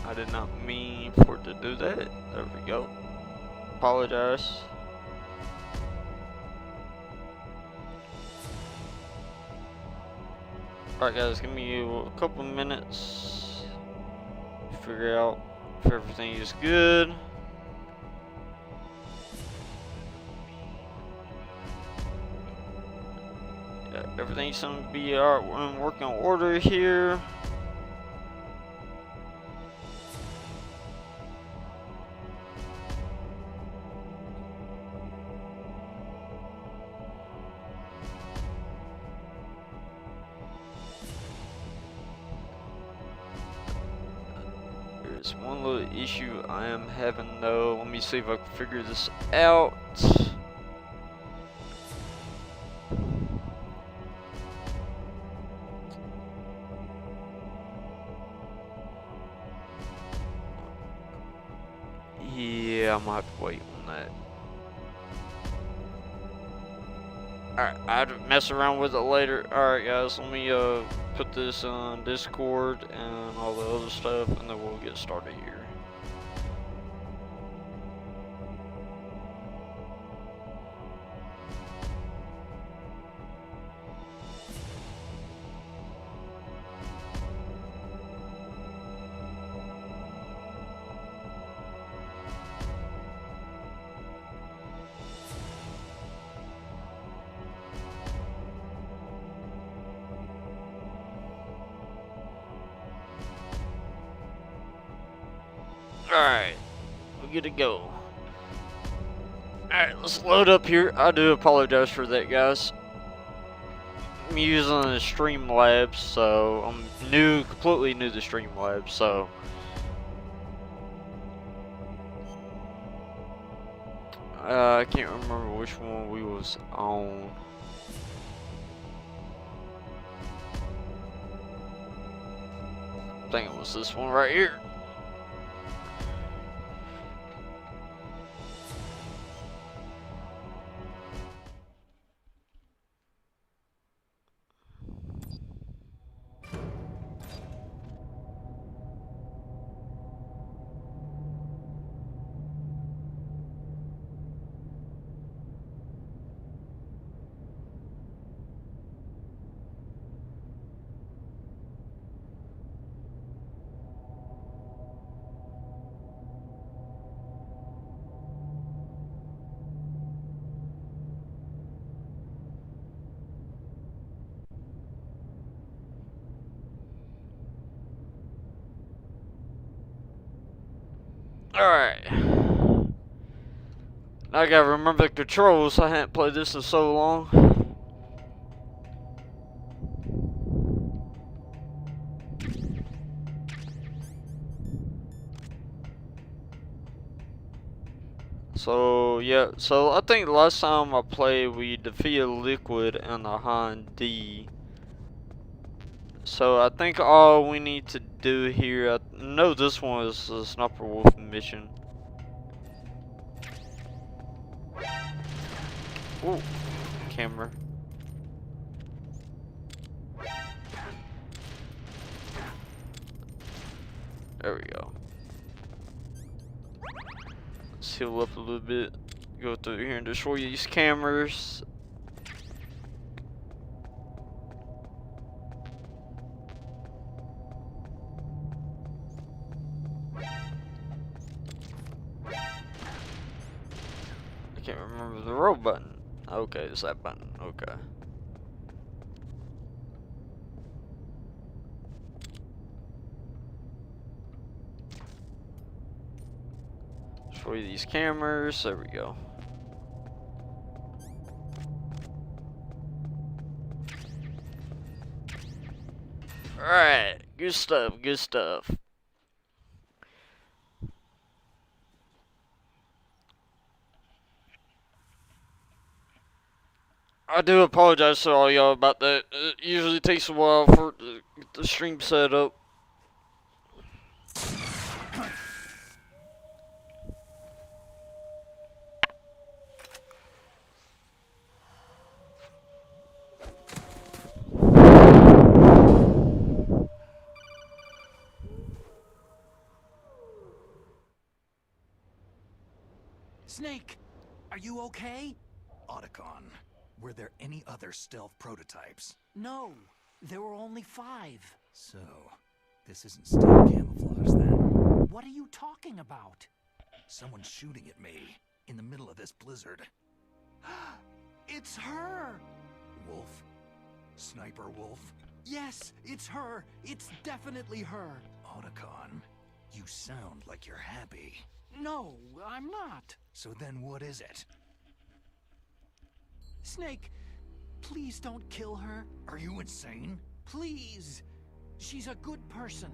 I did not mean for it to do that. There we go. Apologize. Alright guys, give me a couple minutes to figure out if everything is good. Yeah, everything seems to be in working order here. There's one little issue I am having though. Let me see if I can figure this out. Yeah, I'm gonna have to wait on that. Alright, I'll mess around with it later. Alright guys, let me put this on Discord and all the other stuff, and then we'll get started here. Alright, we're good to go. Alright, let's load up here. I do apologize for that, guys. I'm using the Streamlabs, so I'm completely new to Streamlabs, so I can't remember which one we was on. I think it was this one right here. Alright. Now I gotta remember the controls. I hadn't played this in so long. So, yeah. So, I think the last time I played, we defeated Liquid and the Han D. So, I think all we need to do here... I know this one is the Sniper Wolf mission. Ooh, camera. There we go. Let's heal up a little bit. Go through here and destroy these cameras. I can't remember the roll button. Okay, it's that button. Okay. Destroy these cameras. There we go. Alright. Good stuff. Good stuff. I do apologize to all y'all about that. It usually takes a while for the stream set up. Snake, are you okay? Otacon, were there any other stealth prototypes? No, there were only 5. So, this isn't stealth camouflage then? What are you talking about? Someone's shooting at me, in the middle of this blizzard. It's her! Wolf? Sniper Wolf? Yes, it's her. It's definitely her. Otacon, you sound like you're happy. No, I'm not. So then what is it? Snake, please don't kill her. Are you insane? Please. She's a good person.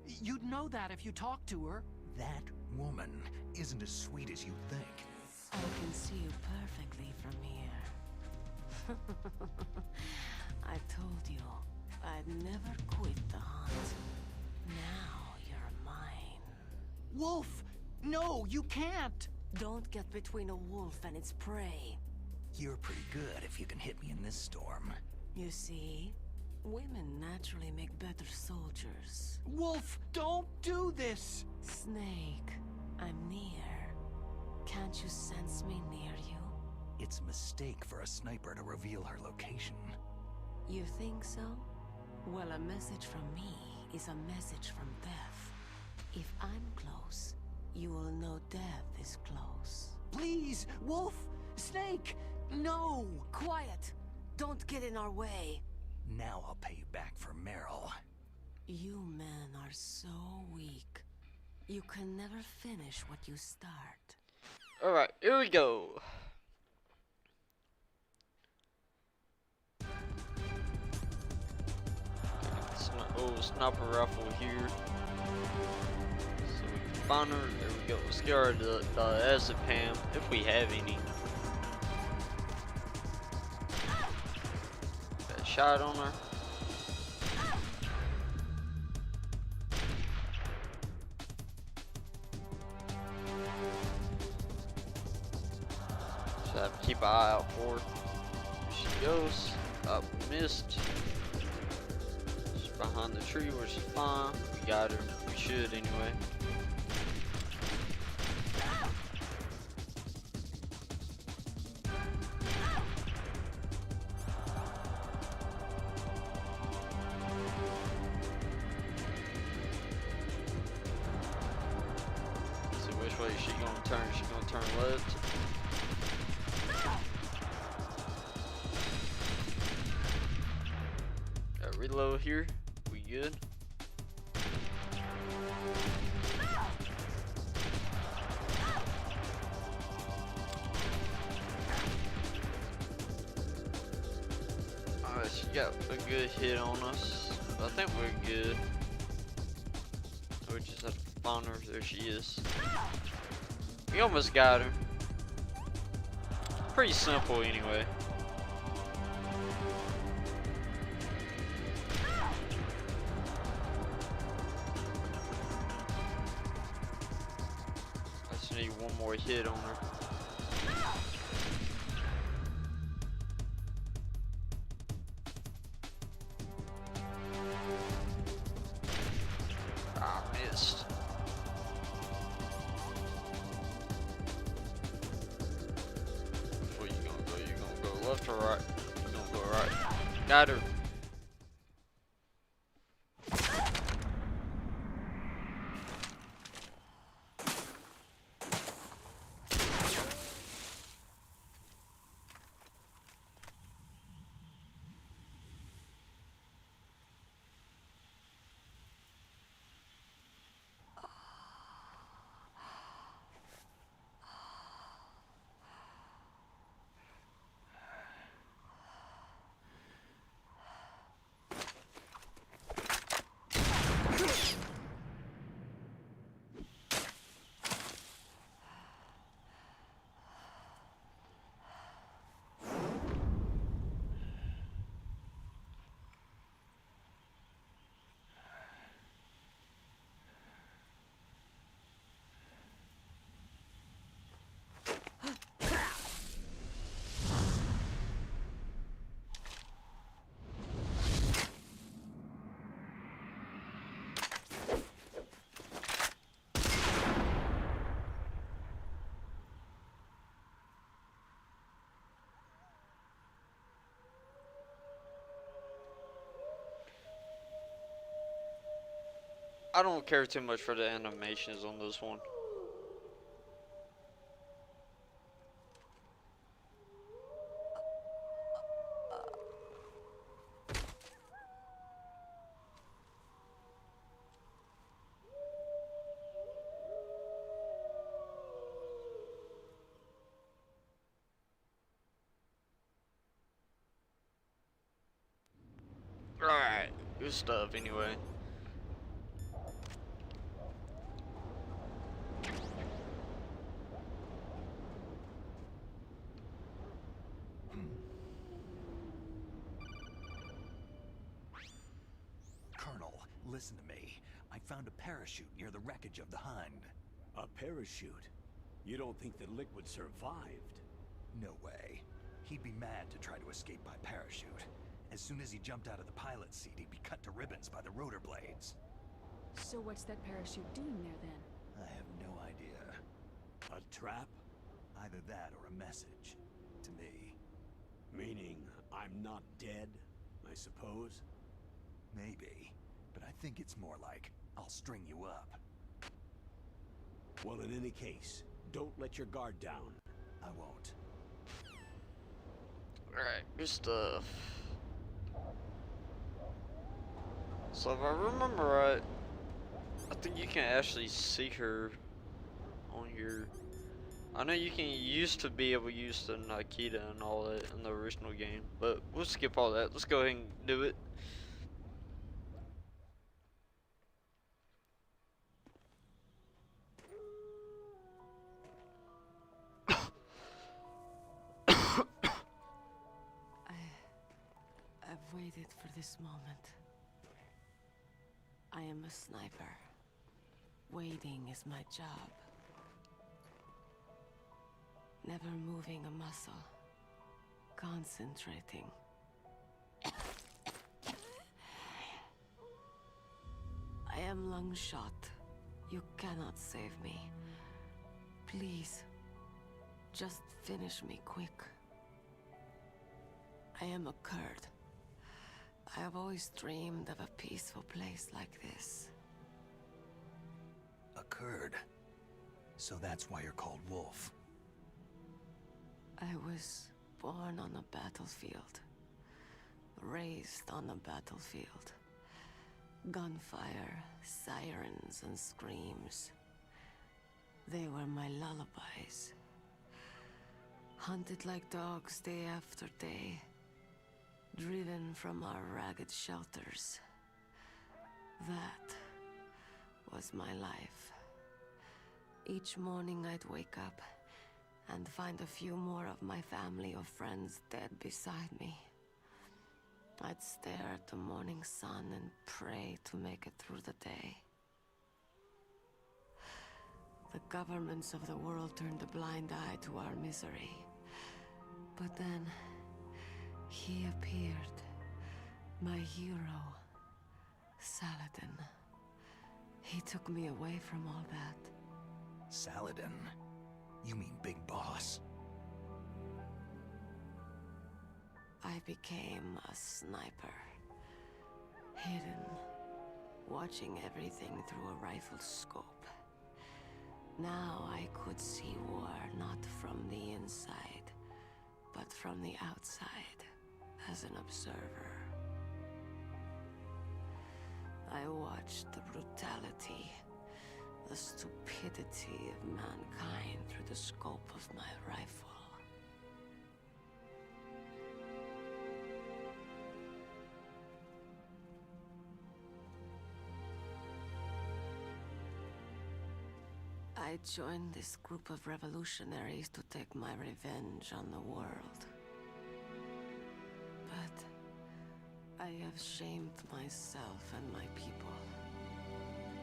You'd know that if you talked to her. That woman isn't as sweet as you think. I can see you perfectly from here. I told you, I'd never quit the hunt. Now you're mine. Wolf! No, you can't! Don't get between a wolf and its prey. You're pretty good if you can hit me in this storm. You see, women naturally make better soldiers. Wolf, don't do this! Snake, I'm near. Can't you sense me near you? It's a mistake for a sniper to reveal her location. You think so? Well, a message from me is a message from death. If I'm close, you will know death is close. Please, Wolf! Snake! No! Quiet! Don't get in our way. Now I'll pay you back for Meryl. You men are so weak. You can never finish what you start. Alright, here we go. Sniper rifle here. So we can find her. There we go. Let's get her the acid Pam, if we have any. Got a shot on her. So I have to keep an eye out for her. There she goes. Up, missed. She's behind the tree where she's fine. We got her. We should anyway. See which way she gonna turn. She's gonna turn left. Got reload here. We good? Alright, she got a good hit on us. I think we're good. We just have to find her. There she is. We almost got her. Pretty simple anyway. I just need one more hit on her. Ah, missed. Where you gonna go? You gonna go left or right? You gonna go right. Got her. I don't care too much for the animations on this one. Alright, good stuff anyway. Colonel, listen to me. I found a parachute near the wreckage of the Hind. A parachute? You don't think that Liquid survived? No way. He'd be mad to try to escape by parachute. As soon as he jumped out of the pilot's seat, he'd be cut to ribbons by the rotor blades. So what's that parachute doing there then? I have no idea. A trap? Either that or a message. To me. Meaning I'm not dead, I suppose? Maybe. But I think it's more like, I'll string you up. Well, in any case, don't let your guard down. I won't. Alright, good stuff. So if I remember right, I think you can actually see her on your... I know you used to be able to use the Nikita and all that in the original game, but we'll skip all that. Let's go ahead and do it. I've waited for this moment. I am a sniper. Waiting is my job. Never moving a muscle. Concentrating. I am lung shot. You cannot save me. Please, just finish me quick. I am a Kurd. I have always dreamed of a peaceful place like this. A Kurd. So that's why you're called Wolf. I was born on a battlefield. Raised on a battlefield. Gunfire, sirens, and screams. They were my lullabies. Hunted like dogs day after day. Driven from our ragged shelters. That was my life. Each morning I'd wake up and find a few more of my family or friends dead beside me. I'd stare at the morning sun and pray to make it through the day. The governments of the world turned a blind eye to our misery. But then, he appeared. My hero, Saladin. He took me away from all that. Saladin? You mean Big Boss? I became a sniper. Hidden, watching everything through a rifle scope. Now I could see war not from the inside, but from the outside, as an observer. I watched the brutality, the stupidity of mankind through the scope of my rifle. I joined this group of revolutionaries to take my revenge on the world. But I have shamed myself and my people.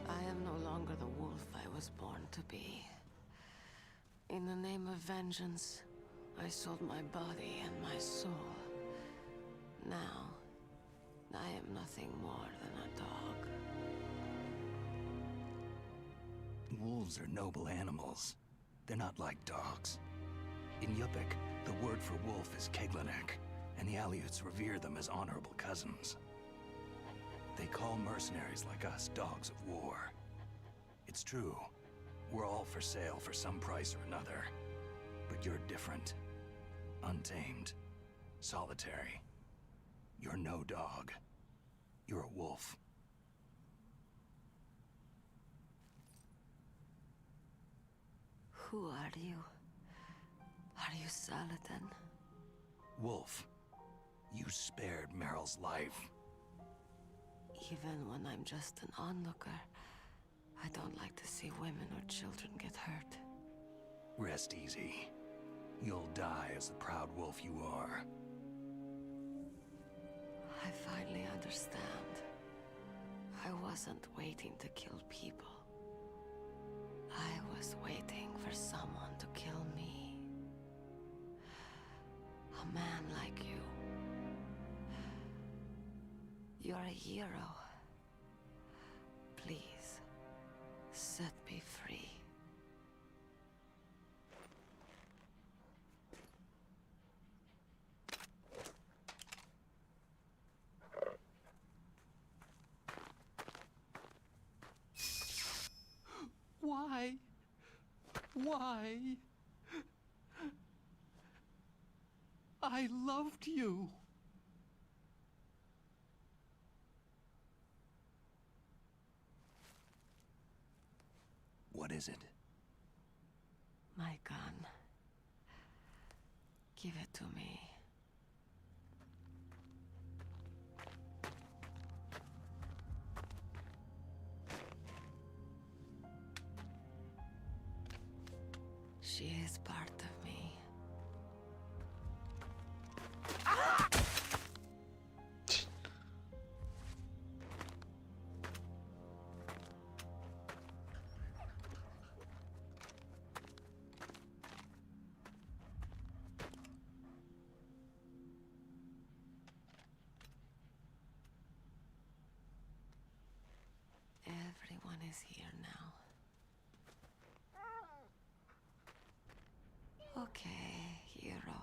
I am no longer the wolf I was born to be. In the name of vengeance, I sold my body and my soul. Now, I am nothing more than a dog. Wolves are noble animals. They're not like dogs. In Yupik, the word for wolf is Keglanek, and the Aleuts revere them as honorable cousins. They call mercenaries like us dogs of war. It's true. We're all for sale for some price or another. But you're different. Untamed. Solitary. You're no dog. You're a wolf. Who are you? Are you Saladin? Wolf. You spared Meryl's life. Even when I'm just an onlooker, I don't like to see women or children get hurt. Rest easy. You'll die as the proud wolf you are. I finally understand. I wasn't waiting to kill people. I was waiting for someone to kill me. A man like you. You're a hero. Please, set me free. Why? Why? I loved you. What is it? My gun. Give it to me. She is part of me. Everyone is here now. Okay, hero.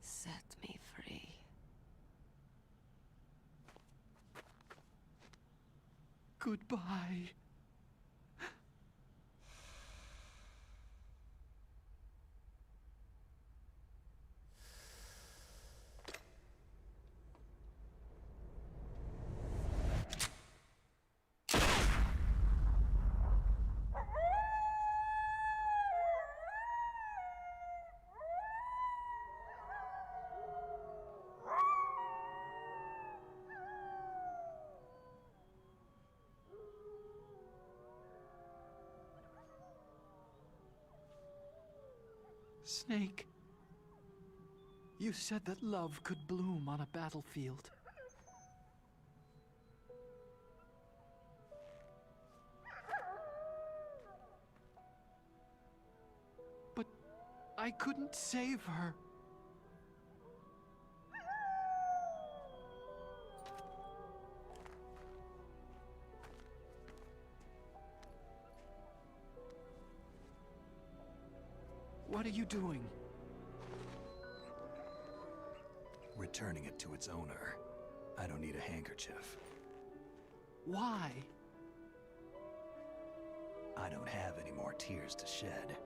Set me free. Goodbye. Snake, you said that love could bloom on a battlefield. But I couldn't save her. What are you doing? Returning it to its owner. I don't need a handkerchief. Why? I don't have any more tears to shed.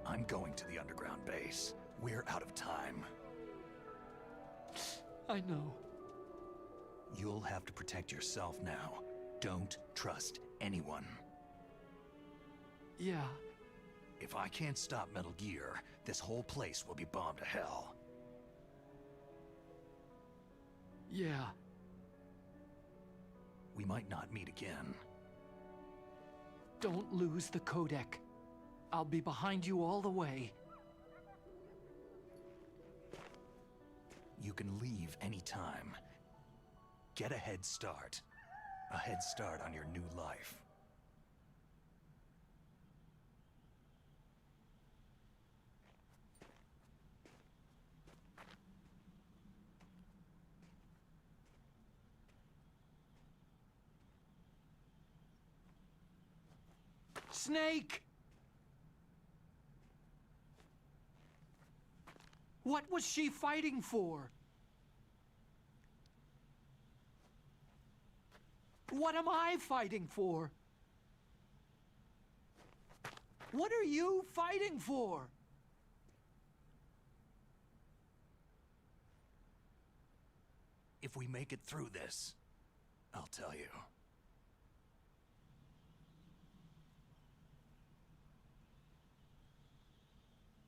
I'm going to the underground base. We're out of time. I know. You'll have to protect yourself now. Don't trust anyone. Yeah. If I can't stop Metal Gear, this whole place will be bombed to hell. Yeah. We might not meet again. Don't lose the codec. I'll be behind you all the way. You can leave anytime. Get a head start. A head start on your new life. Snake! What was she fighting for? What am I fighting for? What are you fighting for? If we make it through this, I'll tell you.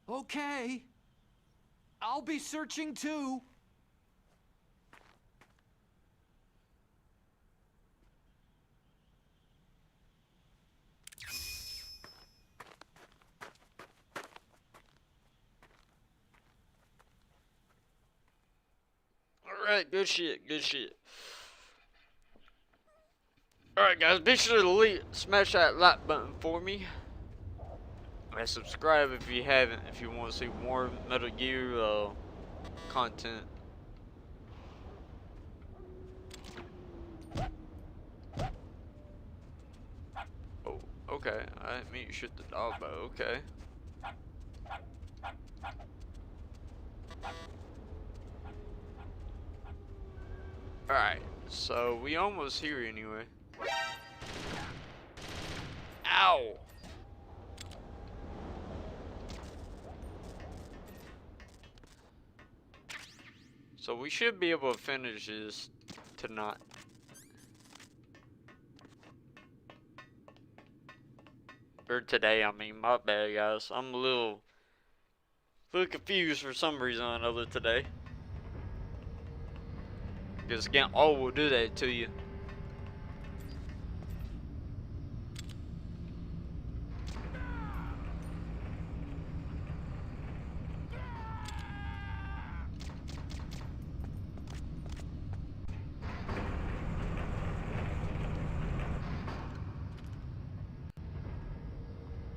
Okay. I'll be searching too. Alright, good shit, good shit. Alright guys, be sure to smash that like button for me. And subscribe if you haven't, if you want to see more Metal Gear content. Oh, okay. I didn't mean to shoot the dog, but okay. Alright, so we almost here anyway. Ow! So we should be able to finish this tonight. Or today, I mean, my bad guys. I'm a little confused for some reason or another today. Because again, all will do that to you.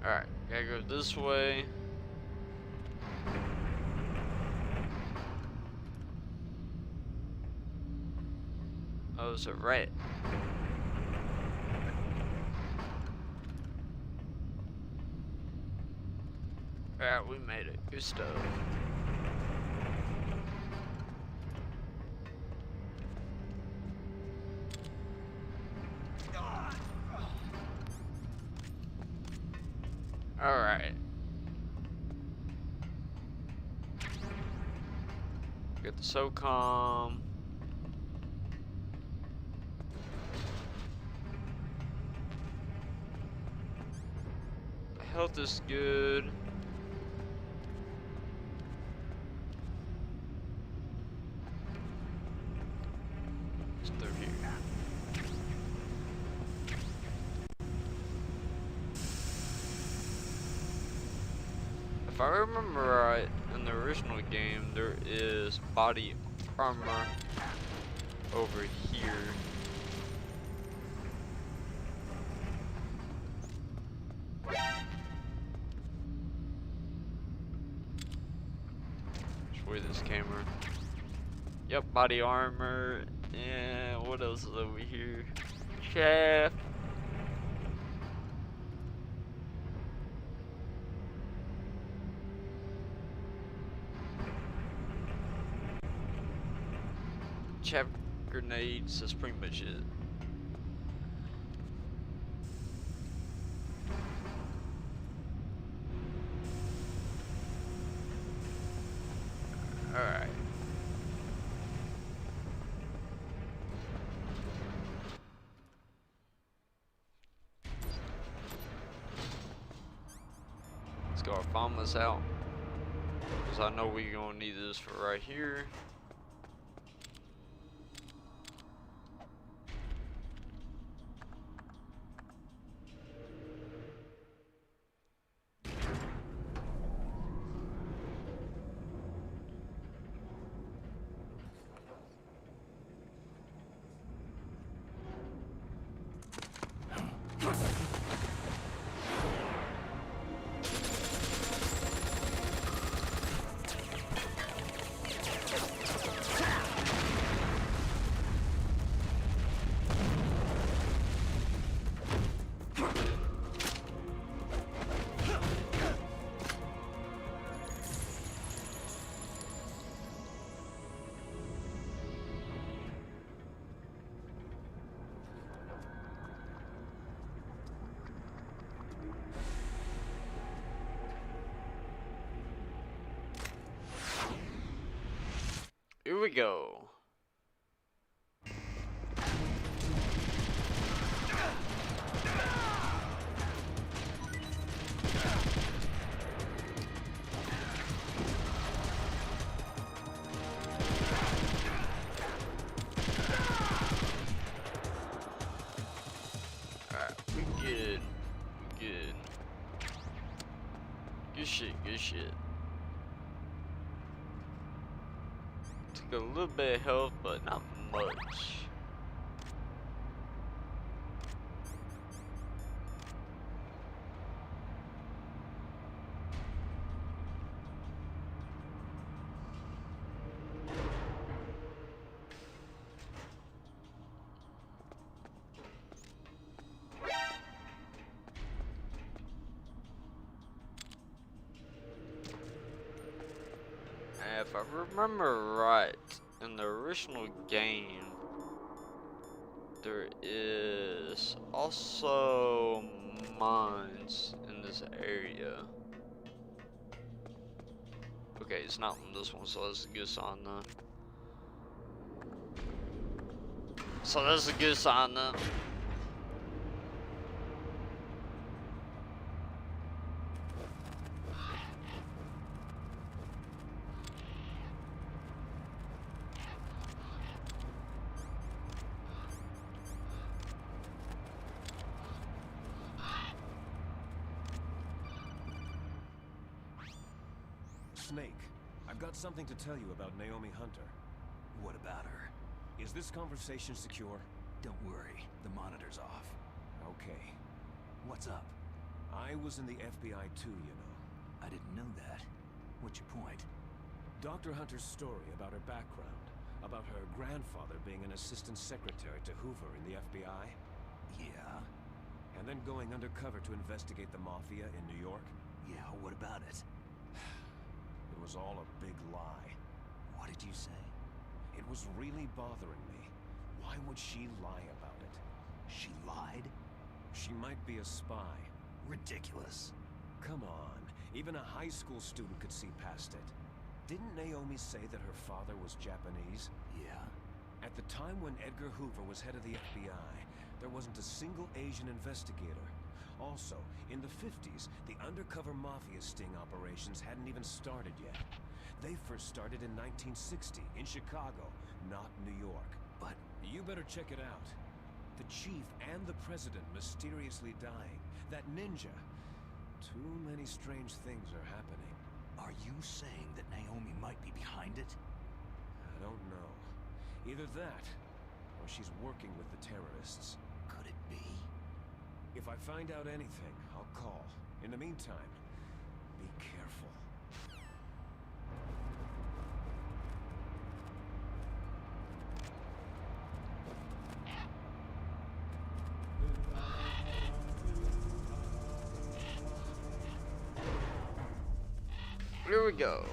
Alright, gotta go this way. Oh, it's a rat. Alright, we made it. Good stuff. Alright. Get the SOCOM. Health is good. It's through here. If I remember right, in the original game, there is body armor over here. With this camera. Yep, body armor. And what else is over here? Shaft. Chaff grenades, that's pretty much it. Alright. Let's go farm this out. Because I know we're going to need this for right here. we go. Alright, we good. We good. Good shit, good shit. Took a little bit of health, but not much. If I remember right, in the original game, there is also mines in this area. Okay, it's not in this one, so that's a good sign then. So that's a good sign then. Snake, I've got something to tell you about Naomi Hunter. What about her? Is this conversation secure? Don't worry, the monitor's off. Okay. What's up? I was in the FBI too, you know. I didn't know that. What's your point? Dr. Hunter's story about her background, about her grandfather being an assistant secretary to Hoover in the FBI. Yeah? And then going undercover to investigate the Mafia in New York. Yeah, what about it? It was all a big lie. What did you say? It was really bothering me. Why would she lie about it? She lied? She might be a spy. Ridiculous. Come on, even a high school student could see past it. Didn't Naomi say that her father was Japanese? Yeah? At the time when Edgar Hoover was head of the FBI, there wasn't a single Asian investigator. Also, in the 50s, the undercover mafia sting operations hadn't even started yet. They first started in 1960, in Chicago, not New York. But you better check it out. The chief and the president mysteriously dying. That ninja. Too many strange things are happening. are you saying that Naomi might be behind it? I don't know. Either that, or she's working with the terrorists. Could it be? If I find out anything, I'll call. In the meantime, be careful. Here we go.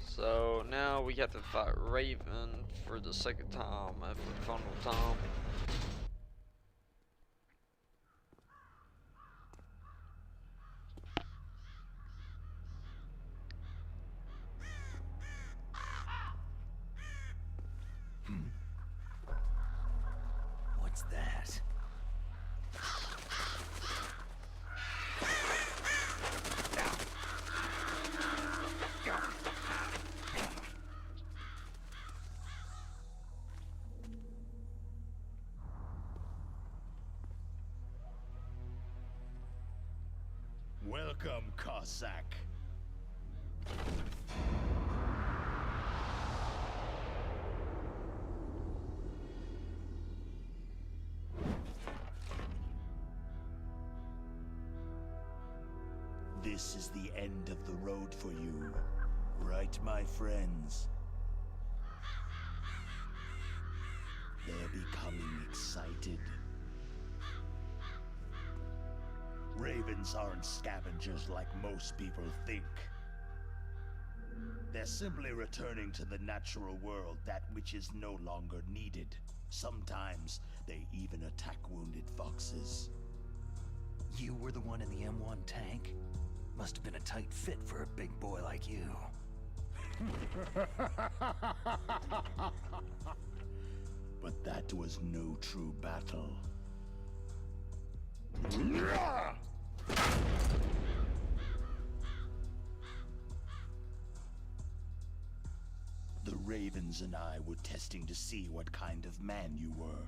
So now we have to fight Raven for the second time and for the final time. What's that? Welcome, Cossack. This is the end of the road for you, right, my friends? They're becoming excited. Ravens aren't scavengers like most people think. They're simply returning to the natural world that which is no longer needed. Sometimes they even attack wounded foxes. You were the one in the M1 tank? Must have been a tight fit for a big boy like you. But that was no true battle. The Ravens and I were testing to see what kind of man you were.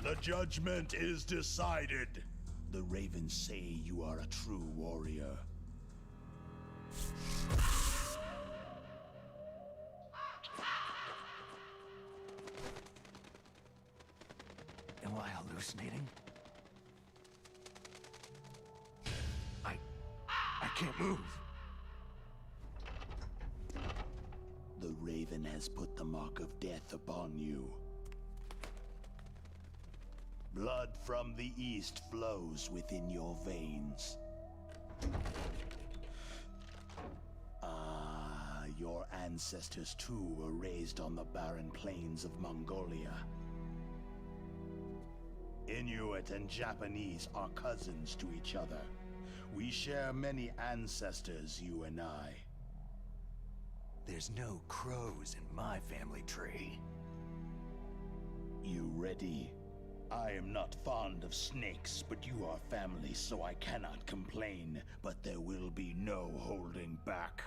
The judgment is decided. The Ravens say you are a true warrior. Am I hallucinating? I can't move. The Raven has put the mark of death upon you. Blood from the east flows within your veins. Ah, your ancestors too were raised on the barren plains of Mongolia. Inuit and Japanese are cousins to each other. We share many ancestors, you and I. There's no crows in my family tree. You ready? I am not fond of snakes, but you are family, so I cannot complain. But there will be no holding back.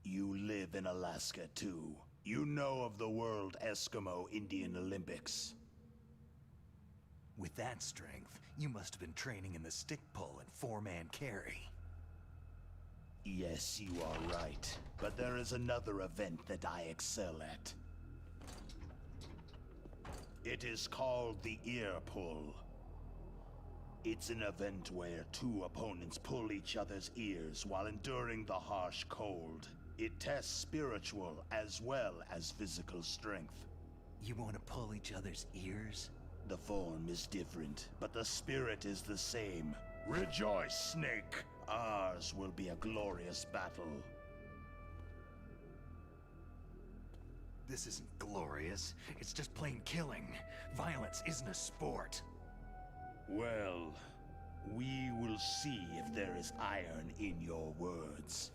You live in Alaska too. You know of the World Eskimo Indian Olympics. With that strength, you must have been training in the stick pull and four-man carry. Yes, you are right. But there is another event that I excel at. It is called the ear pull. It's an event where two opponents pull each other's ears while enduring the harsh cold. It tests spiritual as well as physical strength. You want to pull each other's ears? The form is different, but the spirit is the same. Rejoice, Snake! Ours will be a glorious battle. This isn't glorious. It's just plain killing. Violence isn't a sport. Well, we will see if there is iron in your words.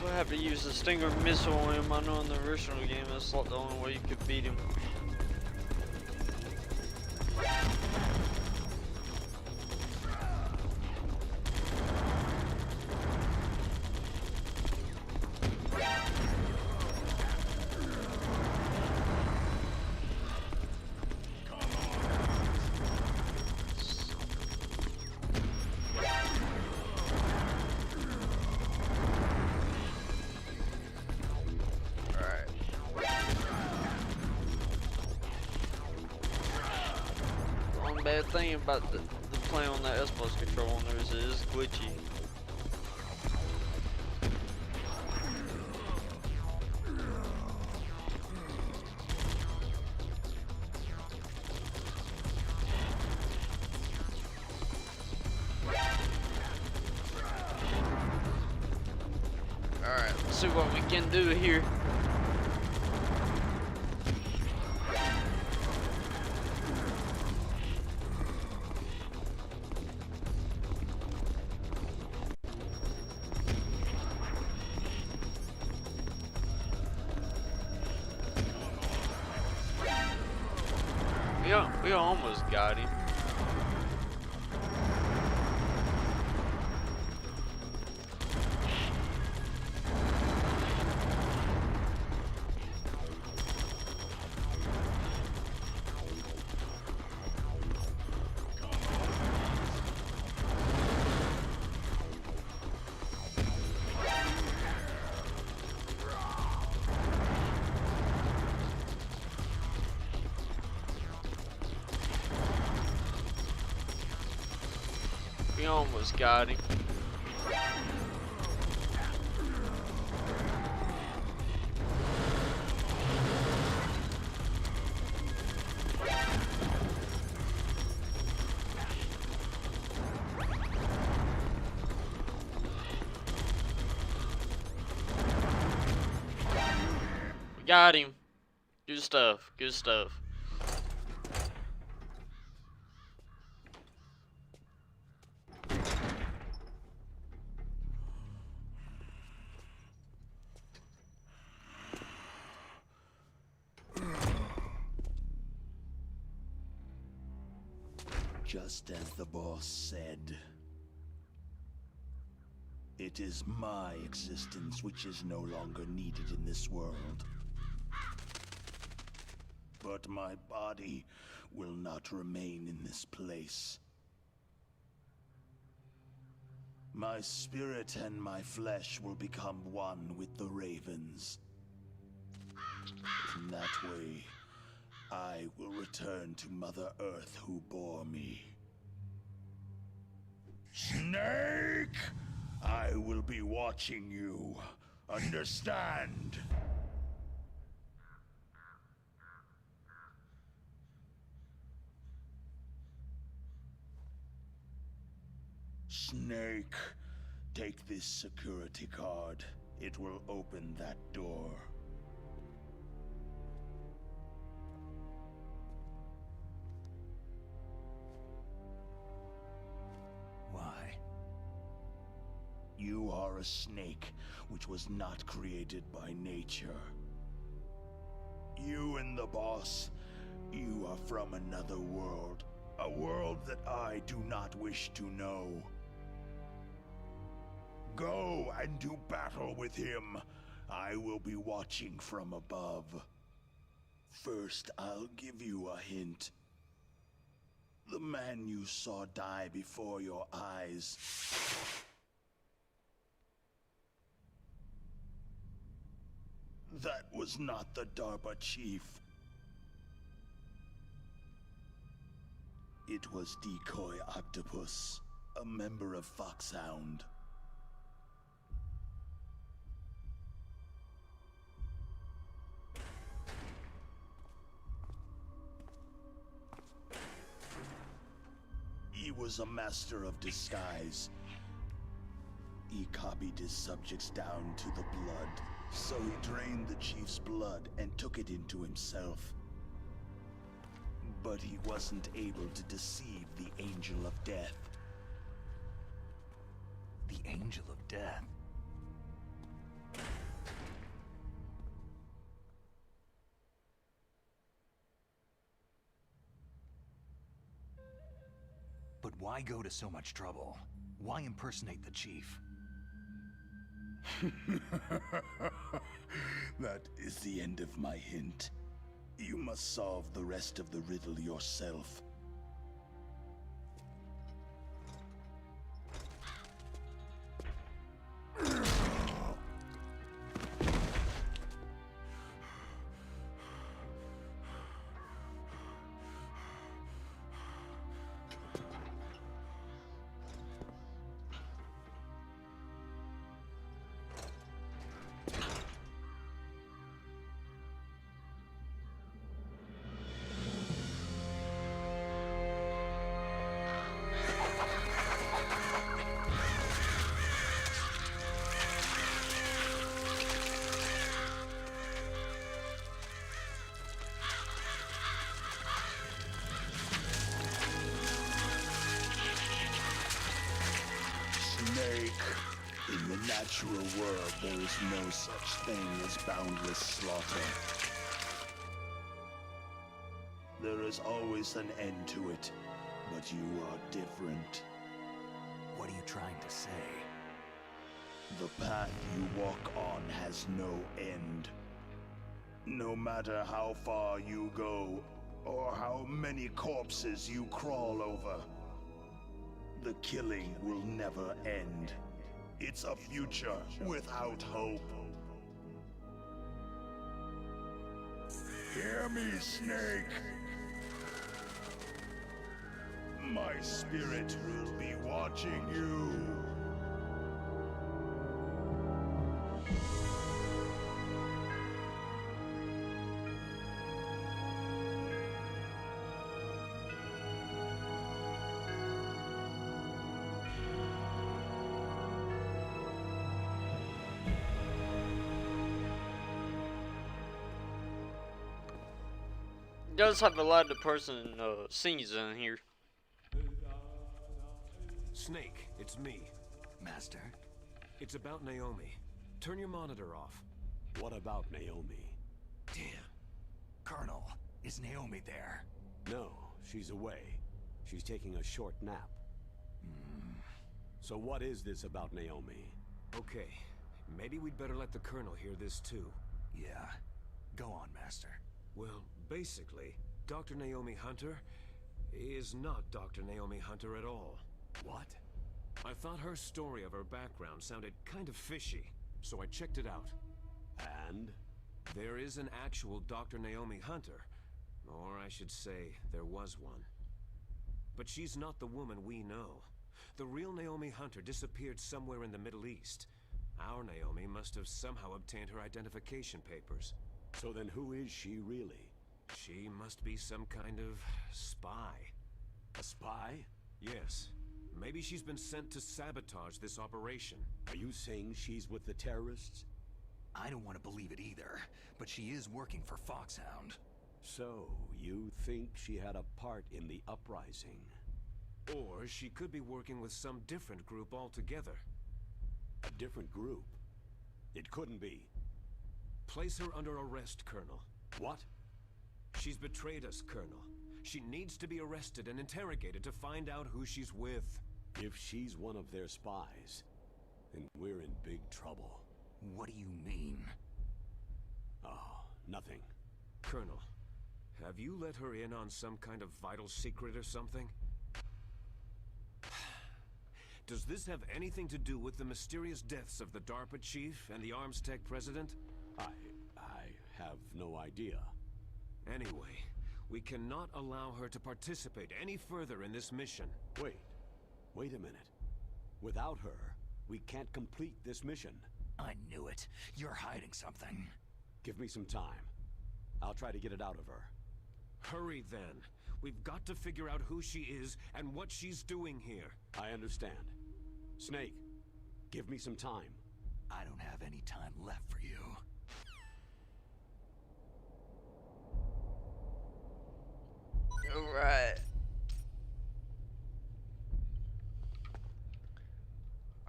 I have to use the Stinger missile on him. I know in the original game that's like the only way you could beat him. bad thing about the play on that Xbox controller is it is glitchy. Alright, let's see what we can do here. We almost got him. We almost got him. We got him. Good stuff. Good stuff. Just as the boss said, it is my existence which is no longer needed in this world. But my body will not remain in this place. My spirit and my flesh will become one with the ravens. In that way, I will return to Mother Earth who bore me. Snake! I will be watching you. Understand? Snake, take this security card. It will open that door. Why? You are a snake, which was not created by nature. You and the boss, you are from another world. A world that I do not wish to know. Go and do battle with him. I will be watching from above. First, I'll give you a hint. The man you saw die before your eyes. That was not the DARPA chief. It was Decoy Octopus, a member of Foxhound. He was a master of disguise. He copied his subjects down to the blood, so he drained the chief's blood and took it into himself. But he wasn't able to deceive the Angel of Death. The Angel of Death? But why go to so much trouble? Why impersonate the chief? That is the end of my hint. You must solve the rest of the riddle yourself. natural world, there is no such thing as boundless slaughter. There is always an end to it, but you are different. What are you trying to say? The path you walk on has no end. No matter how far you go, or how many corpses you crawl over, the killing will never end. It's a future without hope. Hear me, Snake. My spirit will be watching you. Does have a lot of person scenes in here. Snake, it's me. Master? It's about Naomi. Turn your monitor off. What about Naomi? Damn. Colonel, is Naomi there? No, she's away. She's taking a short nap. So what is this about Naomi? Okay, maybe we'd better let the Colonel hear this too. Yeah. Go on, Master. Well, basically, Dr. Naomi Hunter is not Dr. Naomi Hunter at all. What? I thought her story of her background sounded kind of fishy, so I checked it out. And? There is an actual Dr. Naomi Hunter, or I should say, there was one. But she's not the woman we know. The real Naomi Hunter disappeared somewhere in the Middle East. Our Naomi must have somehow obtained her identification papers. So then who is she really? She must be some kind of spy. A spy? Yes. Maybe she's been sent to sabotage this operation. Are you saying she's with the terrorists? I don't want to believe it either, but she is working for Foxhound. So, you think she had a part in the uprising? Or she could be working with some different group altogether. A different group? It couldn't be. Place her under arrest, Colonel. What? She's betrayed us, Colonel. She needs to be arrested and interrogated to find out who she's with. If she's one of their spies, then we're in big trouble. What do you mean? Oh, nothing. Colonel, have you let her in on some kind of vital secret or something? Does this have anything to do with the mysterious deaths of the DARPA chief and the Arms Tech president? I have no idea. Anyway, we cannot allow her to participate any further in this mission. Wait a minute. Without her, we can't complete this mission. I knew it. You're hiding something. Give me some time. I'll try to get it out of her. Hurry then. We've got to figure out who she is and what she's doing here. I understand. Snake, give me some time. I don't have any time left for you. Alright.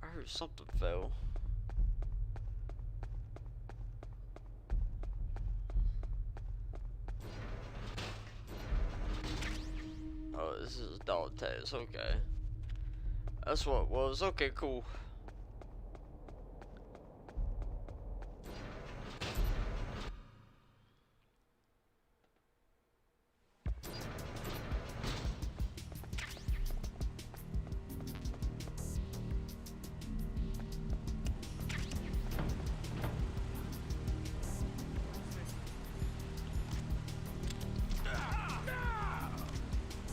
I heard something fell. Oh, this is dog tags, okay. That's what it was, okay, cool.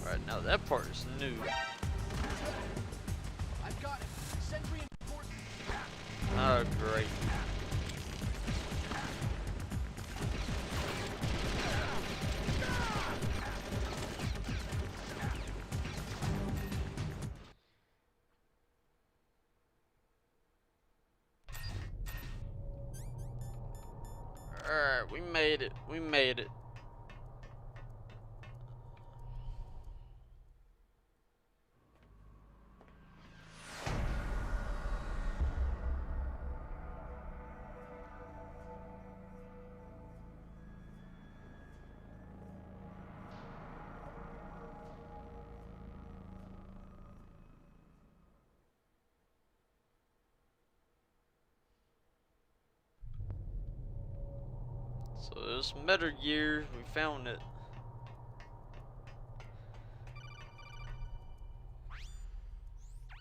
Alright, now that part is new. I've got it. Send reinforcements. Oh, great. Alright, we made it. We made it. So this Metal Gear, we found it.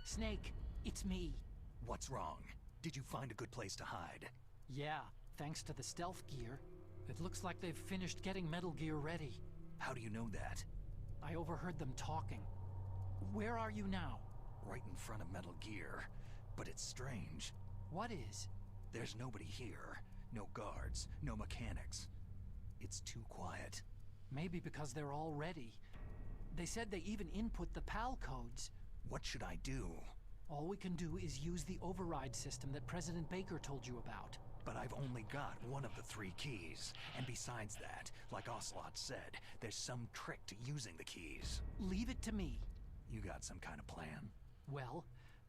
Snake, it's me. What's wrong? Did you find a good place to hide? Yeah, thanks to the stealth gear. It looks like they've finished getting Metal Gear ready. How do you know that? I overheard them talking. Where are you now? Right in front of Metal Gear. But it's strange. What is? There's nobody here. No guards, no mechanics. It's too quiet. Maybe because they're all ready. They said they even input the PAL codes. What should I do? All we can do is use the override system that President Baker told you about. But I've only got one of the 3 keys. And besides that, like Ocelot said, there's some trick to using the keys. Leave it to me. You got some kind of plan? Well,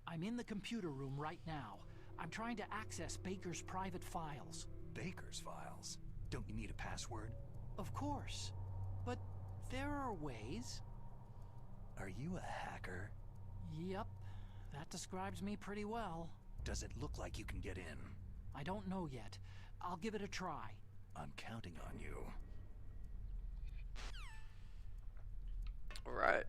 I'm in the computer room right now. I'm trying to access Baker's private files. Baker's files? Don't you need a password? Of course. But there are ways. Are you a hacker? Yep. That describes me pretty well. Does it look like you can get in? I don't know yet. I'll give it a try. I'm counting on you. Alright.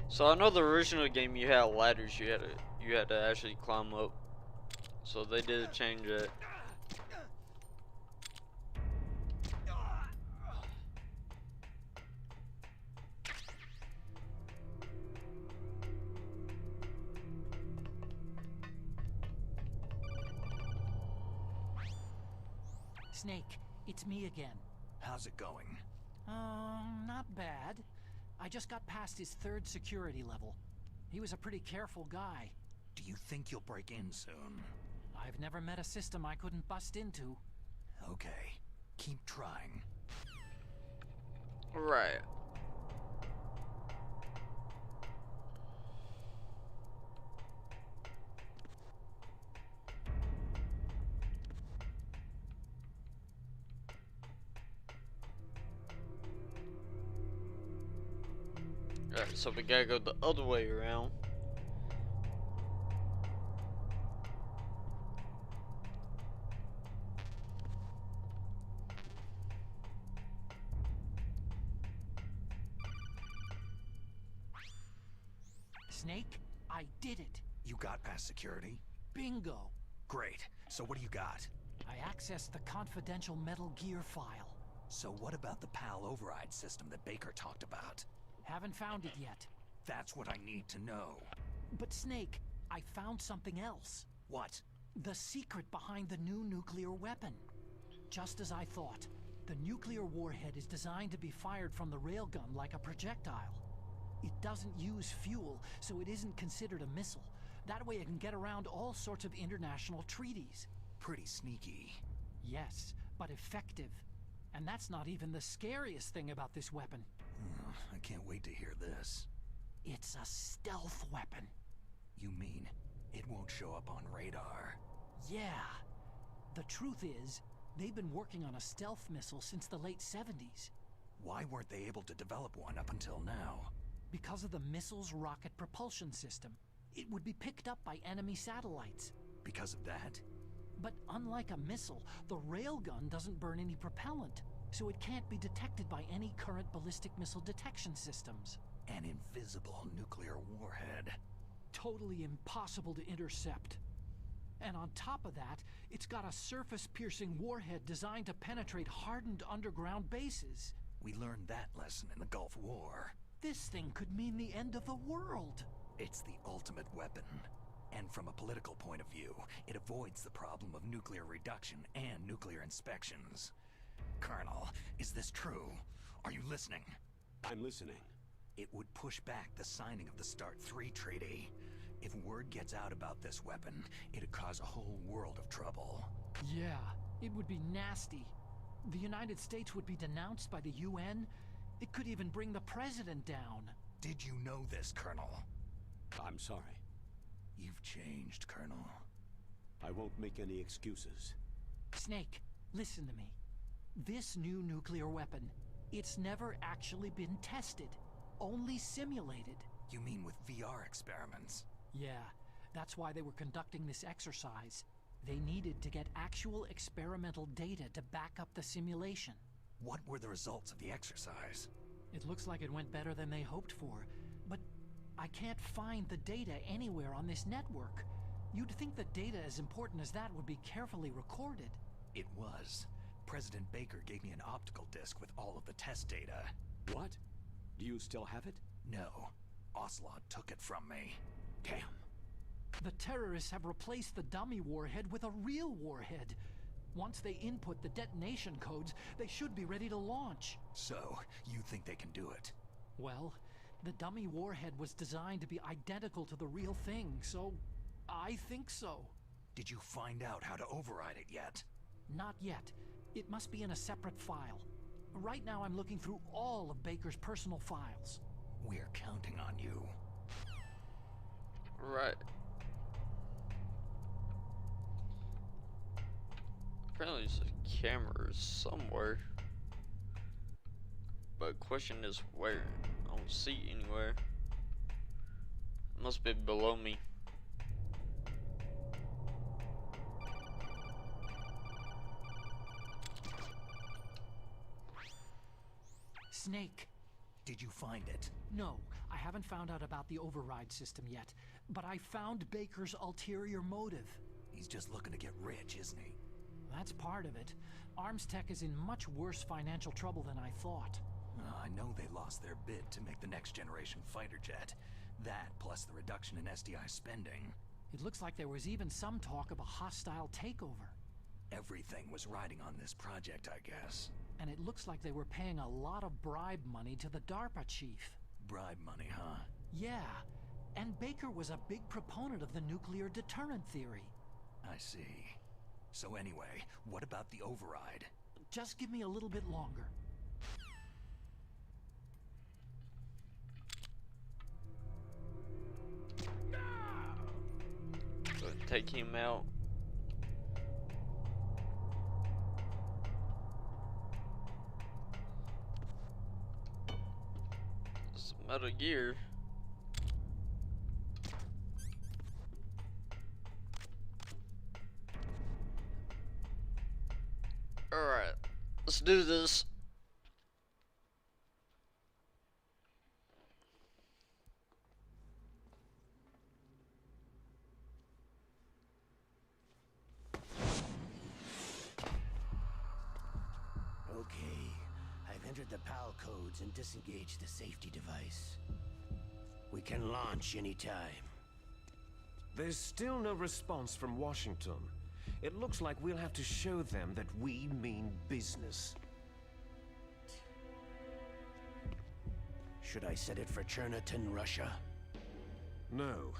So I know the original game you had ladders you had to actually climb up. So they did change it. Snake, it's me again. How's it going? Not bad. I just got past his 3rd security level. He was a pretty careful guy. Do you think you'll break in soon? I've never met a system I couldn't bust into. Okay. Keep trying. Right. Alright, so we gotta go the other way around. Snake, I did it. You got past security? Bingo. Great. So what do you got? I accessed the confidential Metal Gear file. So what about the PAL override system that Baker talked about? Haven't found it yet. That's what I need to know. But Snake, I found something else. What? The secret behind the new nuclear weapon. Just as I thought, the nuclear warhead is designed to be fired from the railgun like a projectile. It doesn't use fuel, so it isn't considered a missile. That way it can get around all sorts of international treaties. Pretty sneaky. Yes, but effective. And that's not even the scariest thing about this weapon. I can't wait to hear this. It's a stealth weapon. You mean it won't show up on radar? Yeah. The truth is, they've been working on a stealth missile since the late 70s. Why weren't they able to develop one up until now? Because of the missile's rocket propulsion system. It would be picked up by enemy satellites. Because of that? But unlike a missile, the railgun doesn't burn any propellant, so it can't be detected by any current ballistic missile detection systems. An invisible nuclear warhead. Totally impossible to intercept. And on top of that, it's got a surface-piercing warhead designed to penetrate hardened underground bases. We learned that lesson in the Gulf War. This thing could mean the end of the world. It's the ultimate weapon. And from a political point of view, it avoids the problem of nuclear reduction and nuclear inspections. Colonel, is this true? Are you listening? I'm listening. It would push back the signing of the START 3 treaty. If word gets out about this weapon, it'd cause a whole world of trouble. Yeah, it would be nasty. The United States would be denounced by the UN. It could even bring the president down. Did you know this, Colonel? I'm sorry. You've changed, Colonel. I won't make any excuses. Snake, listen to me. This new nuclear weapon, it's never actually been tested. Only simulated. You mean with VR experiments? Yeah, that's why they were conducting this exercise. They needed to get actual experimental data to back up the simulation. What were the results of the exercise? It looks like it went better than they hoped for, but I can't find the data anywhere on this network. You'd think that data as important as that would be carefully recorded. It was. President Baker gave me an optical disc with all of the test data. What? Do you still have it? No. Ocelot took it from me. Damn. The terrorists have replaced the dummy warhead with a real warhead. Once they input the detonation codes, they should be ready to launch. So, you think they can do it? Well, the dummy warhead was designed to be identical to the real thing, so I think so. Did you find out how to override it yet? Not yet. It must be in a separate file. Right now I'm looking through all of Baker's personal files. We're counting on you. Right. Apparently there's a camera somewhere. But question is where? I don't see it anywhere. It must be below me. Snake. Did you find it? No, I haven't found out about the override system yet, but I found Baker's ulterior motive. He's just looking to get rich, isn't he? That's part of it. Arms Tech is in much worse financial trouble than I thought. I know they lost their bid to make the next generation fighter jet. That, plus the reduction in SDI spending. It looks like there was even some talk of a hostile takeover. Everything was riding on this project, I guess. And it looks like they were paying a lot of bribe money to the DARPA chief. Bribe money, huh? Yeah, and Baker was a big proponent of the nuclear deterrent theory. I see. So anyway, what about the override? Just give me a little bit longer. So take him out. It's Metal Gear. Alright, let's do this. Okay, I've entered the PAL codes and disengaged the safety device. We can launch anytime. There's still no response from Washington. It looks like we'll have to show them that we mean business. Should I set it for Cherniton, Russia? No.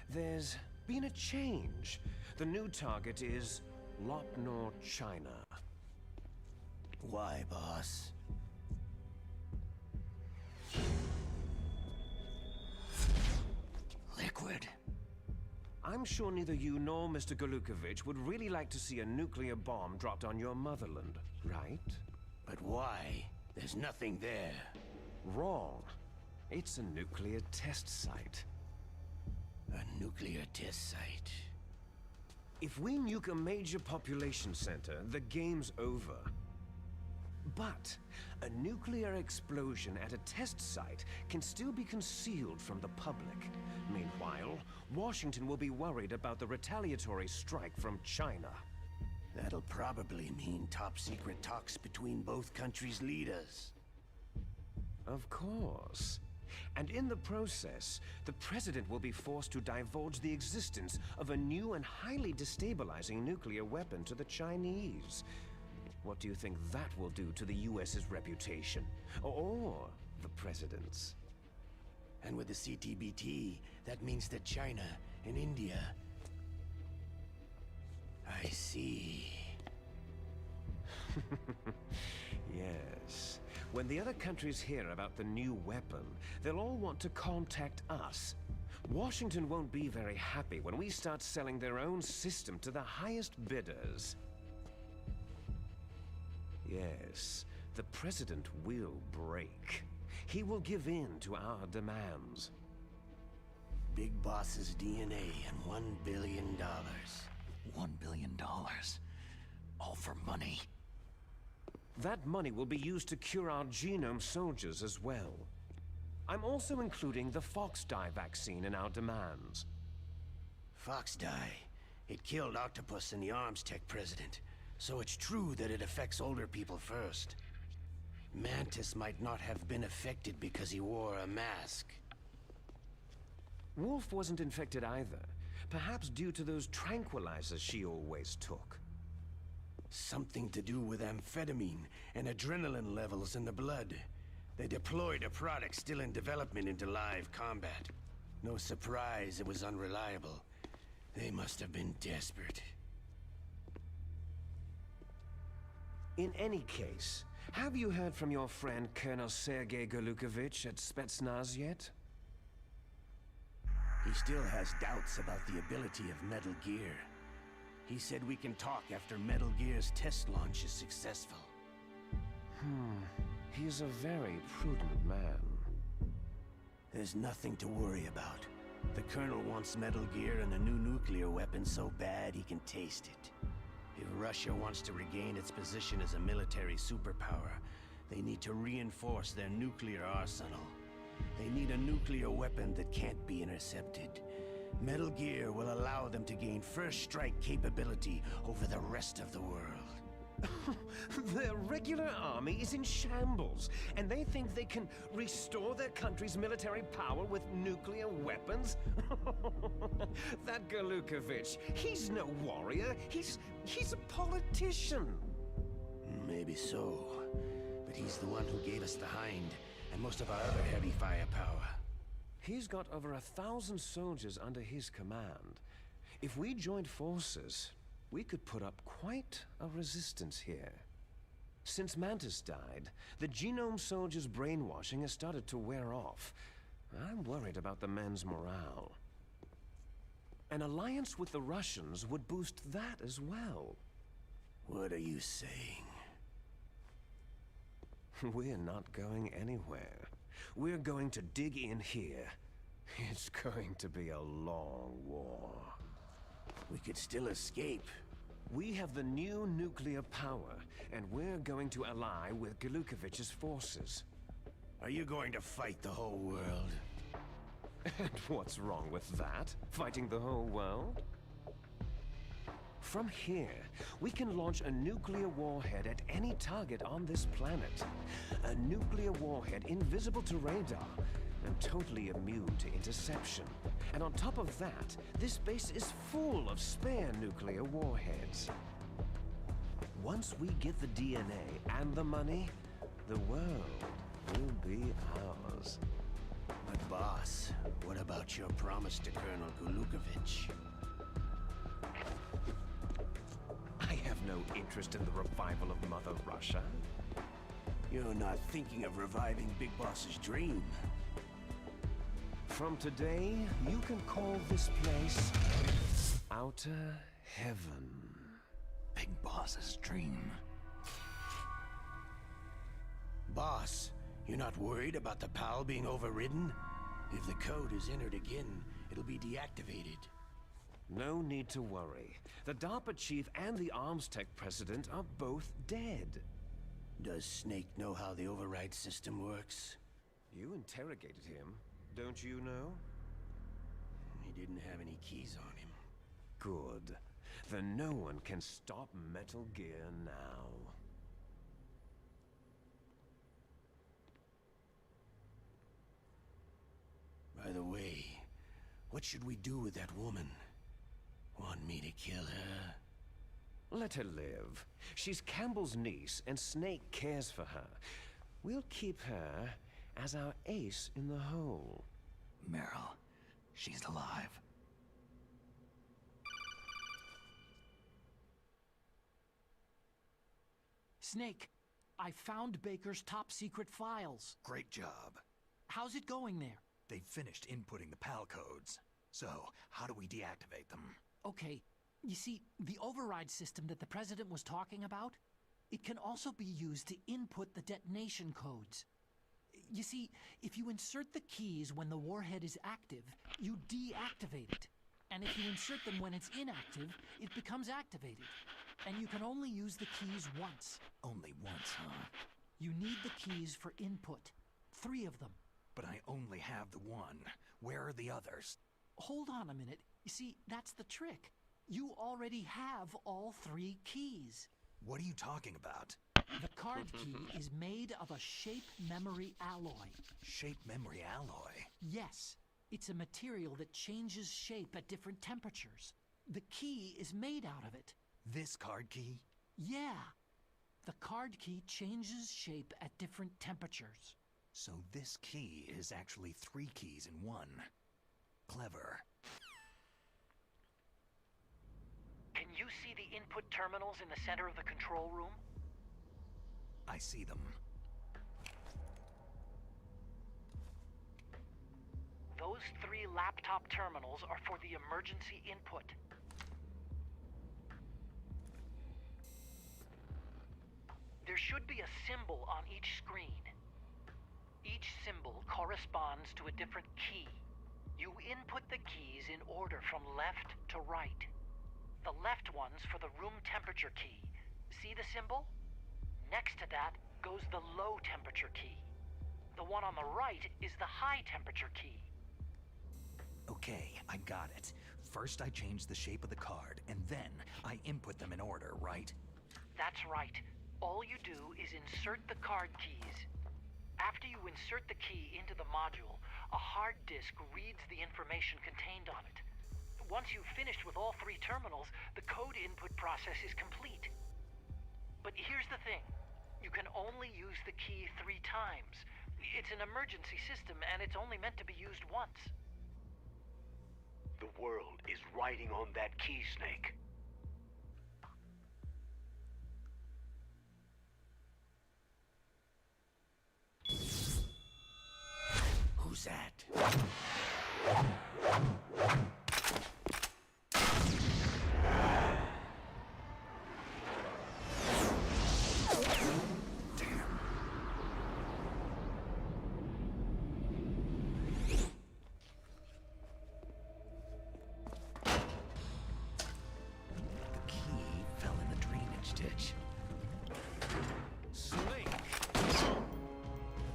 There's been a change. The new target is Lopnor, China. Why, boss? Liquid. I'm sure neither you nor Mr. Golukovich would really like to see a nuclear bomb dropped on your motherland, right? But why? There's nothing there. Wrong. It's a nuclear test site. A nuclear test site. If we nuke a major population center, the game's over. But a nuclear explosion at a test site can still be concealed from the public. Meanwhile, Washington will be worried about the retaliatory strike from China. That'll probably mean top-secret talks between both countries' leaders. Of course. And in the process, the president will be forced to divulge the existence of a new and highly destabilizing nuclear weapon to the Chinese. What do you think that will do to the US's reputation? Or the president's? And with the CTBT, that means that China and India... I see. Yes. When the other countries hear about the new weapon, they'll all want to contact us. Washington won't be very happy when we start selling their own system to the highest bidders. Yes, the president will break. He will give in to our demands. Big Boss's DNA and $1 billion. $1 billion. All for money. That money will be used to cure our genome soldiers as well. I'm also including the Fox Dye vaccine in our demands. Fox Dye. It killed Octopus and the Arms Tech president. So it's true that it affects older people first. Mantis might not have been affected because he wore a mask. Wolf wasn't infected either. Perhaps due to those tranquilizers she always took. Something to do with amphetamine and adrenaline levels in the blood. They deployed a product still in development into live combat. No surprise it was unreliable. They must have been desperate. In any case, have you heard from your friend Colonel Sergei Golukovich at Spetsnaz yet? He still has doubts about the ability of Metal Gear. He said we can talk after Metal Gear's test launch is successful. He's a very prudent man. There's nothing to worry about. The Colonel wants Metal Gear and a new nuclear weapon so bad he can taste it. If Russia wants to regain its position as a military superpower, they need to reinforce their nuclear arsenal. They need a nuclear weapon that can't be intercepted. Metal Gear will allow them to gain first strike capability over the rest of the world. Their regular army is in shambles, and they think they can restore their country's military power with nuclear weapons? That Golukovich, he's no warrior. He's a politician. Maybe so, but he's the one who gave us the Hind and most of our other heavy firepower. He's got over 1,000 soldiers under his command. If we joined forces, we could put up quite a resistance here. Since Mantis died, the genome soldiers' brainwashing has started to wear off. I'm worried about the men's morale. An alliance with the Russians would boost that as well. What are you saying? We're not going anywhere. We're going to dig in here. It's going to be a long war. We could still escape. We have the new nuclear power, and we're going to ally with Golukovich's forces. Are you going to fight the whole world? And what's wrong with that? Fighting the whole world? From here, we can launch a nuclear warhead at any target on this planet. A nuclear warhead invisible to radar and totally immune to interception. And on top of that, this base is full of spare nuclear warheads. Once we get the DNA and the money, the world will be ours. But boss, what about your promise to Colonel Golukovich? I have no interest in the revival of Mother Russia. You're not thinking of reviving Big Boss's dream. From today, you can call this place Outer Heaven. Big Boss's dream. Boss, you're not worried about the PAL being overridden? If the code is entered again, it'll be deactivated. No need to worry. The DARPA chief and the Arms Tech president are both dead. Does Snake know how the override system works? You interrogated him, don't you know? He didn't have any keys on him. Good. Then no one can stop Metal Gear now. By the way, what should we do with that woman? Want me to kill her? Let her live. She's Campbell's niece, and Snake cares for her. We'll keep her as our ace in the hole. Meryl, she's alive. Snake, I found Baker's top-secret files. Great job. How's it going there? They finished inputting the PAL codes. So, how do we deactivate them? Okay, you see, the override system that the President was talking about, it can also be used to input the detonation codes. You see, if you insert the keys when the warhead is active, you deactivate it. And if you insert them when it's inactive, it becomes activated. And you can only use the keys once. Only once, huh? You need the keys for input. 3 of them. But I only have the one. Where are the others? Hold on a minute. You see, that's the trick. You already have all 3 keys. What are you talking about? The card key is made of a shape memory alloy. Shape memory alloy? Yes. It's a material that changes shape at different temperatures. The key is made out of it. This card key? Yeah. The card key changes shape at different temperatures. So this key is actually 3 keys in one. Clever. Can you see the input terminals in the center of the control room? I see them. Those 3 laptop terminals are for the emergency input. There should be a symbol on each screen. Each symbol corresponds to a different key. You input the keys in order from left to right. The left one's for the room temperature key. See the symbol? Next to that goes the low temperature key. The one on the right is the high temperature key. Okay, I got it. First I change the shape of the card, and then I input them in order, right? That's right. All you do is insert the card keys. After you insert the key into the module, a hard disk reads the information contained on it. Once you've finished with all 3 terminals, the code input process is complete. But here's the thing. You can only use the key 3 times. It's an emergency system, and it's only meant to be used once. The world is riding on that key, Snake. Who's that?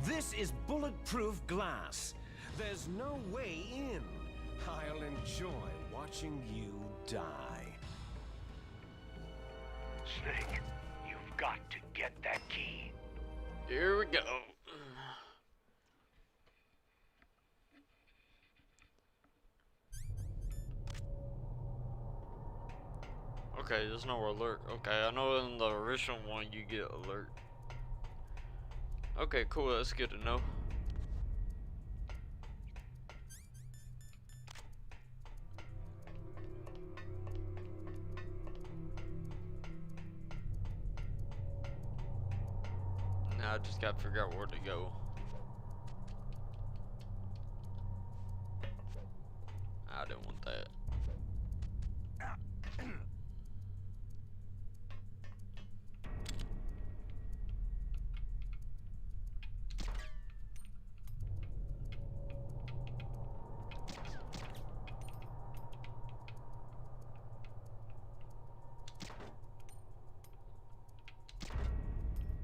This is bulletproof glass. There's no way in. I'll enjoy watching you die. Snake, you've got to get that key. Here we go. Okay, there's no alert. Okay, I know in the original one you get alert. Okay, cool, that's good to know. Now I just gotta figure out where to go. I didn't want that.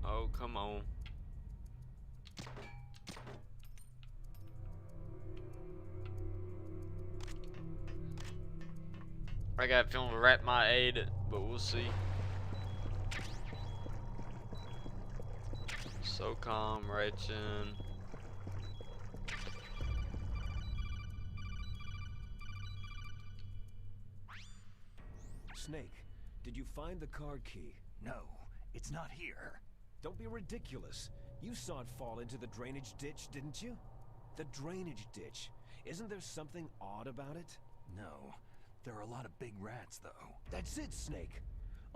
Oh, come on. I got a feeling Rat might aid it, but we'll see. So calm, Rachin. Snake, did you find the card key? No, it's not here. Don't be ridiculous. You saw it fall into the drainage ditch, didn't you? The drainage ditch. Isn't there something odd about it? No. There are a lot of big rats, though. That's it, Snake.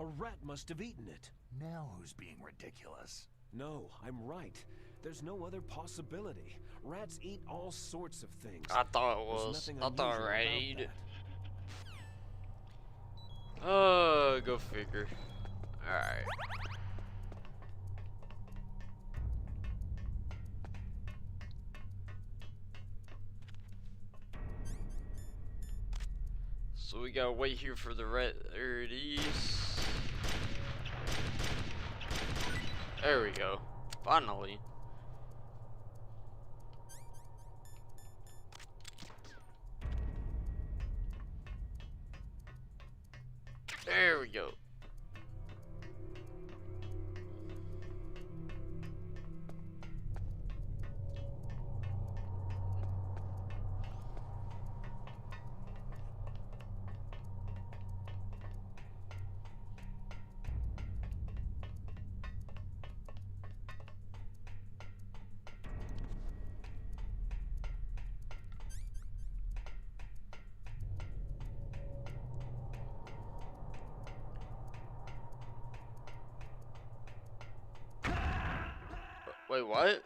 A rat must have eaten it. Now who's being ridiculous? No, I'm right. There's no other possibility. Rats eat all sorts of things. I thought it There's was. nothing I thought unusual Rat about ate it. that. Oh, go figure. Alright. So we gotta wait here for the red. There it is. There we go. Finally. There we go. Wait, what?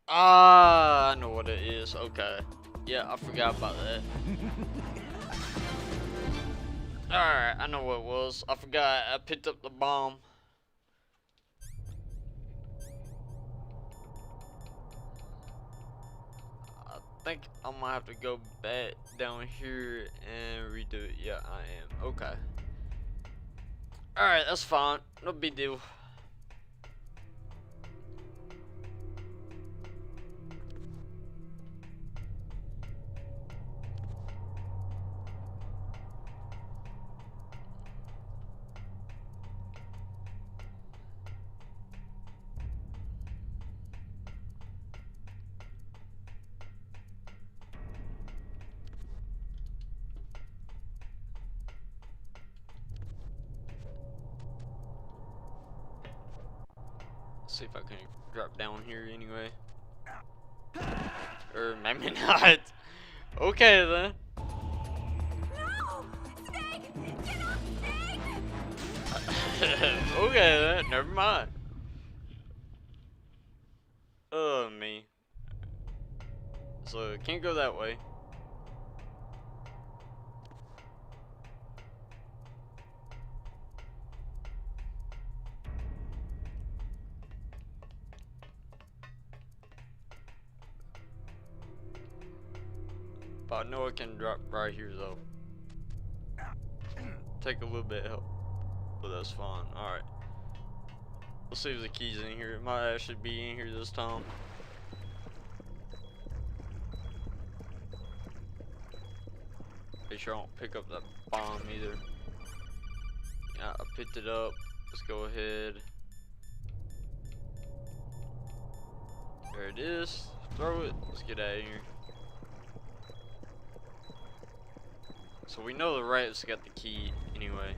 Ah, I know what it is. Okay. Yeah, I forgot about that. Alright, I know what it was. I forgot I picked up the bomb. I think I'm gonna have to go back down here and redo it. Yeah, I am. Okay. Alright, that's fine. No big deal. See if I can drop down here anyway. Or maybe not. Okay then. No! Snake! Get off, Snake! Okay then, never mind. Me. So can't go that way. But I know I can drop right here though. Take a little bit of help, but that's fine. Alright. Let's see if the key's in here. It might actually be in here this time. Make sure I don't pick up that bomb either. Yeah, I picked it up. Let's go ahead. There it is. Throw it. Let's get out of here. So we know the rat's got the key anyway.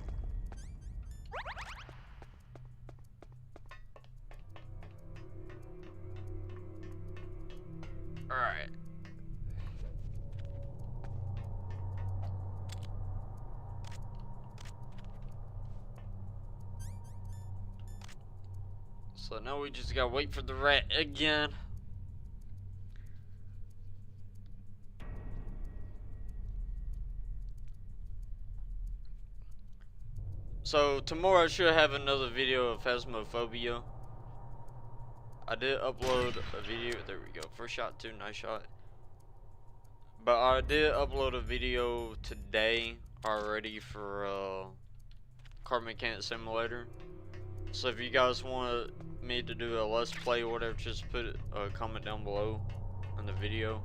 Alright. So now we just gotta wait for the rat again. So tomorrow I should have another video of Phasmophobia. I did upload a video. There we go. First shot too, nice shot. But I did upload a video today already for Car Mechanic Simulator. So if you guys want me to do a let's play or whatever, just put a comment down below on the video.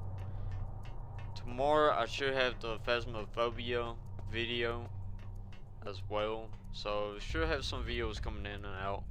Tomorrow I should have the Phasmophobia video as well. So should have some videos coming in and out.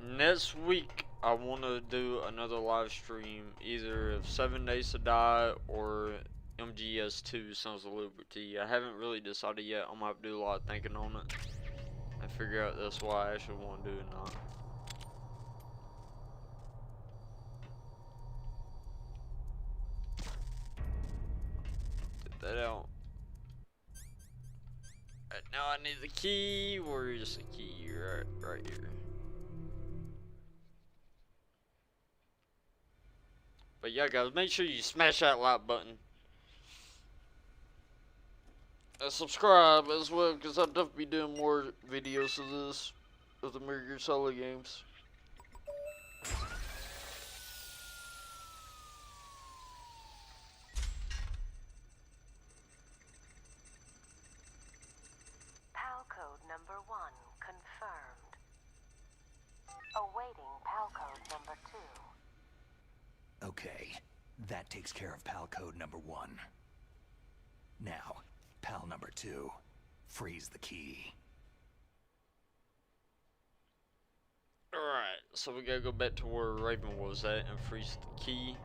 Next week I want to do another live stream, either of 7 Days to Die or MGS2 Sons of Liberty. I haven't really decided yet. I'm gonna have to do a lot of thinking on it and figure out that's what I actually want to do or not. Get that out. Right, now I need the key. Where is the key? Right here. But yeah guys, make sure you smash that like button. And subscribe as well, because I'll definitely be doing more videos of this, of the Metal Gear Solid games. PAL code number 1 confirmed. Awaiting PAL code number 2. Okay, that takes care of PAL code number 1. Now, PAL number 2, freeze the key. Alright, so we gotta go back to where Raven was at and freeze the key.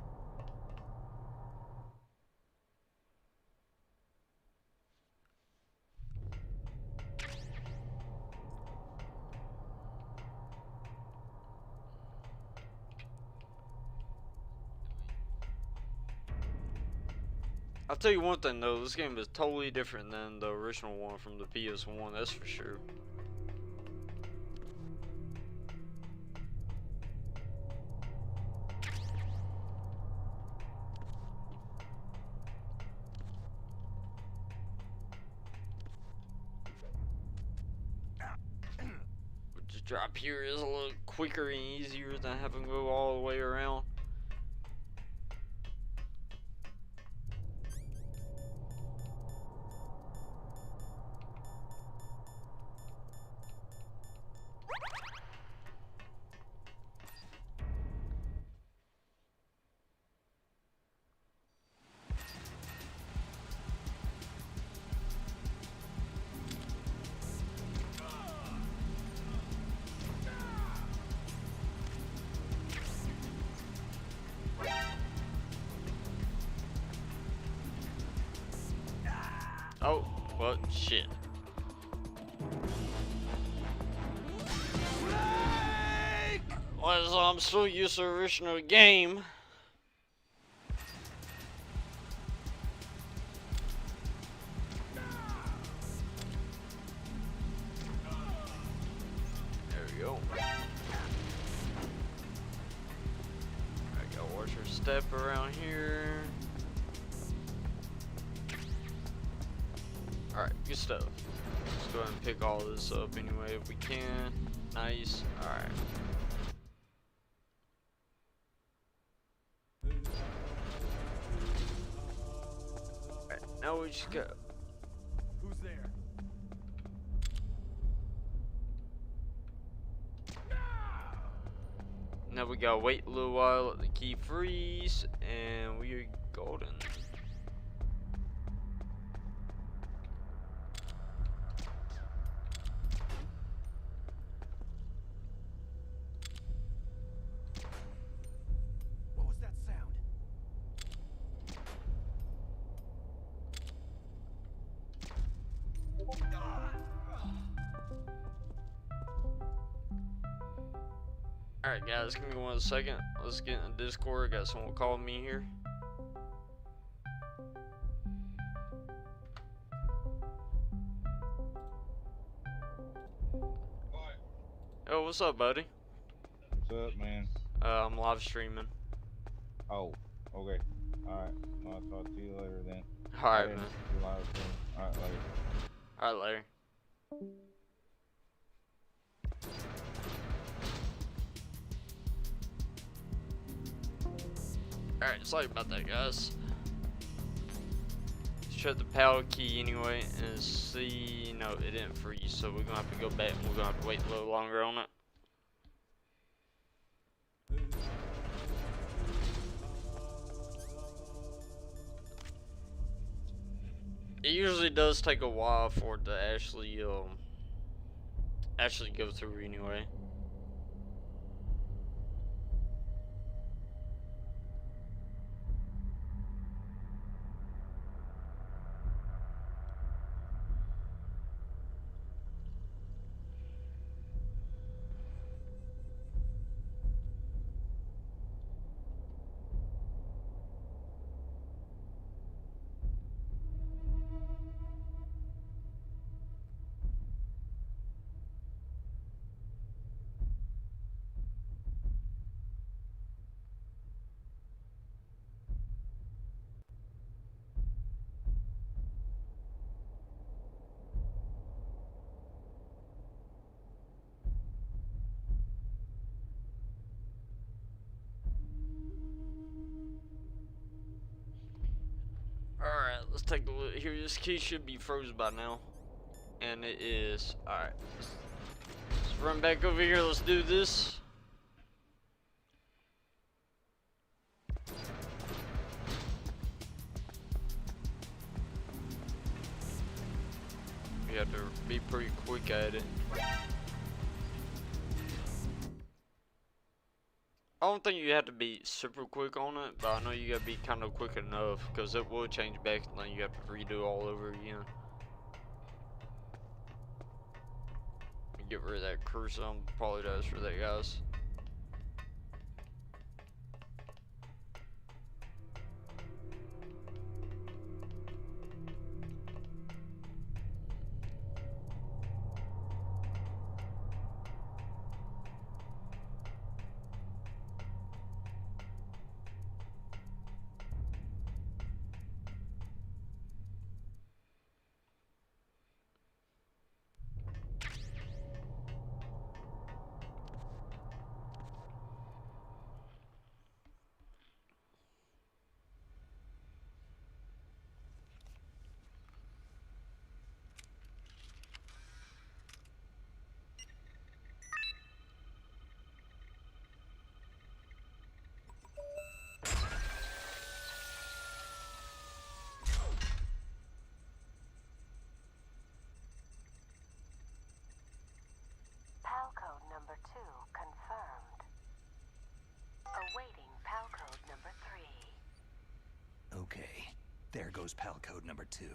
I'll tell you one thing though, this game is totally different than the original one from the PS1, that's for sure. Just drop here is a little quicker and easier than having to go all the way around. Oh, well, shit. Well, so I'm still used to the original game. There we go. I gotta watch her step around here. Alright, good stuff. Let's go ahead and pick all this up anyway if we can. Nice. Alright. Alright, now we just got. Who's there? Now we gotta wait a little while, let the key freeze, and we are golden. What was that sound? Alright guys, give me 1 second. Let's get in the Discord. I got someone calling me here. Oh, what's up, buddy? What's up, man? I'm live streaming. Oh, okay. Alright. Well, I'll talk to you later then. Alright, man. Alright, later. Alright, later. Alright, sorry about that, guys. Let's check the power key anyway and see. No, it didn't freeze, so we're gonna have to go back and we're gonna have to wait a little longer on it. It usually does take a while for it to actually go through anyway. let's take a look here. This key should be frozen by now. And it is. Alright. Let's run back over here. Let's do this. You have to be pretty quick at it. I don't think you have to be super quick on it, but I know you gotta be kind of quick enough, because it will change back and then you have to redo all over again. Get rid of that cursor. I apologize for that, guys. PAL code number 2 confirmed. Awaiting PAL code number 3. Okay, there goes PAL code number 2.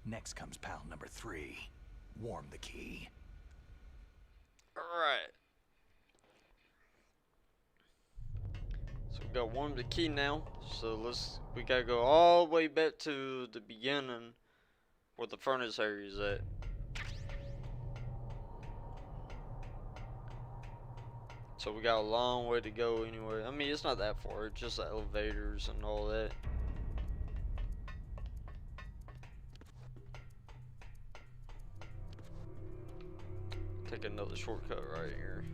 Next comes PAL number 3. Warm the key. Alright. So we got warm the key now. So we gotta go all the way back to the beginning where the furnace area is at. So we got a long way to go anyway. I mean, it's not that far, it's just the elevators and all that. Take another shortcut right here.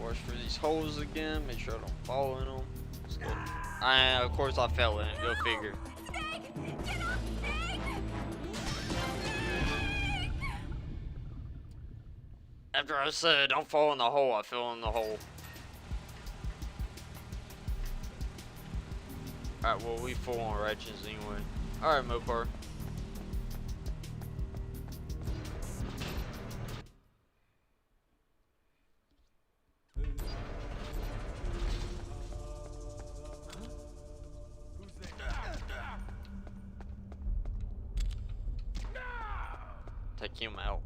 Watch for these holes again, make sure I don't fall in them. Let's go. Of course I fell in it, go figure. After I said don't fall in the hole, I fell in the hole. Alright, well we full on ratchets anyway. Alright, Mopar. Take him out.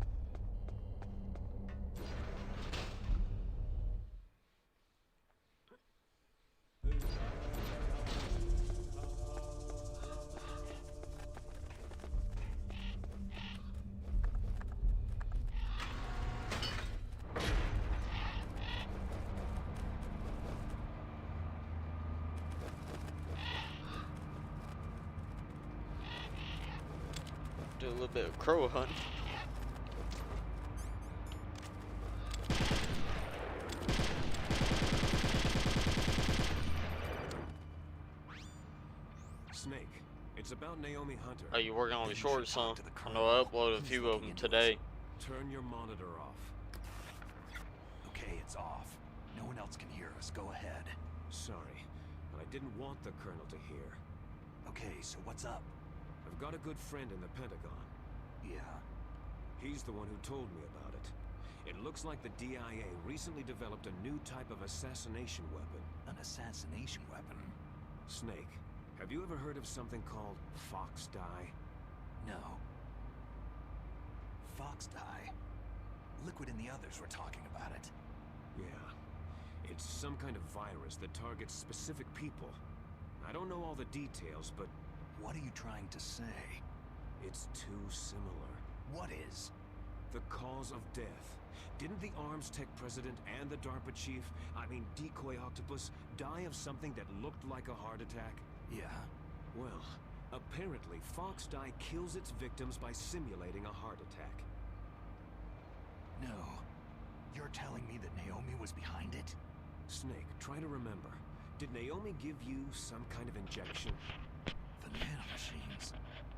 Do a little bit of crow hunting. Snake, it's about Naomi Hunter. Oh, you working on the shorts, huh? I know I uploaded a few of them today. Turn your monitor off. Okay, it's off. No one else can hear us. Go ahead. Sorry, but I didn't want the Colonel to hear. Okay, so what's up? I've got a good friend in the Pentagon. Yeah. He's the one who told me about it. It looks like the DIA recently developed a new type of assassination weapon. An assassination weapon? Snake, have you ever heard of something called Fox Dye? No. Fox Dye? Liquid and the others were talking about it. Yeah. It's some kind of virus that targets specific people. I don't know all the details, but... What are you trying to say? It's too similar. What is? The cause of death. Didn't the Arms Tech president and the DARPA chief, Decoy Octopus, die of something that looked like a heart attack? Yeah. Well, apparently Fox Die kills its victims by simulating a heart attack. No. You're telling me that Naomi was behind it? Snake, try to remember. Did Naomi give you some kind of injection? The nanomachines.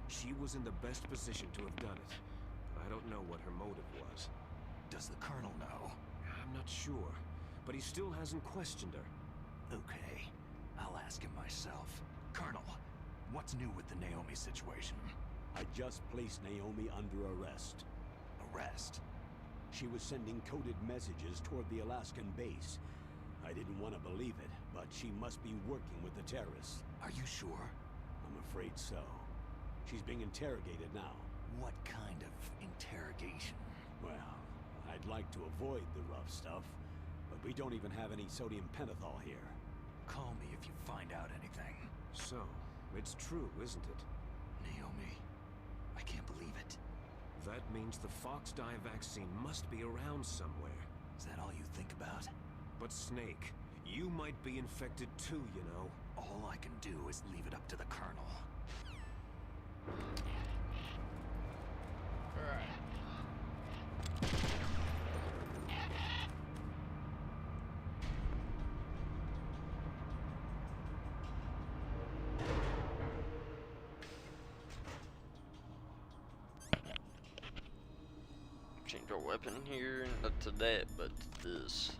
She was in the best position to have done it, but I don't know what her motive was. Does the Colonel know? I'm not sure, but he still hasn't questioned her. Okay, I'll ask him myself. Colonel, what's new with the Naomi situation? I just placed Naomi under arrest. Arrest? She was sending coded messages toward the Alaskan base. I didn't want to believe it, but she must be working with the terrorists. Are you sure? I'm afraid so. She's being interrogated now. What kind of interrogation? Well, I'd like to avoid the rough stuff, but we don't even have any sodium pentothal here. Call me if you find out anything. So, it's true, isn't it? Naomi, I can't believe it. That means the Fox Die vaccine must be around somewhere. Is that all you think about? But Snake, you might be infected too, you know. All I can do is leave it up to the Colonel. Change our weapon here, not to that, but to this.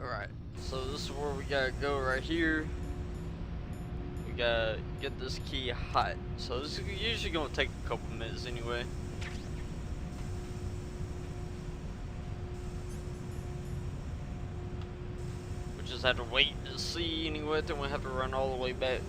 Alright, so this is where we gotta go right here. We gotta get this key hot. So this is usually gonna take a couple minutes anyway. We just have to wait to see anyway, then we have to run all the way back.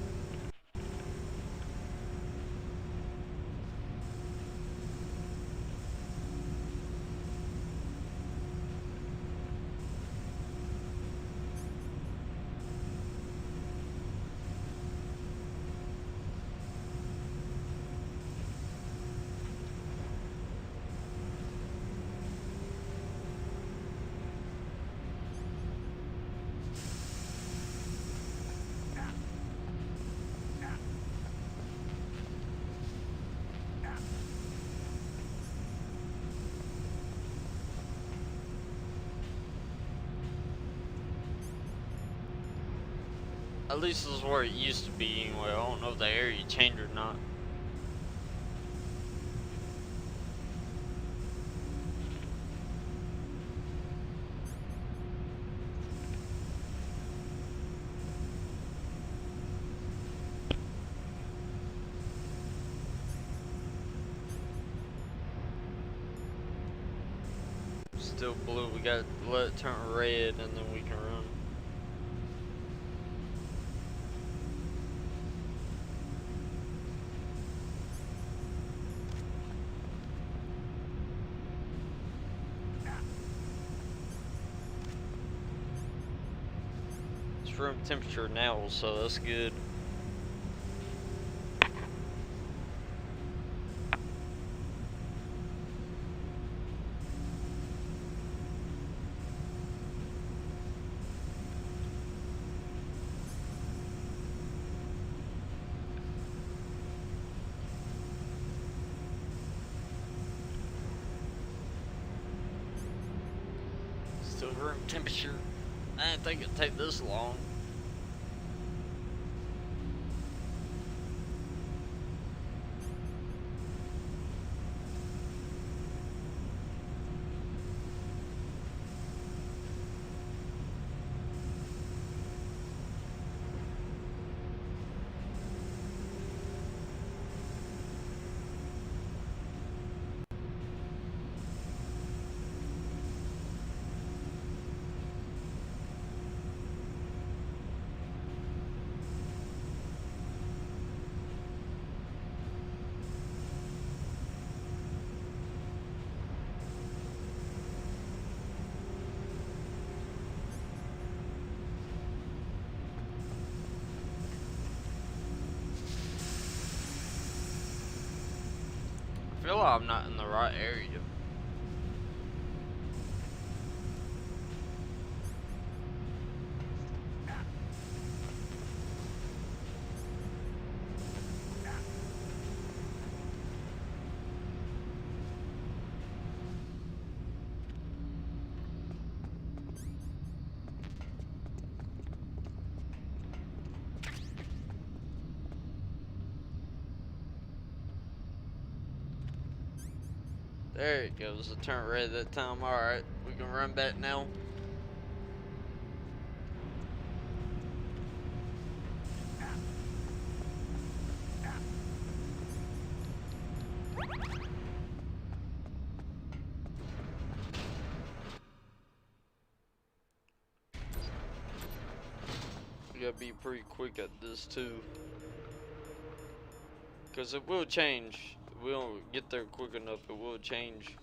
At least this is where it used to be anyway. I don't know if the area changed or not. Still blue, we gotta let it turn red and then we can run. It's room temperature now, so that's good. to room temperature. I didn't think it'd take this long. I feel like I'm not in the right area. There it goes. It turned red that time. Alright, we can run back now. We gotta be pretty quick at this too, because it will change. We don't get there quick enough, it will change.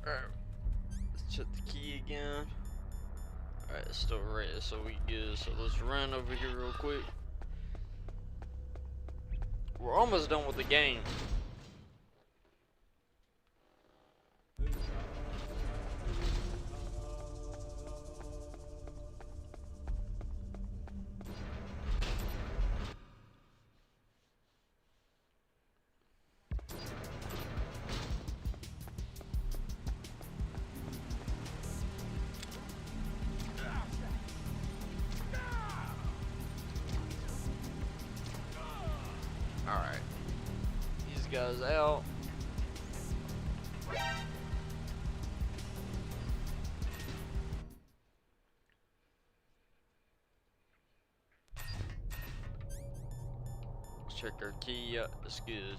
Alright, let's check the key again. Alright, it's still red, so we good. So let's run over here real quick. We're almost done with the game. Alright. These guys out. Let's check our key. Yeah, that's good.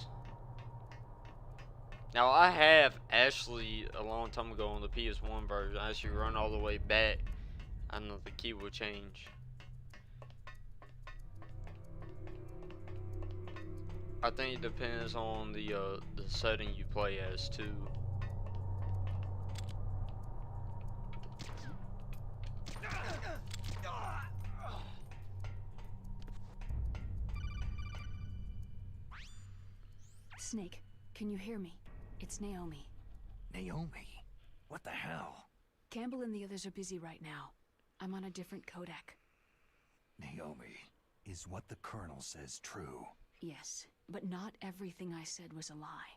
Now I have actually a long time ago on the PS1 version, I actually run all the way back. I know the key will change. I think it depends on the setting you play as too. Snake, can you hear me? It's Naomi. Naomi? What the hell? Campbell and the others are busy right now. I'm on a different codec. Naomi, is what the Colonel says true? Yes, but not everything I said was a lie.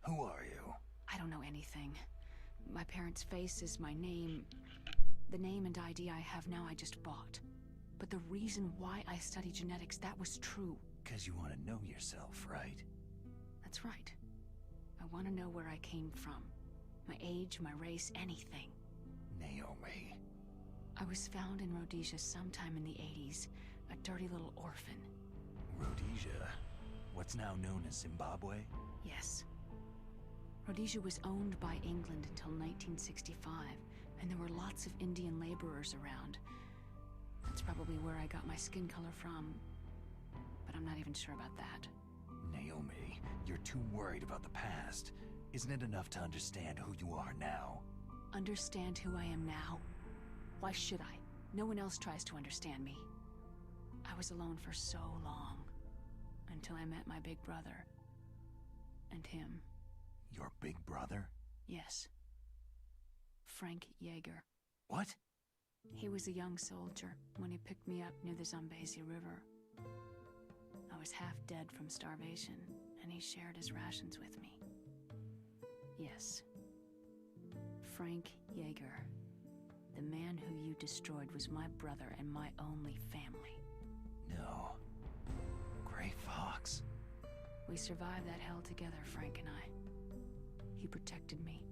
Who are you? I don't know anything. My parents' faces, my name... The name and ID I have now I just bought. But the reason why I study genetics, that was true. 'Cause you want to know yourself, right? That's right. I want to know where I came from. My age, my race, anything. Naomi. I was found in Rhodesia sometime in the 80s. A dirty little orphan. Rhodesia? What's now known as Zimbabwe? Yes. Rhodesia was owned by England until 1965, and there were lots of Indian laborers around. That's probably where I got my skin color from, but I'm not even sure about that. Naomi, you're too worried about the past. Isn't it enough to understand who you are now? Understand who I am now? Why should I? No one else tries to understand me. I was alone for so long, until I met my big brother. And him. Your big brother? Yes. Frank Yeager. What? He was a young soldier when he picked me up near the Zambezi River. I was half dead from starvation, and he shared his rations with me. Yes. Frank Yeager. The man who you destroyed was my brother and my only family. No. Gray Fox. We survived that hell together, Frank and I. He protected me.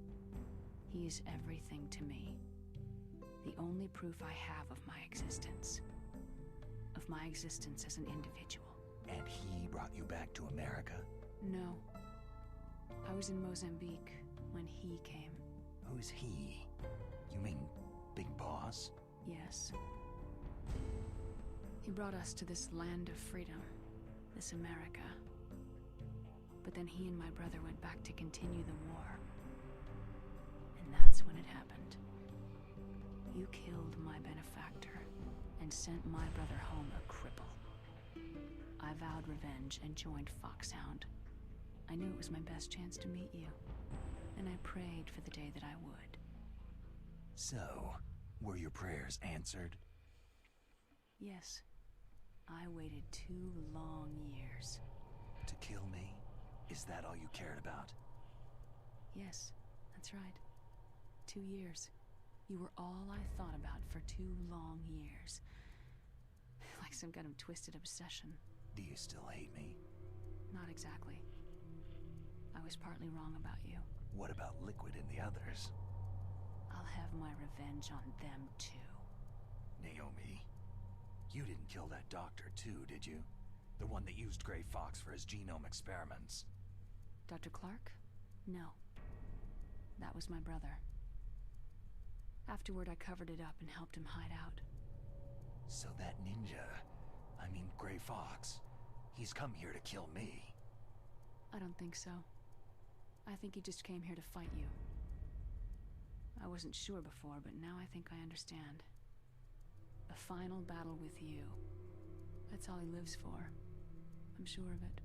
He is everything to me. The only proof I have of my existence. Of my existence as an individual. And he brought you back to America? No. I was in Mozambique when he came. Who's he? You mean Big Boss? Yes. He brought us to this land of freedom. This America. But then he and my brother went back to continue the war. And that's when it happened. You killed my benefactor and sent my brother home a cripple. I vowed revenge and joined Foxhound. I knew it was my best chance to meet you, and I prayed for the day that I would. So, were your prayers answered? Yes. I waited 2 long years. To kill me? Is that all you cared about? Yes, that's right. 2 years. You were all I thought about for 2 long years. Like some kind of twisted obsession. Do you still hate me? Not exactly. I was partly wrong about you. What about Liquid and the others? I'll have my revenge on them too. Naomi, you didn't kill that doctor too, did you? The one that used Gray Fox for his genome experiments. Dr. Clark? No. That was my brother. Afterward, I covered it up and helped him hide out. So that ninja, I mean Gray Fox, he's come here to kill me. I don't think so. I think he just came here to fight you. I wasn't sure before, but now I think I understand. A final battle with you. That's all he lives for. I'm sure of it.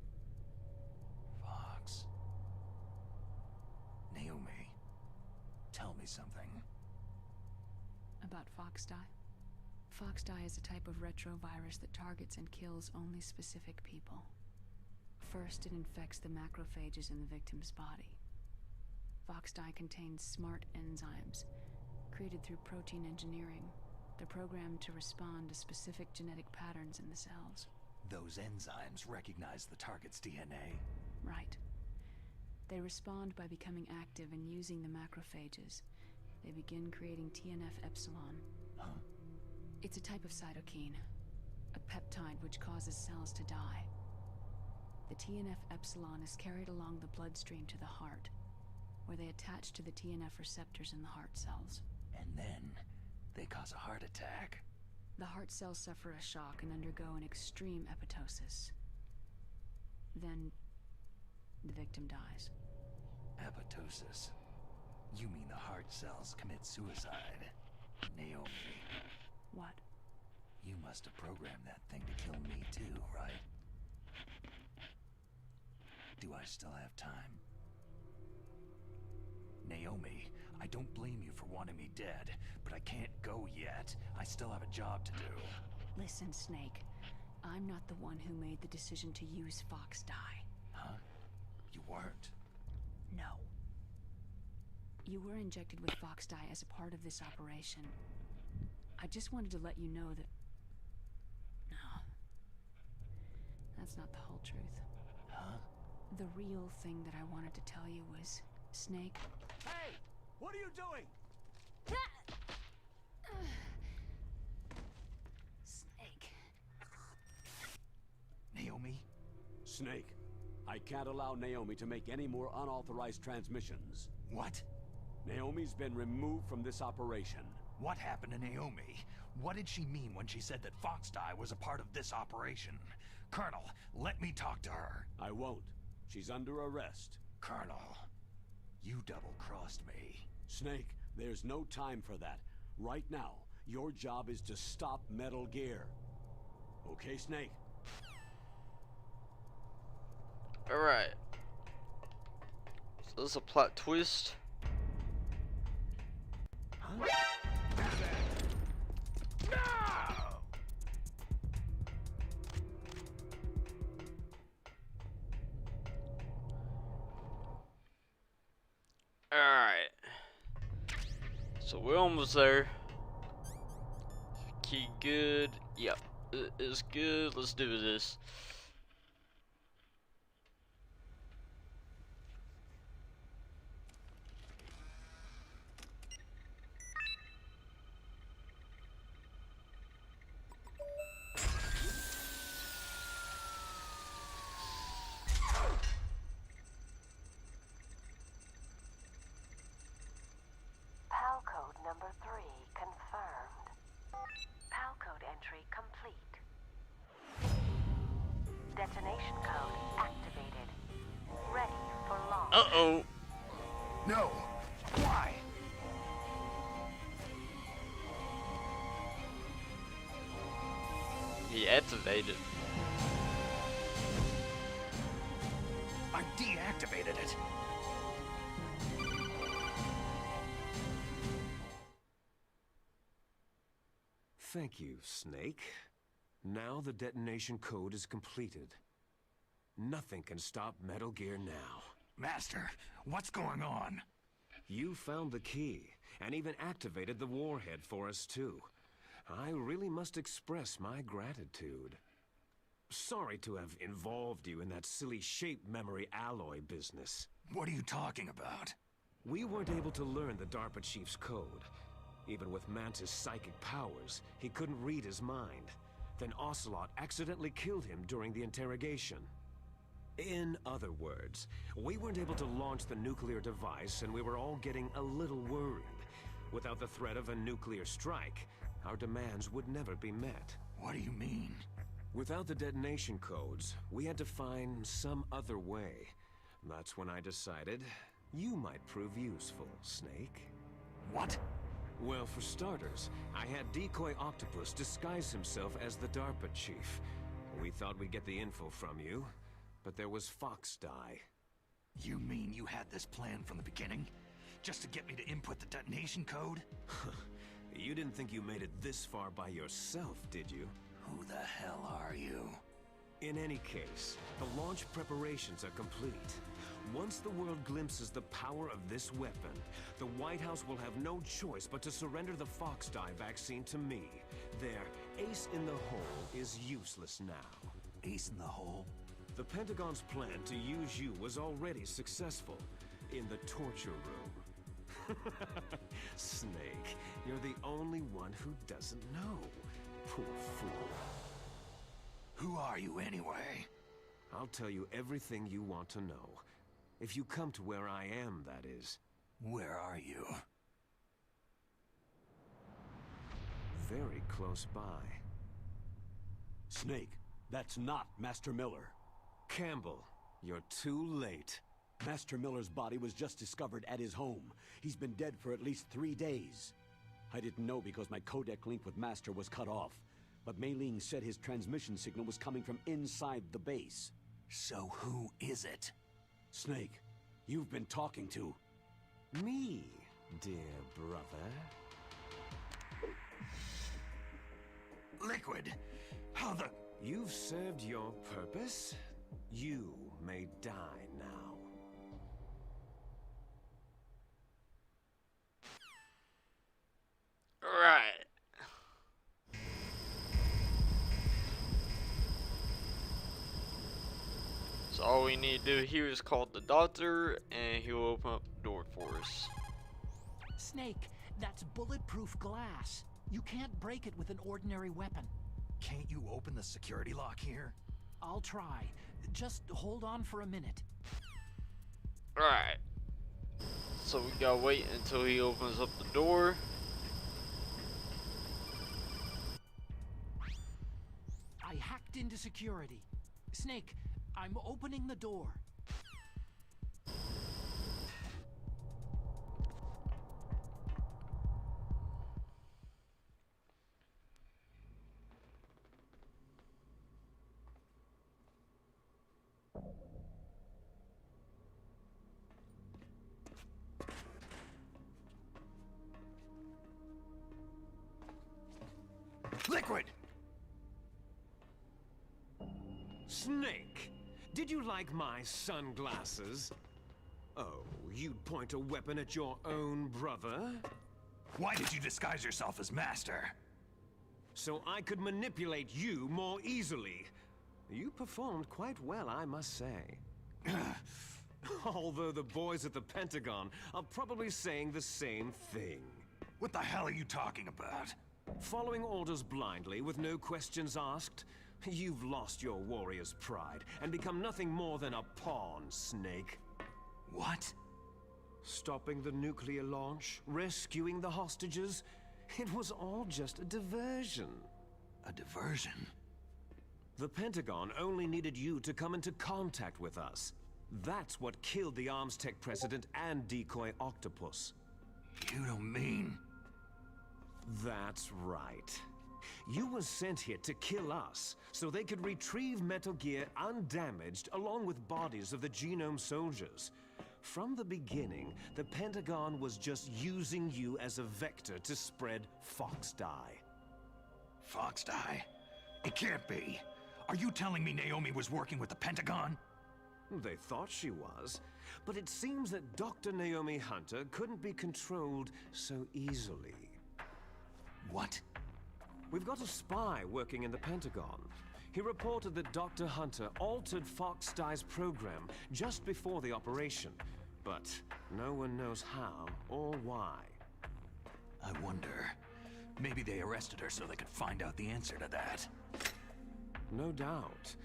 Fox. Naomi, tell me something. About Foxdie? Foxdie is a type of retrovirus that targets and kills only specific people. First, it infects the macrophages in the victim's body. Foxdie contains smart enzymes, created through protein engineering. They're programmed to respond to specific genetic patterns in the cells. Those enzymes recognize the target's DNA? Right. They respond by becoming active and using the macrophages. They begin creating TNF-epsilon. Huh? It's a type of cytokine, a peptide which causes cells to die. The TNF-epsilon is carried along the bloodstream to the heart, where they attach to the TNF receptors in the heart cells. And then, they cause a heart attack. The heart cells suffer a shock and undergo an extreme apoptosis. Then, the victim dies. Apoptosis? You mean the heart cells commit suicide? Naomi. What? You must have programmed that thing to kill me too, right? Do I still have time? Naomi, I don't blame you for wanting me dead, but I can't go yet. I still have a job to do. Listen, Snake. I'm not the one who made the decision to use Fox dye. Huh? You weren't? No. You were injected with Fox dye as a part of this operation. I just wanted to let you know that... No. That's not the whole truth. Huh? The real thing that I wanted to tell you was... Snake... Hey! What are you doing? Snake... Naomi? Snake, I can't allow Naomi to make any more unauthorized transmissions. What? Naomi's been removed from this operation. What happened to Naomi? What did she mean when she said that Fox dye was a part of this operation? Colonel, let me talk to her. I won't. She's under arrest. Colonel, you double-crossed me. Snake, there's no time for that. Right now, your job is to stop Metal Gear. Okay, Snake? Alright. So this is a plot twist. Huh? Alright. So we're almost there. Key good. Yep. It is good. Let's do this. PAL code number 3 confirmed. PAL code entry complete. Detonation code activated. Ready for launch. Uh-oh. No! Why? He activated. I deactivated it. Thank you, Snake. Now the detonation code is completed. Nothing can stop Metal Gear now. Master, what's going on? You found the key, and even activated the warhead for us too. I really must express my gratitude. Sorry to have involved you in that silly shape memory alloy business. What are you talking about? We weren't able to learn the DARPA chief's code. Even with Mantis' psychic powers, he couldn't read his mind. Then Ocelot accidentally killed him during the interrogation. In other words, we weren't able to launch the nuclear device, and we were all getting a little worried. Without the threat of a nuclear strike, our demands would never be met. What do you mean? Without the detonation codes, we had to find some other way. That's when I decided you might prove useful, Snake. What? Well, for starters, I had Decoy Octopus disguise himself as the DARPA chief. We thought we'd get the info from you, but there was Fox dye. You mean you had this plan from the beginning? Just to get me to input the detonation code? You didn't think you made it this far by yourself, did you? Who the hell are you? In any case, the launch preparations are complete. Once the world glimpses the power of this weapon, the White House will have no choice but to surrender the Fox dye vaccine to me. Their ace in the hole is useless now. Ace in the hole? The Pentagon's plan to use you was already successful in the torture room. Snake, you're the only one who doesn't know. Poor fool. Who are you anyway? I'll tell you everything you want to know. If you come to where I am, that is. Where are you? Very close by. Snake, that's not Master Miller. Campbell, you're too late. Master Miller's body was just discovered at his home. He's been dead for at least 3 days. I didn't know because my codec link with Master was cut off. But Mei Ling said his transmission signal was coming from inside the base. So who is it? Snake, you've been talking to... Me? dear brother. Liquid, how the... You've served your purpose. You may die now. Alright. So all we need to do here is call the doctor and he'll open up the door for us. Snake, that's bulletproof glass. You can't break it with an ordinary weapon. Can't you open the security lock here? I'll try. Just hold on for a minute. Alright. So we gotta wait until he opens up the door. I hacked into security. Snake, I'm opening the door. Liquid! Snake, did you like my sunglasses? Oh, you'd point a weapon at your own brother? Why did you disguise yourself as Master? So I could manipulate you more easily. You performed quite well, I must say. Although the boys at the Pentagon are probably saying the same thing. What the hell are you talking about? Following orders blindly with no questions asked, you've lost your warrior's pride and become nothing more than a pawn, Snake. What? Stopping the nuclear launch, rescuing the hostages, it was all just a diversion. A diversion? The Pentagon only needed you to come into contact with us. That's what killed the Arms Tech president and decoy octopus. You don't mean... That's right. You were sent here to kill us, so they could retrieve Metal Gear undamaged along with bodies of the Genome soldiers. From the beginning, the Pentagon was just using you as a vector to spread Fox Dye. Fox Dye? It can't be. Are you telling me Naomi was working with the Pentagon? They thought she was, but it seems that Dr. Naomi Hunter couldn't be controlled so easily. What? We've got a spy working in the Pentagon. He reported that Dr. Hunter altered Fox Dye's program just before the operation, but no one knows how or why. I wonder, maybe they arrested her so they could find out the answer to that. No doubt.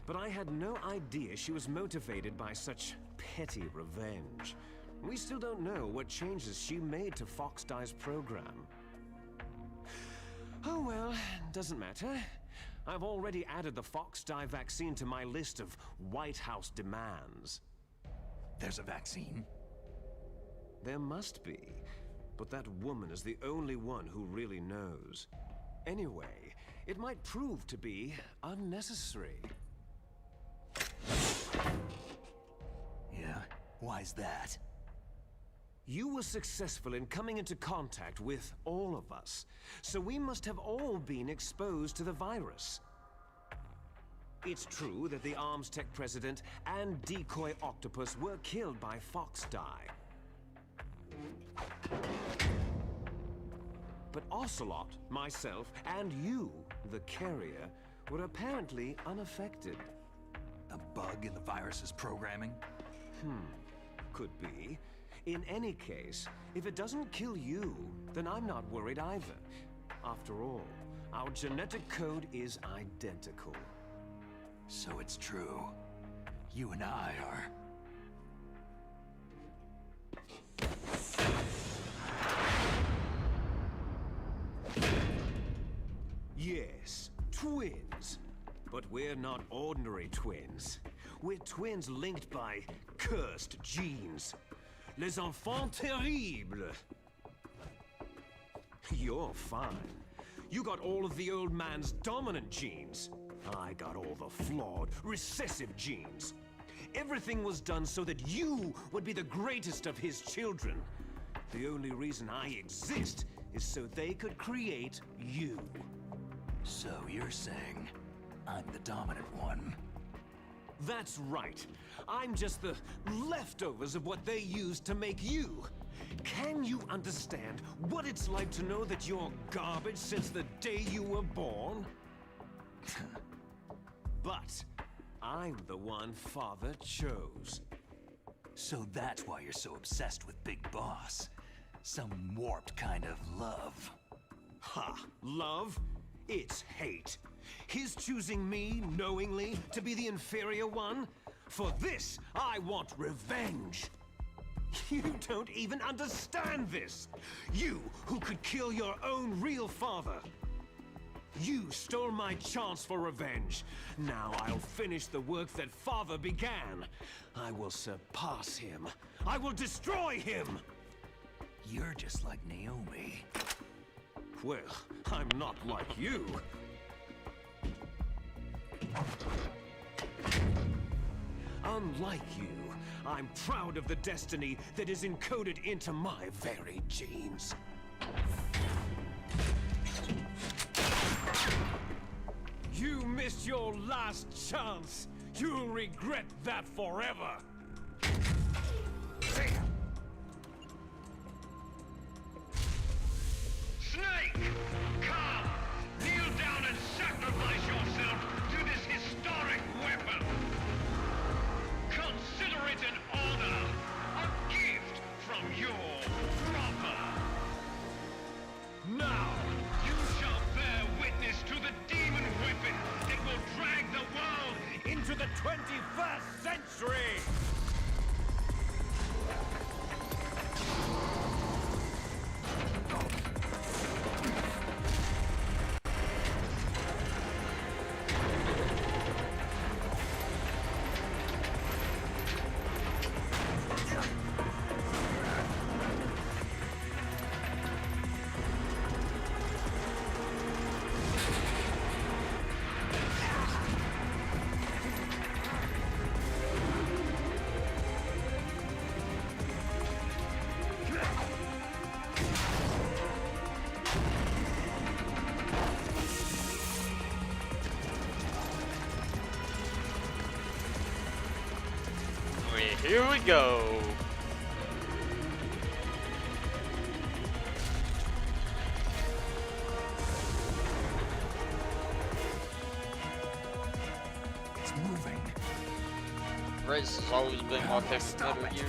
But I had no idea she was motivated by such petty revenge. We still don't know what changes she made to Fox Dye's program. Oh well, doesn't matter. I've already added the Fox Dye vaccine to my list of White House demands. There's a vaccine? There must be, but that woman is the only one who really knows. Anyway, it might prove to be unnecessary. Yeah? Why's that? You were successful in coming into contact with all of us, so we must have all been exposed to the virus. It's true that the Arms Tech president and decoy octopus were killed by Fox Dye. But Ocelot, myself, and you, the carrier, were apparently unaffected. A bug in the virus's programming? Could be. In any case, if it doesn't kill you, then I'm not worried either. After all, our genetic code is identical. So it's true. You and I are... Yes, twins. But we're not ordinary twins. We're twins linked by cursed genes. Les enfants terribles. You're fine. You got all of the old man's dominant genes. I got all the flawed, recessive genes. Everything was done so that you would be the greatest of his children. The only reason I exist is so they could create you. So you're saying I'm the dominant one? That's right. I'm just the leftovers of what they used to make you. Can you understand what it's like to know that you're garbage since the day you were born? But I'm the one Father chose. So that's why you're so obsessed with Big Boss. Some warped kind of love. Ha! Love? It's hate. His choosing me, knowingly, to be the inferior one? For this, I want revenge. You don't even understand this! You, who could kill your own real father! You stole my chance for revenge. Now I'll finish the work that Father began. I will surpass him. I will destroy him! You're just like Naomi. Well, I'm not like you. Unlike you, I'm proud of the destiny that is encoded into my very genes. You missed your last chance. You'll regret that forever. Snake! Come! Kneel down and sacrifice yourself to this historic weapon! Consider it an honor! A gift from your brother! Now, you shall bear witness to the demon weapon that will drag the world Into the 21st century! Here we go. It's moving. Race has always been my favorite Metal Gear.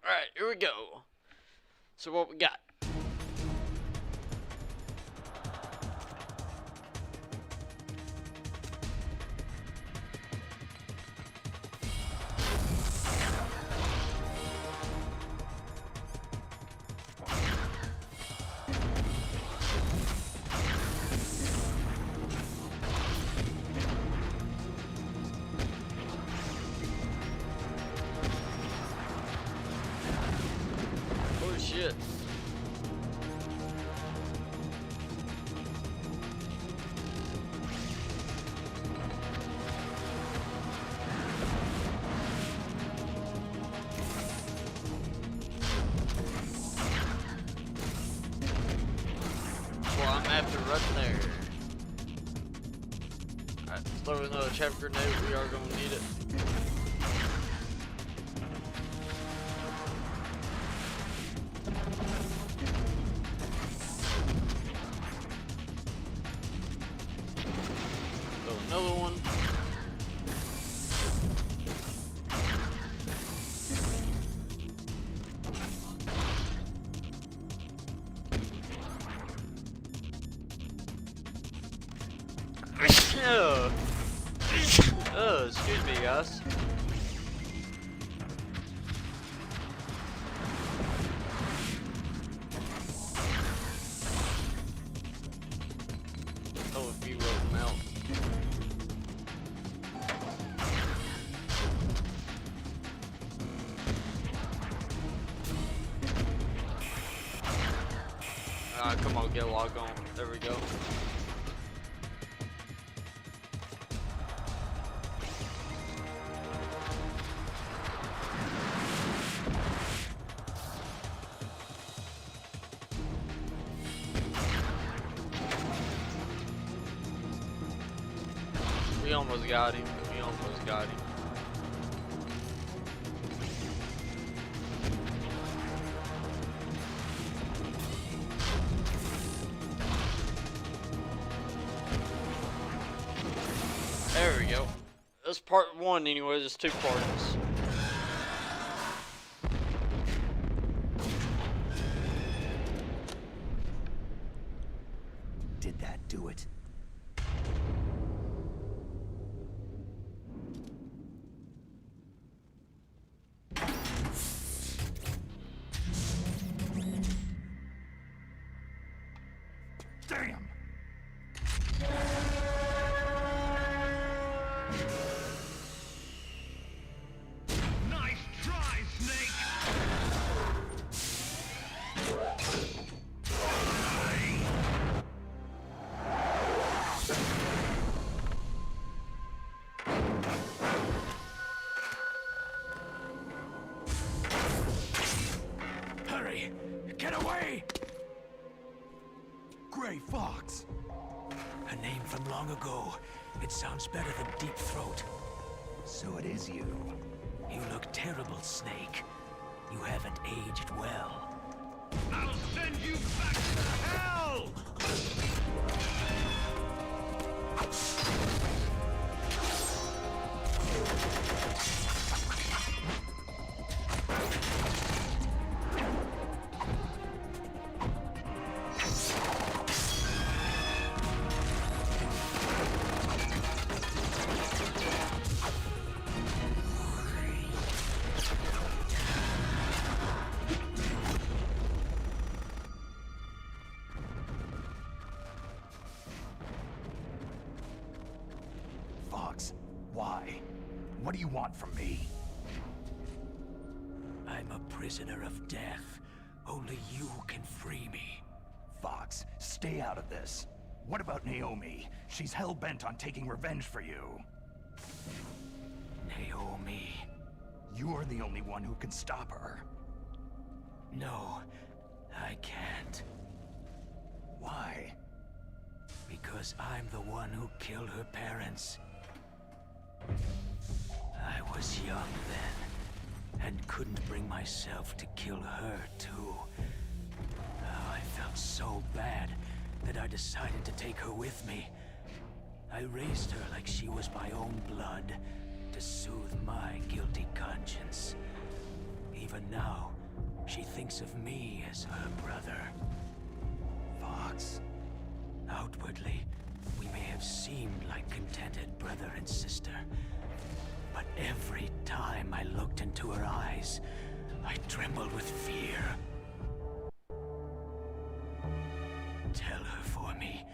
Alright, here we go. So what we got? Holy shit. Well, I'm after right there. Alright, throw another chaff grenade. We are gonna need it. Excuse me, guys. Oh, if you will melt. Alright, come on, get logged on. There we go. We almost got him. We almost got him. There we go. That's part one anyway, there's 2 parts. Did that do it? Damn! Nice try, Snake! Hurry! Get away! Gray Fox! A name from long ago. It sounds better than Deep Throat. So it is you. You look terrible, Snake. You haven't aged well. I'll send you back to hell! Fox, why? What do you want from me? I'm a prisoner of death. Only you can free me. Fox, stay out of this. What about Naomi? She's hell-bent on taking revenge for you. Naomi. You're the only one who can stop her. No, I can't. Why? Because I'm the one who killed her parents. I was young then, and couldn't bring myself to kill her too. Oh, I felt so bad that I decided to take her with me. I raised her like she was my own blood, to soothe my guilty conscience. Even now, she thinks of me as her brother. Fox. Outwardly, we may have seemed like contented brother and sister. But every time I looked into her eyes, I trembled with fear. Tell her for me.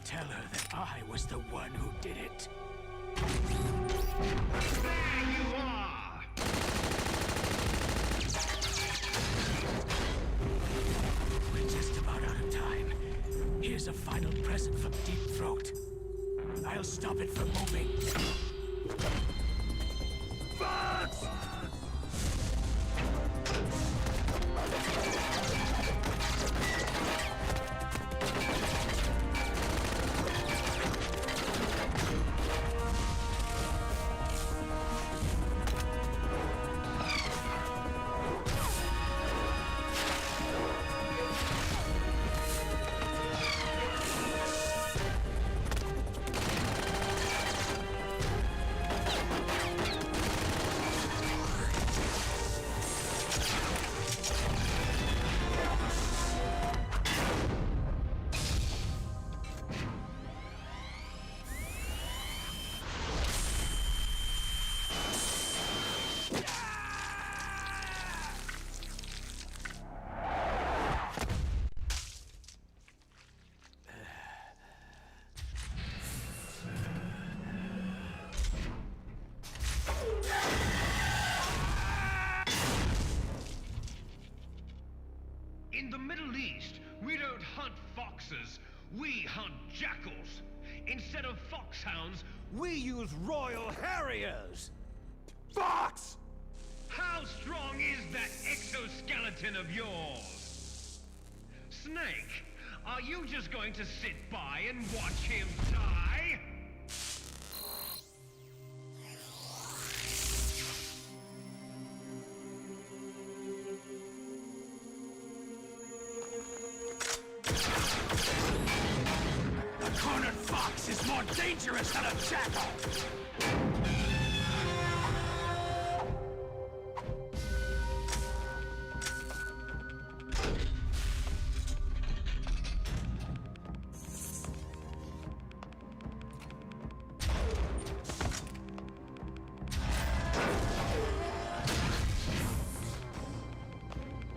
Tell her that I was the one who did it. There you are! We're just about out of time. Here's a final present from Deep Throat. I'll stop it from moving. Fox! foxes. We hunt jackals. Instead of foxhounds, We use Royal Harriers! Fox! how strong is that exoskeleton of yours? Snake, are you just going to sit by and watch him die? A cornered fox is more dangerous than a jackal!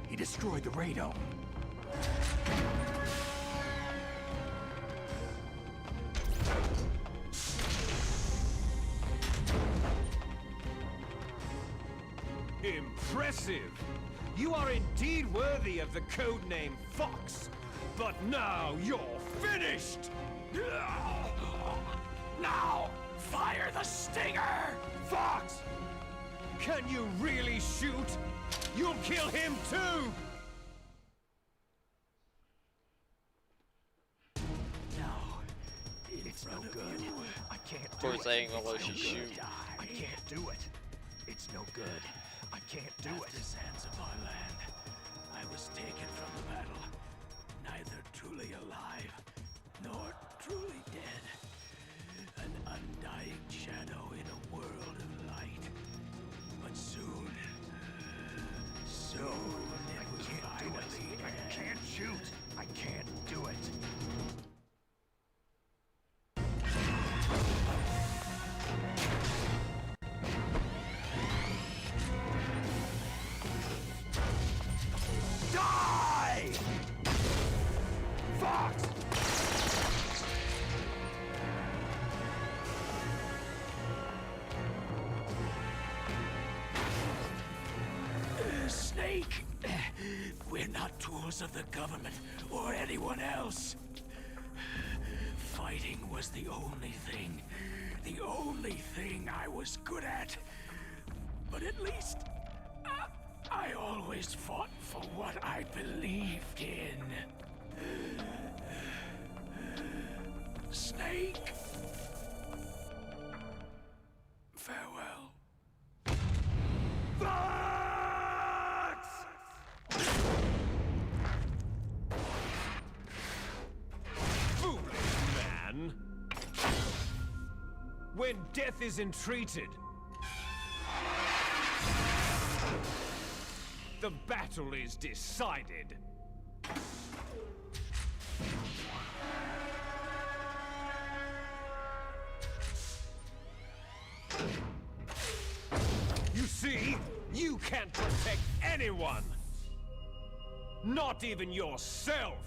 He destroyed the radome. Impressive! You are indeed worthy of the codename Fox. But now you're finished! Now, fire the stinger! Fox! Can you really shoot? You'll kill him too! No, it's no good. I can't Of do course, it. they ain't gonna let It's you no shoot. good. I can't do it. It's no good. I can't do it. After Zanzibar land, I was taken from the battle, neither truly alive nor truly dead. An undying shadow in a world of light. But soon it was finally end. I can't shoot. I can't do it. Die! Fox! Snake! We're not tools of the government or anyone else. Fighting was the only thing I was good at. But at least I always fought for what I believed in. Snake. Farewell. Fox! Foolish man! When death is entreated, the battle is decided. You see, you can't protect anyone! Not even yourself!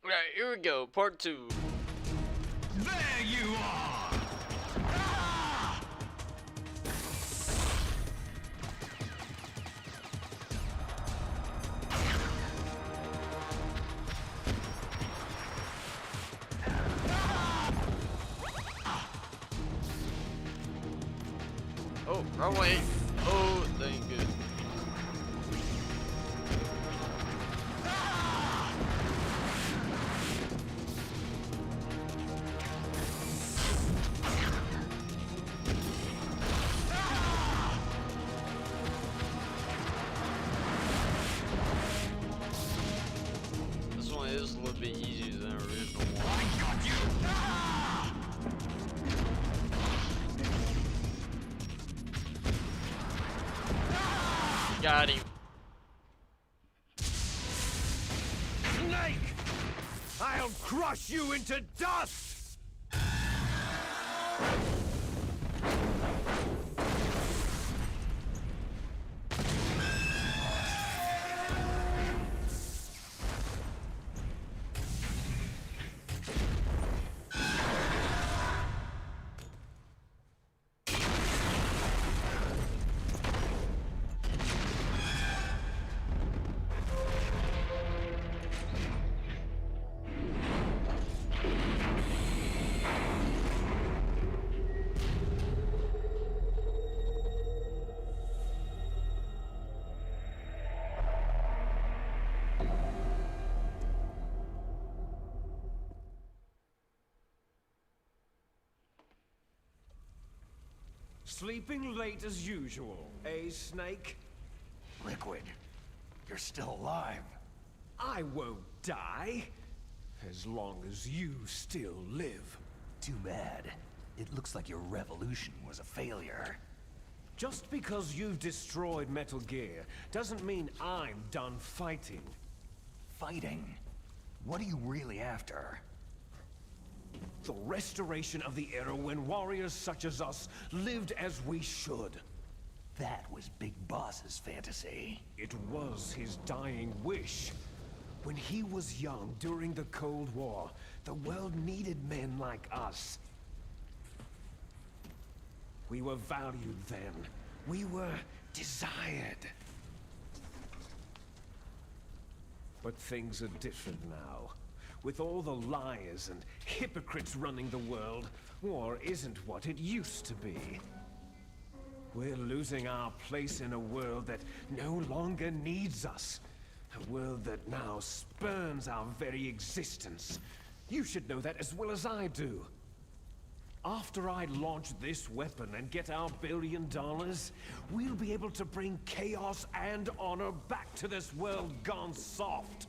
Alright, here we go, part 2. There you are! Ah! Oh, wrong way. Oh, thank good. This one is a little bit easier than the original one. I got you! Ah! Got him. Snake! crush you into dust! Sleeping late as usual, eh, Snake? Liquid, you're still alive. I won't die, as long as you still live. Too bad. It looks like your revolution was a failure. Just because you've destroyed Metal Gear doesn't mean I'm done fighting. Fighting? What are you really after? The restoration of the era when warriors such as us lived as we should. That was Big Boss's fantasy. It was his dying wish. When he was young during the Cold War, the world needed men like us. We were valued then. We were desired. But things are different now. With all the liars and hypocrites running the world, war isn't what it used to be. We're losing our place in a world that no longer needs us. A world that now spurns our very existence. You should know that as well as I do. After I launch this weapon and get our $1 billion, we'll be able to bring chaos and honor back to this world gone soft.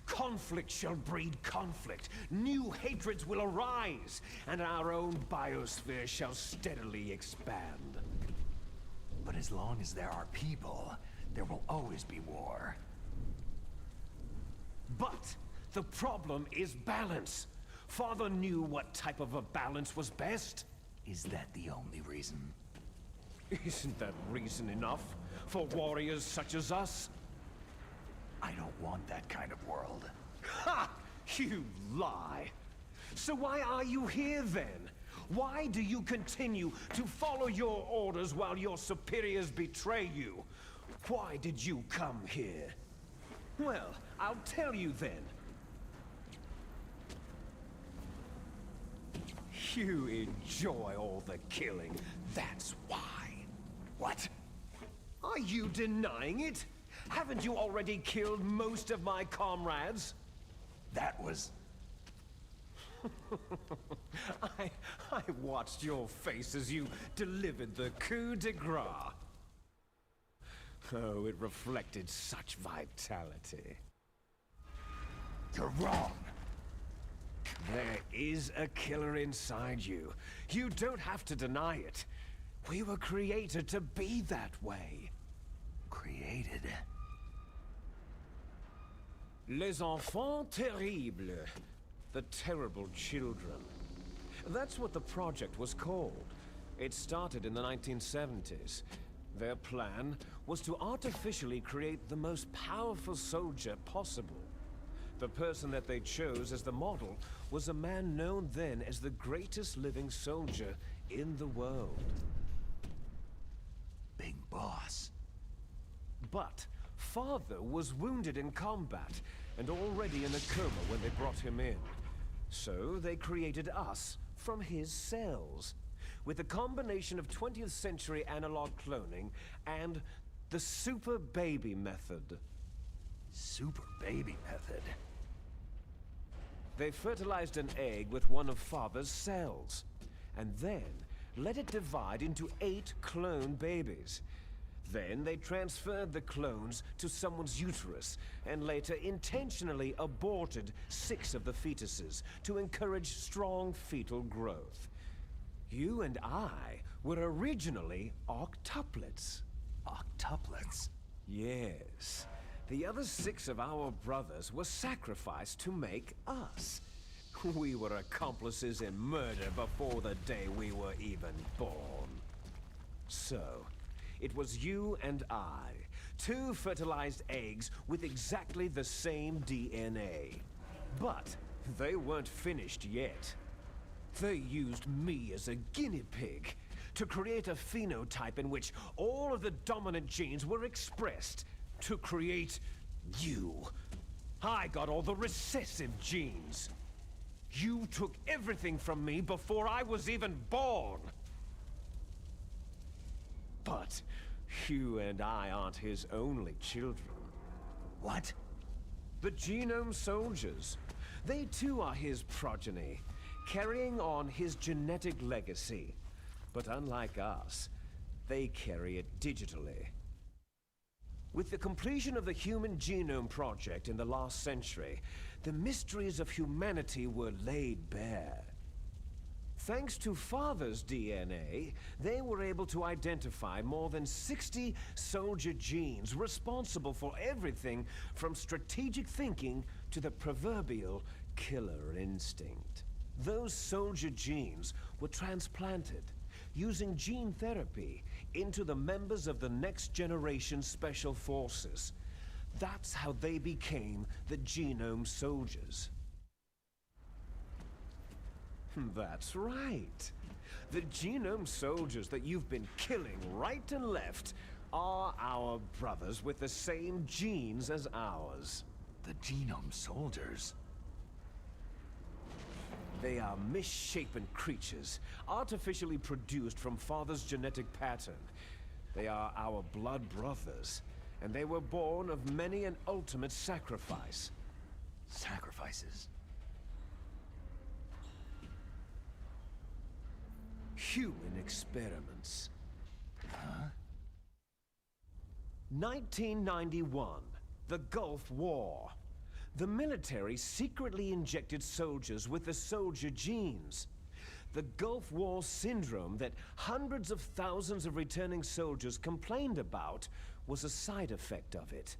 Conflict shall breed conflict, new hatreds will arise, and our own biosphere shall steadily expand. But as long as there are people, there will always be war. But the problem is balance. Father knew what type of a balance was best. Is that the only reason? Isn't that reason enough for warriors such as us? I don't want that kind of world. Ha! You lie! So why are you here then? Why do you continue to follow your orders while your superiors betray you? Why did you come here? Well, I'll tell you then. You enjoy all the killing, that's why. What? Are you denying it? Haven't you already killed most of my comrades? That was... I watched your face as you delivered the coup de grace. Oh, it reflected such vitality. You're wrong. There is a killer inside you. You don't have to deny it. We were created to be that way. Created? Les enfants terribles. The terrible children. That's what the project was called. It started in the 1970s. Their plan was to artificially create the most powerful soldier possible. The person that they chose as the model was a man known then as the greatest living soldier in the world. Big Boss. But Father was wounded in combat and already in a coma when they brought him in. So they created us from his cells, with a combination of 20th century analog cloning and the super baby method. Super baby method? They fertilized an egg with one of Father's cells, and then let it divide into 8 clone babies. Then they transferred the clones to someone's uterus, and later intentionally aborted 6 of the fetuses to encourage strong fetal growth. You and I were originally octuplets. Octuplets? Yes. The other 6 of our brothers were sacrificed to make us. We were accomplices in murder before the day we were even born. So, it was you and I, 2 fertilized eggs with exactly the same DNA. But they weren't finished yet. They used me as a guinea pig to create a phenotype in which all of the dominant genes were expressed to create you. I got all the recessive genes. You took everything from me before I was even born. But you and I aren't his only children. What? The Genome Soldiers. They too are his progeny, carrying on his genetic legacy. But unlike us, they carry it digitally. With the completion of the Human Genome Project in the last century, the mysteries of humanity were laid bare. Thanks to Father's DNA, they were able to identify more than 60 soldier genes responsible for everything from strategic thinking to the proverbial killer instinct. Those soldier genes were transplanted using gene therapy into the members of the next generation special forces. That's how they became the Genome Soldiers. That's right. The Genome Soldiers that you've been killing right and left are our brothers with the same genes as ours. The Genome Soldiers? They are misshapen creatures, artificially produced from Father's genetic pattern. They are our blood brothers, and they were born of many an ultimate sacrifice. Sacrifices? Human experiments. Huh? 1991, the Gulf War. The military secretly injected soldiers with the soldier genes. The Gulf War syndrome that hundreds of thousands of returning soldiers complained about was a side effect of it.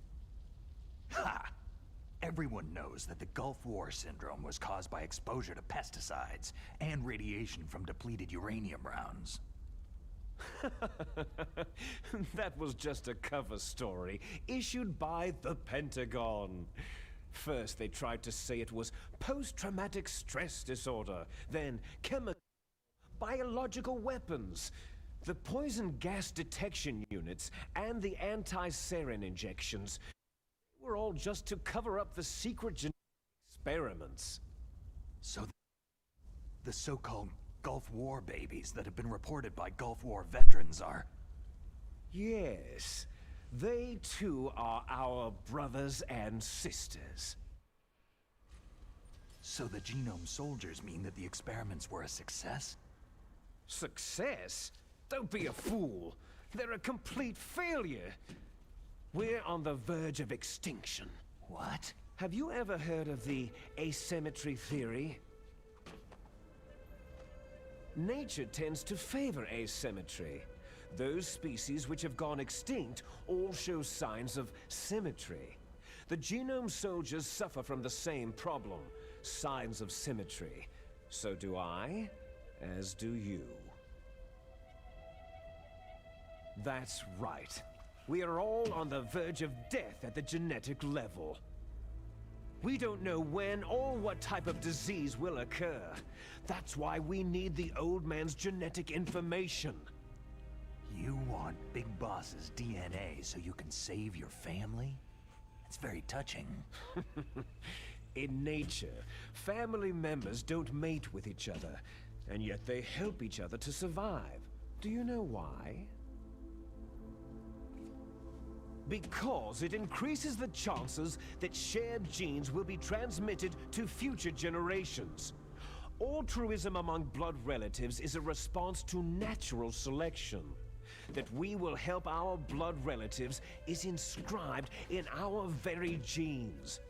Ha! Everyone knows that the Gulf War syndrome was caused by exposure to pesticides and radiation from depleted uranium rounds. That was just a cover story issued by the Pentagon. First, they tried to say it was post-traumatic stress disorder, then chemical, biological weapons. The poison gas detection units and the anti-sarin injections were all just to cover up the secret genetic experiments. So the so-called Gulf War babies that have been reported by Gulf War veterans are... Yes. They too are our brothers and sisters. So the Genome Soldiers mean that the experiments were a success? Success? Don't be a fool. They're a complete failure. We're on the verge of extinction. What? Have you ever heard of the asymmetry theory? Nature tends to favor asymmetry. Those species which have gone extinct all show signs of symmetry. The Genome Soldiers suffer from the same problem, signs of symmetry. So do I, as do you. That's right. We are all on the verge of death at the genetic level. We don't know when or what type of disease will occur. That's why we need the old man's genetic information. You want Big Boss's DNA so you can save your family? It's very touching. In nature, family members don't mate with each other, and yet they help each other to survive. Do you know why? Because it increases the chances that shared genes will be transmitted to future generations. Altruism among blood relatives is a response to natural selection. That we will help our blood relatives is inscribed in our very genes.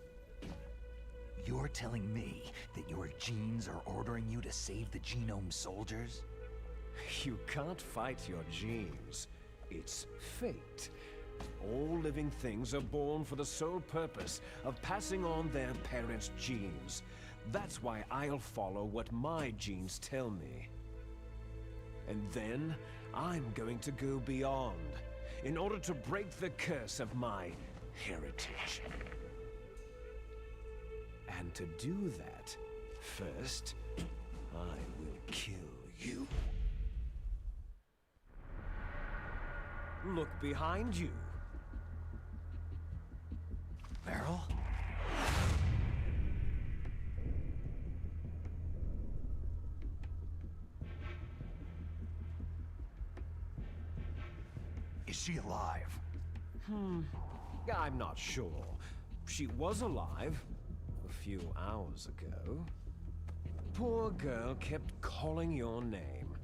You're telling me that your genes are ordering you to save the Genome Soldiers? You can't fight your genes. It's fate. All living things are born for the sole purpose of passing on their parents' genes. That's why I'll follow what my genes tell me. And then, I'm going to go beyond, in order to break the curse of my heritage. And to do that, first, I will kill you. Look behind you. Meryl? Is she alive? I'm not sure. She was alive a few hours ago. Poor girl kept calling your name.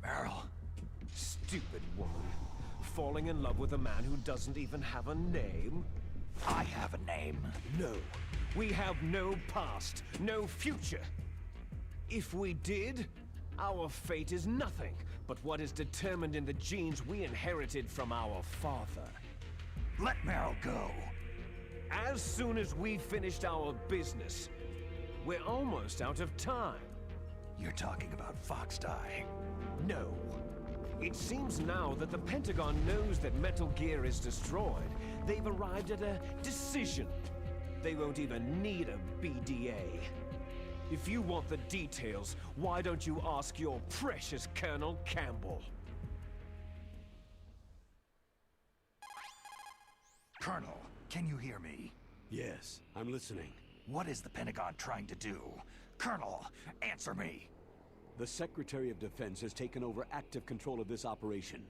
Meryl? Stupid woman. Falling in love with a man who doesn't even have a name? I have a name. No. We have no past, no future. If we did, our fate is nothing but what is determined in the genes we inherited from our father. Let Meryl go. As soon as we finished our business, we're almost out of time. You're talking about Fox Die. No. It seems now that the Pentagon knows that Metal Gear is destroyed. They've arrived at a decision. They won't even need a BDA. If you want the details, why don't you ask your precious Colonel Campbell? Colonel, can you hear me? Yes, I'm listening. What is the Pentagon trying to do? Colonel, answer me! The Secretary of Defense has taken over active control of this operation.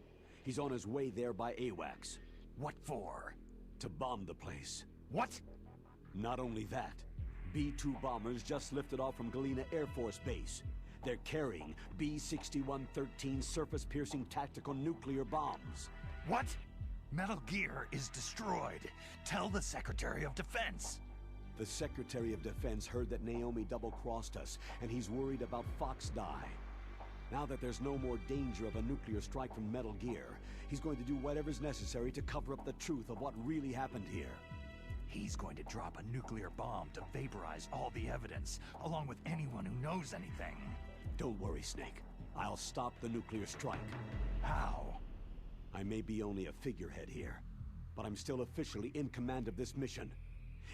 He's on his way there by AWACS. What for? To bomb the place. What? Not only that, B-2 bombers just lifted off from Galena Air Force Base. They're carrying B-6113 surface-piercing tactical nuclear bombs. What? Metal Gear is destroyed. Tell the Secretary of Defense. The Secretary of Defense heard that Naomi double-crossed us, and he's worried about Fox Die. Now that there's no more danger of a nuclear strike from Metal Gear, he's going to do whatever's necessary to cover up the truth of what really happened here. He's going to drop a nuclear bomb to vaporize all the evidence, along with anyone who knows anything. Don't worry, Snake. I'll stop the nuclear strike. How? I may be only a figurehead here, but I'm still officially in command of this mission.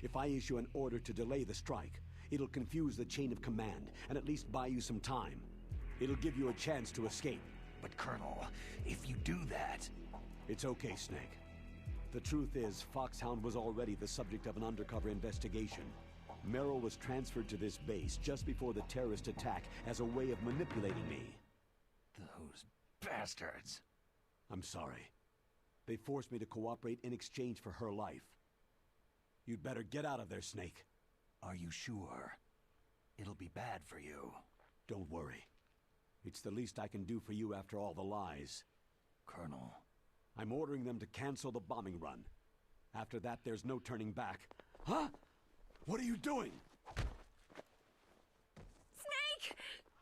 If I issue an order to delay the strike, it'll confuse the chain of command and at least buy you some time. It'll give you a chance to escape. But Colonel, if you do that... It's okay, Snake. The truth is, Foxhound was already the subject of an undercover investigation. Merrill was transferred to this base just before the terrorist attack as a way of manipulating me. Those bastards. I'm sorry. They forced me to cooperate in exchange for her life. You'd better get out of there, Snake. Are you sure? It'll be bad for you. Don't worry. It's the least I can do for you after all the lies. Colonel. I'm ordering them to cancel the bombing run. After that, there's no turning back. Huh? What are you doing? Snake!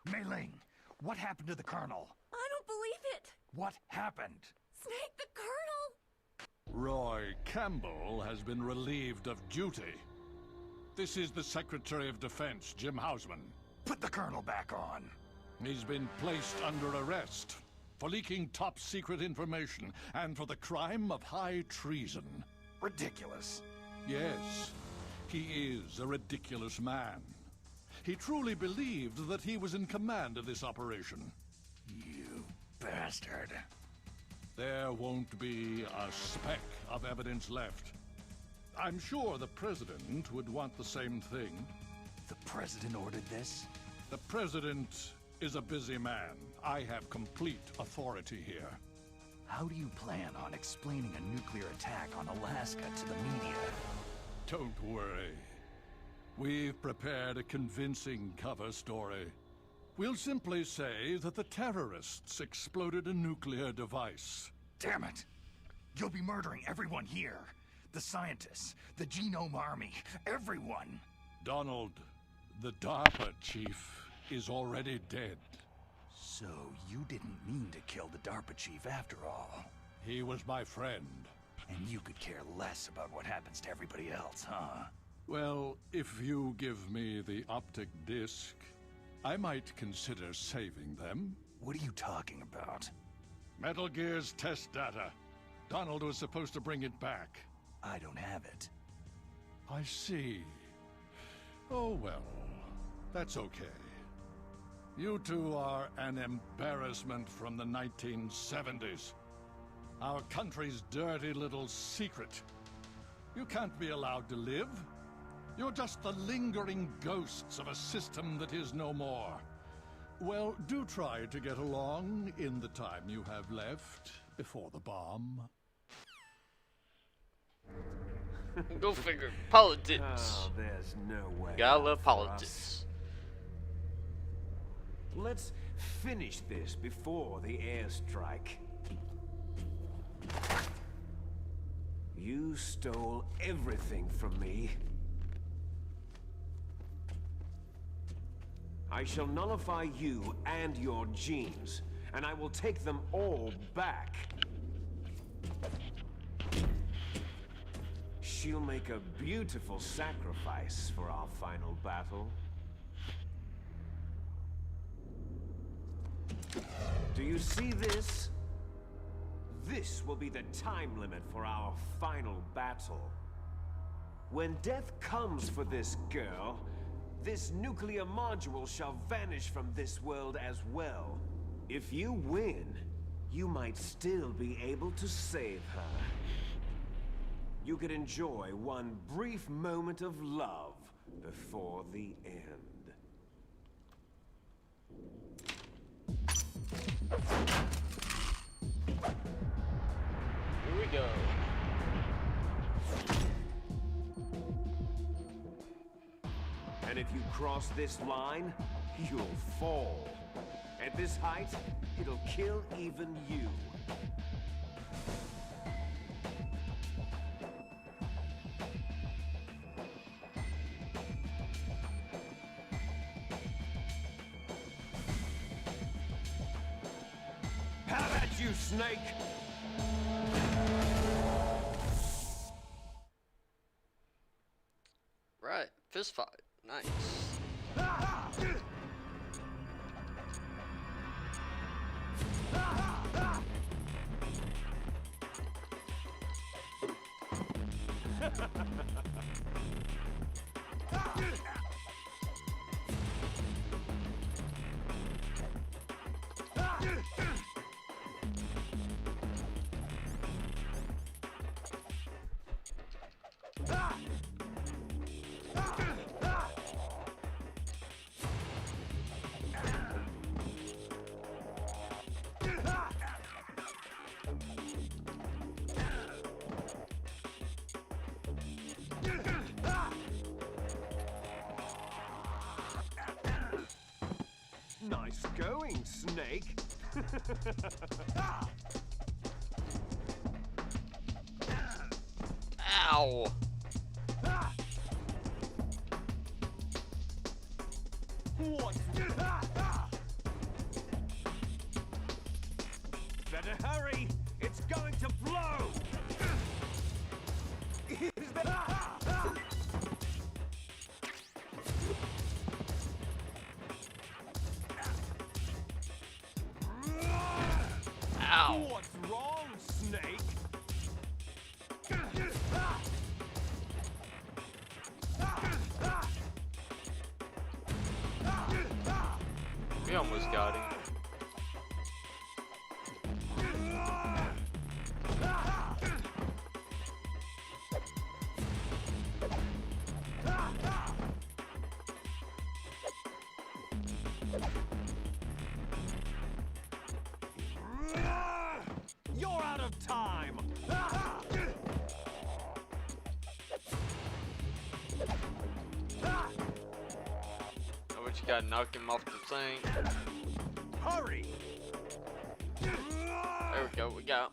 Mei Ling, what happened to the Colonel? I don't believe it! What happened? Snake, the Colonel! Roy Campbell has been relieved of duty. This is the Secretary of Defense, Jim Hausman. Put the Colonel back on. He's been placed under arrest for leaking top-secret information and for the crime of high treason. Ridiculous. Yes, he is a ridiculous man. He truly believed that he was in command of this operation. You bastard. There won't be a speck of evidence left. I'm sure the President would want the same thing. The President ordered this? The President is a busy man. I have complete authority here. How do you plan on explaining a nuclear attack on Alaska to the media? Don't worry. We've prepared a convincing cover story. We'll simply say that the terrorists exploded a nuclear device. Damn it! You'll be murdering everyone here. The scientists, the Genome Army, everyone. Donald, the DARPA chief is already dead. So you didn't mean to kill the DARPA chief after all. He was my friend. And you could care less about what happens to everybody else, huh? Well, if you give me the optic disc, I might consider saving them. What are you talking about? Metal Gear's test data. Donald was supposed to bring it back. I don't have it. I see. Oh well, that's okay. You two are an embarrassment from the 1970s. Our country's dirty little secret. You can't be allowed to live. You're just the lingering ghosts of a system that is no more. Well, do try to get along in the time you have left before the bomb. Go figure. Politics. Oh, there's no way. Gotta love for politics. us. Let's finish this before the airstrike. You stole everything from me. I shall nullify you and your genes, and I will take them all back. She'll make a beautiful sacrifice for our final battle. Do you see this? This will be the time limit for our final battle. When death comes for this girl, this nuclear module shall vanish from this world as well. If you win, you might still be able to save her. You could enjoy one brief moment of love before the end. Here we go. And if you cross this line, you'll fall. At this height, it'll kill even you. How about you, Snake? Right, fist fight. Nice. Nice going, Snake. Ow. What? Better hurry! It's going to blow! Is that... Ow. What's wrong, Snake? We almost got him. You're out of time! Oh, but you gotta knock him off the thing. Hurry! There we go, we got him.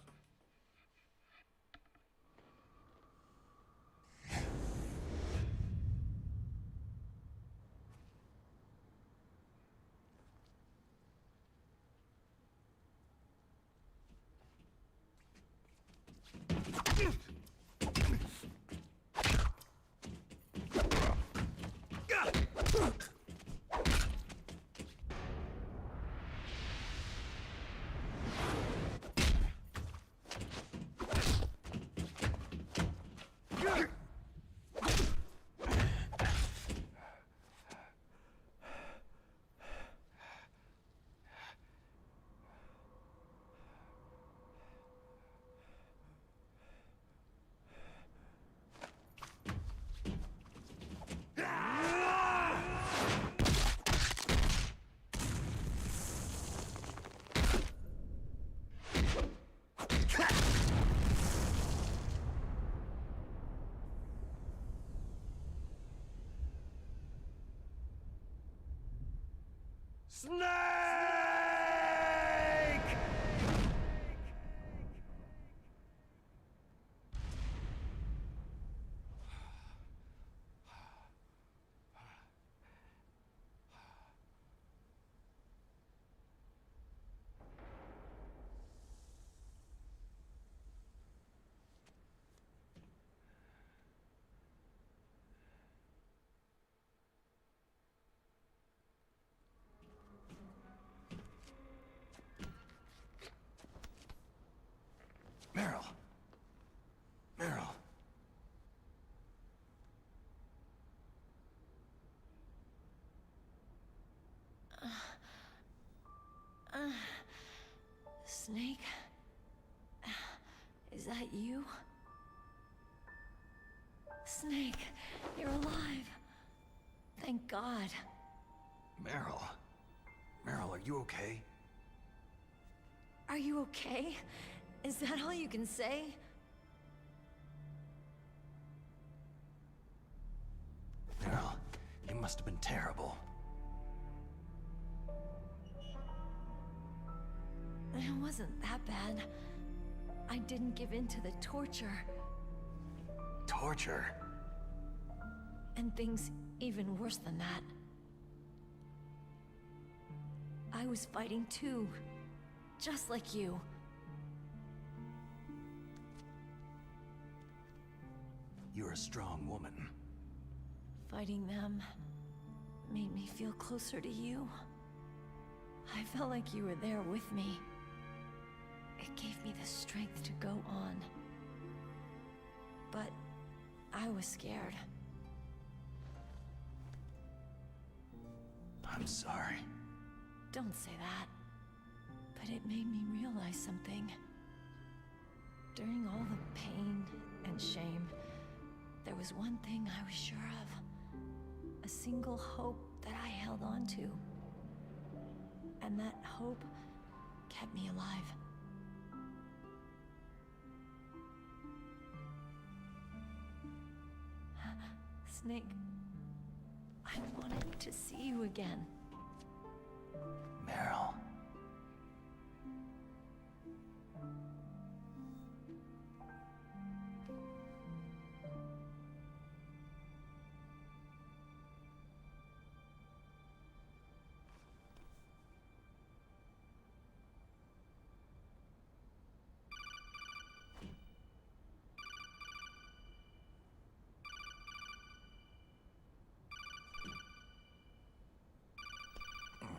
Snake? Is that you? Snake, you're alive. Thank God. Meryl. Meryl, are you okay? Are you okay? Is that all you can say? Meryl, you must have been terrible. It wasn't that bad. I didn't give in to the torture. Torture? And things even worse than that. I was fighting too. Just like you. You're a strong woman. Fighting them made me feel closer to you. I felt like you were there with me. It gave me the strength to go on. But I was scared. I'm sorry. Don't say that. But it made me realize something. During all the pain and shame, there was one thing I was sure of. A single hope that I held on to. And that hope kept me alive. Snake, I wanted to see you again. Meryl.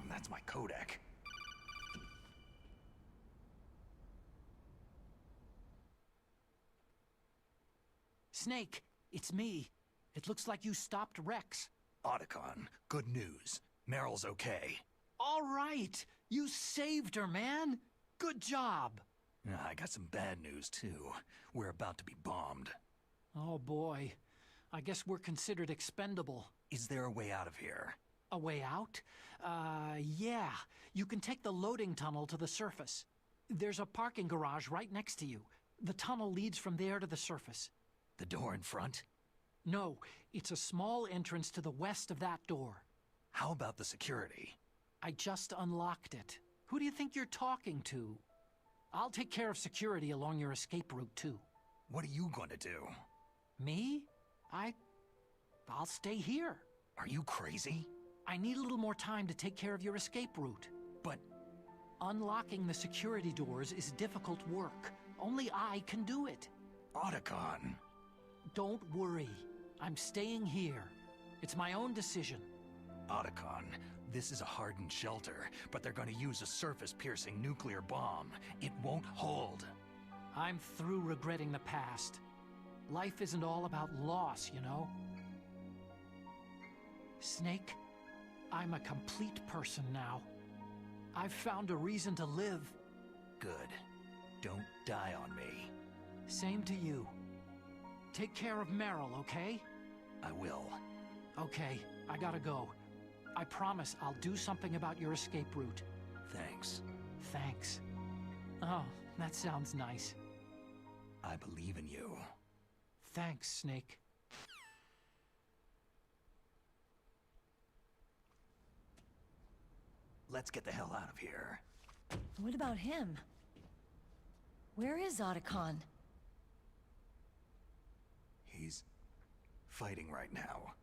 That's my codec. Snake, it's me. It looks like you stopped Rex. Otacon, good news. Meryl's okay. All right! You saved her, man! Good job! I got some bad news, too. We're about to be bombed. Oh boy. I guess we're considered expendable. Is there a way out of here? A way out? Yeah. You can take the loading tunnel to the surface. There's a parking garage right next to you. The tunnel leads from there to the surface. The door in front? No, it's a small entrance to the west of that door. How about the security? I just unlocked it. Who do you think you're talking to? I'll take care of security along your escape route, too. What are you going to do? Me? I'll stay here. Are you crazy? I need a little more time to take care of your escape route. But unlocking the security doors is difficult work. Only I can do it. Otacon. Don't worry. I'm staying here. It's my own decision. Otacon, this is a hardened shelter, but they're going to use a surface-piercing nuclear bomb. It won't hold. I'm through regretting the past. Life isn't all about loss, you know? Snake, I'm a complete person now. I've found a reason to live. Good. Don't die on me. Same to you. Take care of Meryl, okay? I will. Okay, I gotta go. I promise I'll do something about your escape route. Thanks. Thanks. Oh, that sounds nice. I believe in you. Thanks, Snake. Let's get the hell out of here. What about him? Where is Otacon? He's fighting right now.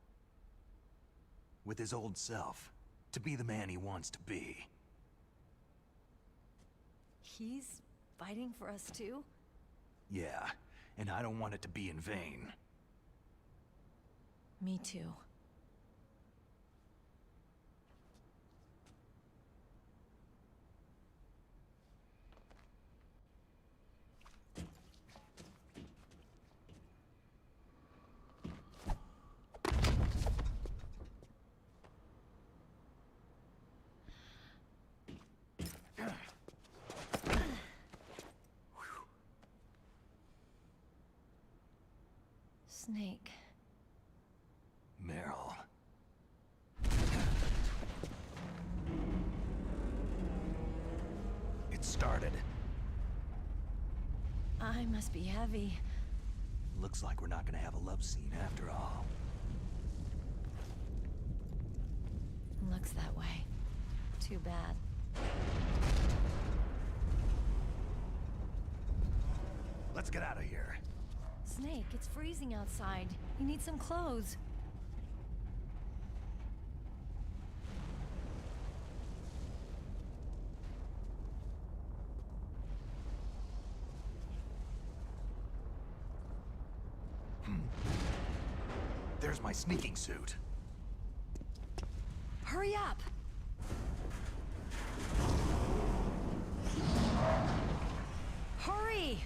With his old self. To be the man he wants to be. He's fighting for us too? Yeah, and I don't want it to be in vain. Me too. Snake. Meryl. It started. I must be heavy. Looks like we're not gonna have a love scene after all. Looks that way. Too bad. Let's get out of here. Snake, it's freezing outside. You need some clothes. There's my sneaking suit. Hurry up! Hurry!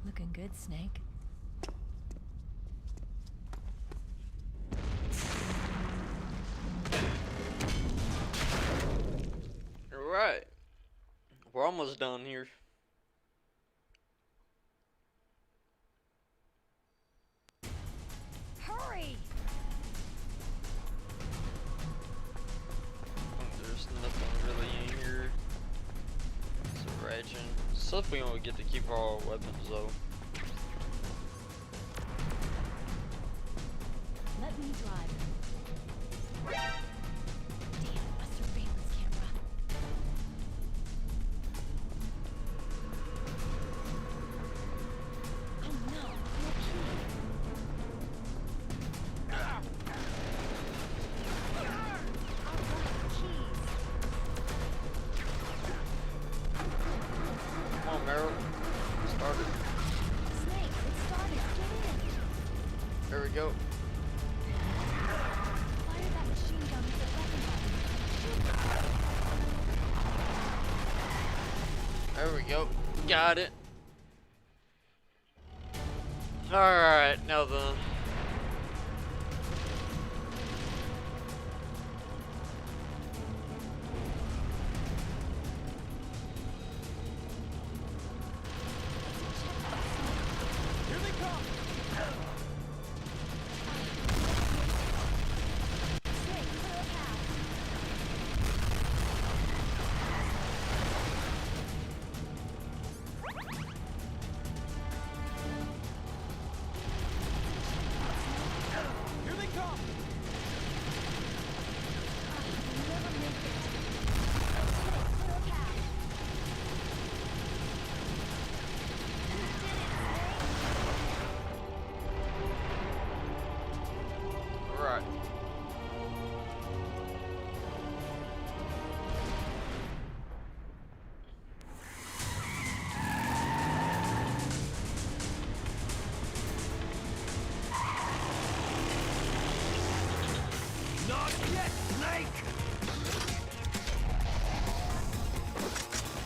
Looking good, Snake. Alright. We're almost done here. Hurry! There's nothing really in here. It's a raging. Stuff we don't get to keep all our weapons though. Let me drive. Damn, a surveillance camera. Oh no, no key. I'll grab the keys. Come on, Meryl. Start it. Snake, it started. Get in. There we go. Fire that machine gun with the weapon button. Shoot. There we go. Got it. Alright, now then. Here they come! Snake, clear a path. Here they come! You'll never make it. Snake, clear a path. You did it, Snake. Alright. Not yet, Snake!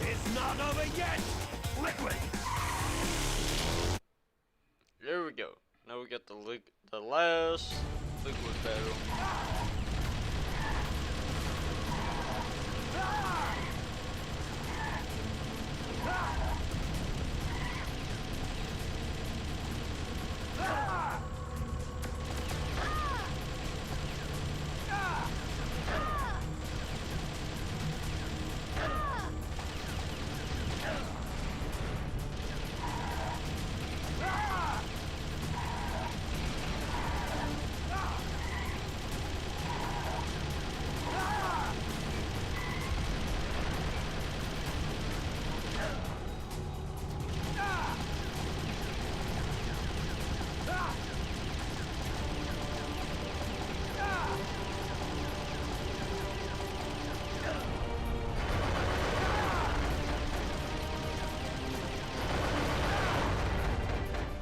It's not over yet! Liquid! There we go. Now we got the last liquid battle.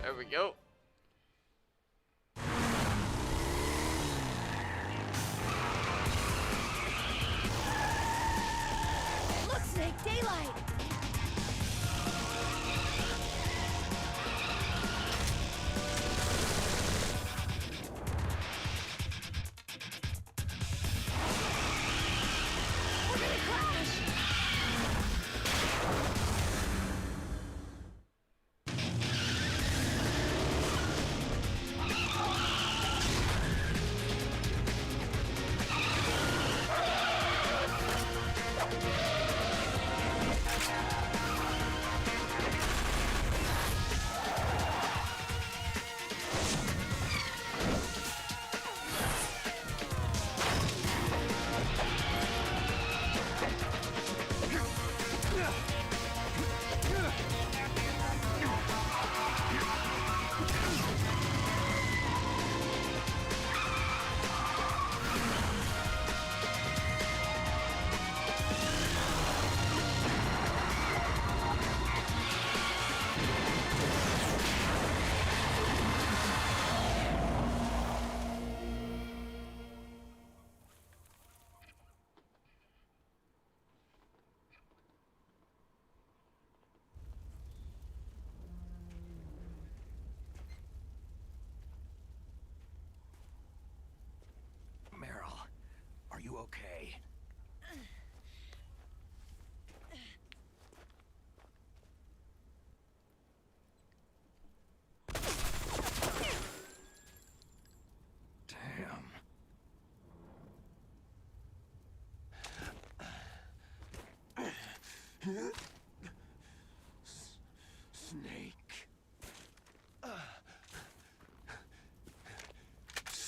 There we go. Look, Snake, daylight.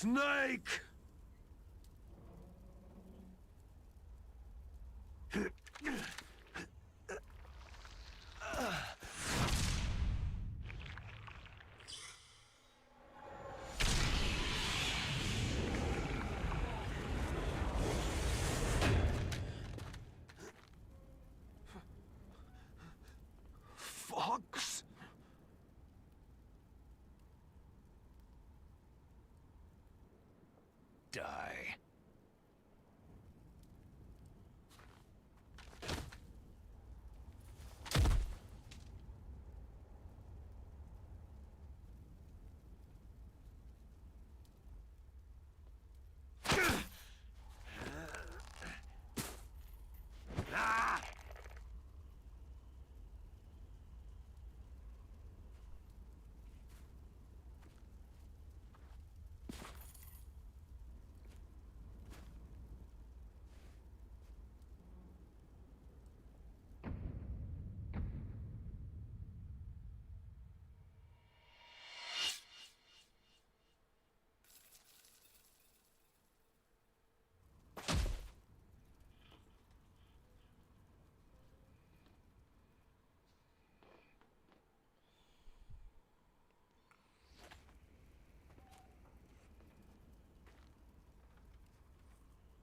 Snake! Fox? Die.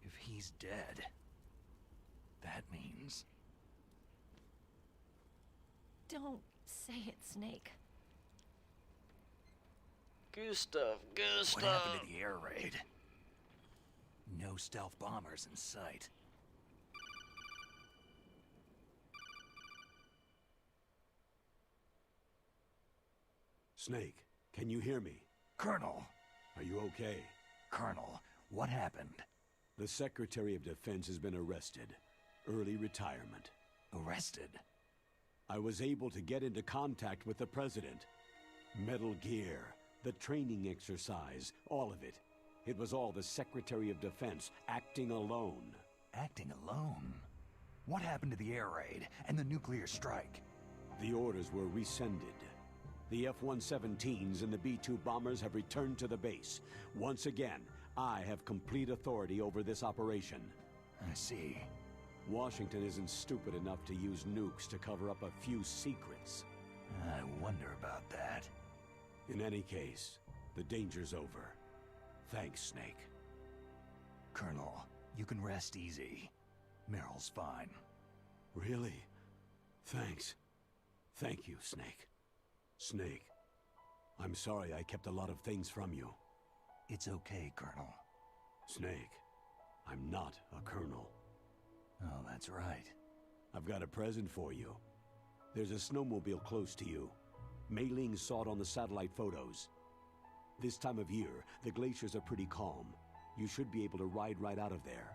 If he's dead, that means... Don't say it, Snake. Gustav, Gustav. What happened to the air raid? No stealth bombers in sight. Snake, can you hear me? Colonel! Are you okay? Colonel, what happened? The Secretary of Defense has been arrested. Early retirement. Arrested? I was able to get into contact with the President. Metal Gear, the training exercise, all of it. It was all the Secretary of Defense acting alone. Acting alone? What happened to the air raid and the nuclear strike? The orders were rescinded. The F-117s and the B-2 bombers have returned to the base. Once again, I have complete authority over this operation. I see. Washington isn't stupid enough to use nukes to cover up a few secrets. I wonder about that. In any case, the danger's over. Thanks, Snake. Colonel, you can rest easy. Meryl's fine. Really? Thanks. Thank you, Snake. Snake, I'm sorry I kept a lot of things from you. It's okay, Colonel. Snake, I'm not a colonel. Oh, that's right. I've got a present for you. There's a snowmobile close to you. Mei Ling saw it on the satellite photos. This time of year, the glaciers are pretty calm. You should be able to ride right out of there.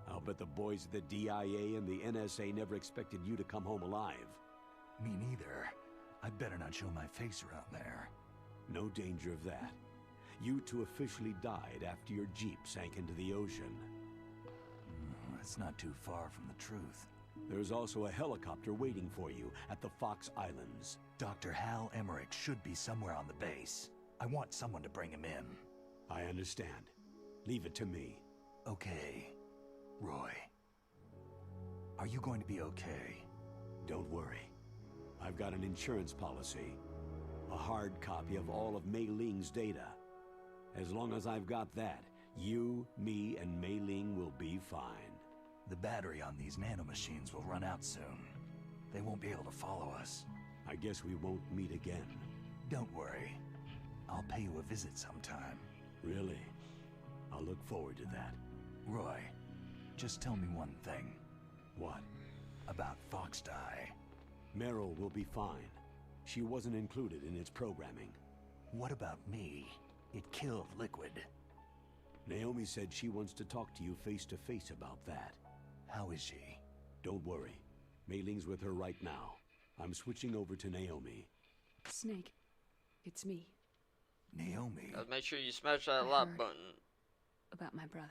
I'll bet the boys at the DIA and the NSA never expected you to come home alive. Me neither. I better not show my face around there. No danger of that. You two officially died after your Jeep sank into the ocean. That's not too far from the truth. There's also a helicopter waiting for you at the Fox Islands. Dr. Hal Emmerich should be somewhere on the base. I want someone to bring him in. I understand. Leave it to me. Okay. Roy. Are you going to be okay? Don't worry. I've got an insurance policy. A hard copy of all of Mei Ling's data. As long as I've got that, you, me, and Mei Ling will be fine. The battery on these nanomachines will run out soon. They won't be able to follow us. I guess we won't meet again. Don't worry. I'll pay you a visit sometime. Really? I'll look forward to that. Roy, just tell me one thing. What? About Fox Die. Meryl will be fine. She wasn't included in its programming. What about me? It killed Liquid. Naomi said she wants to talk to you face to face about that. How is she? Don't worry. Mei Ling's with her right now. I'm switching over to Naomi. Snake, it's me. Naomi? Make sure you smash that I like heard button. about my brother.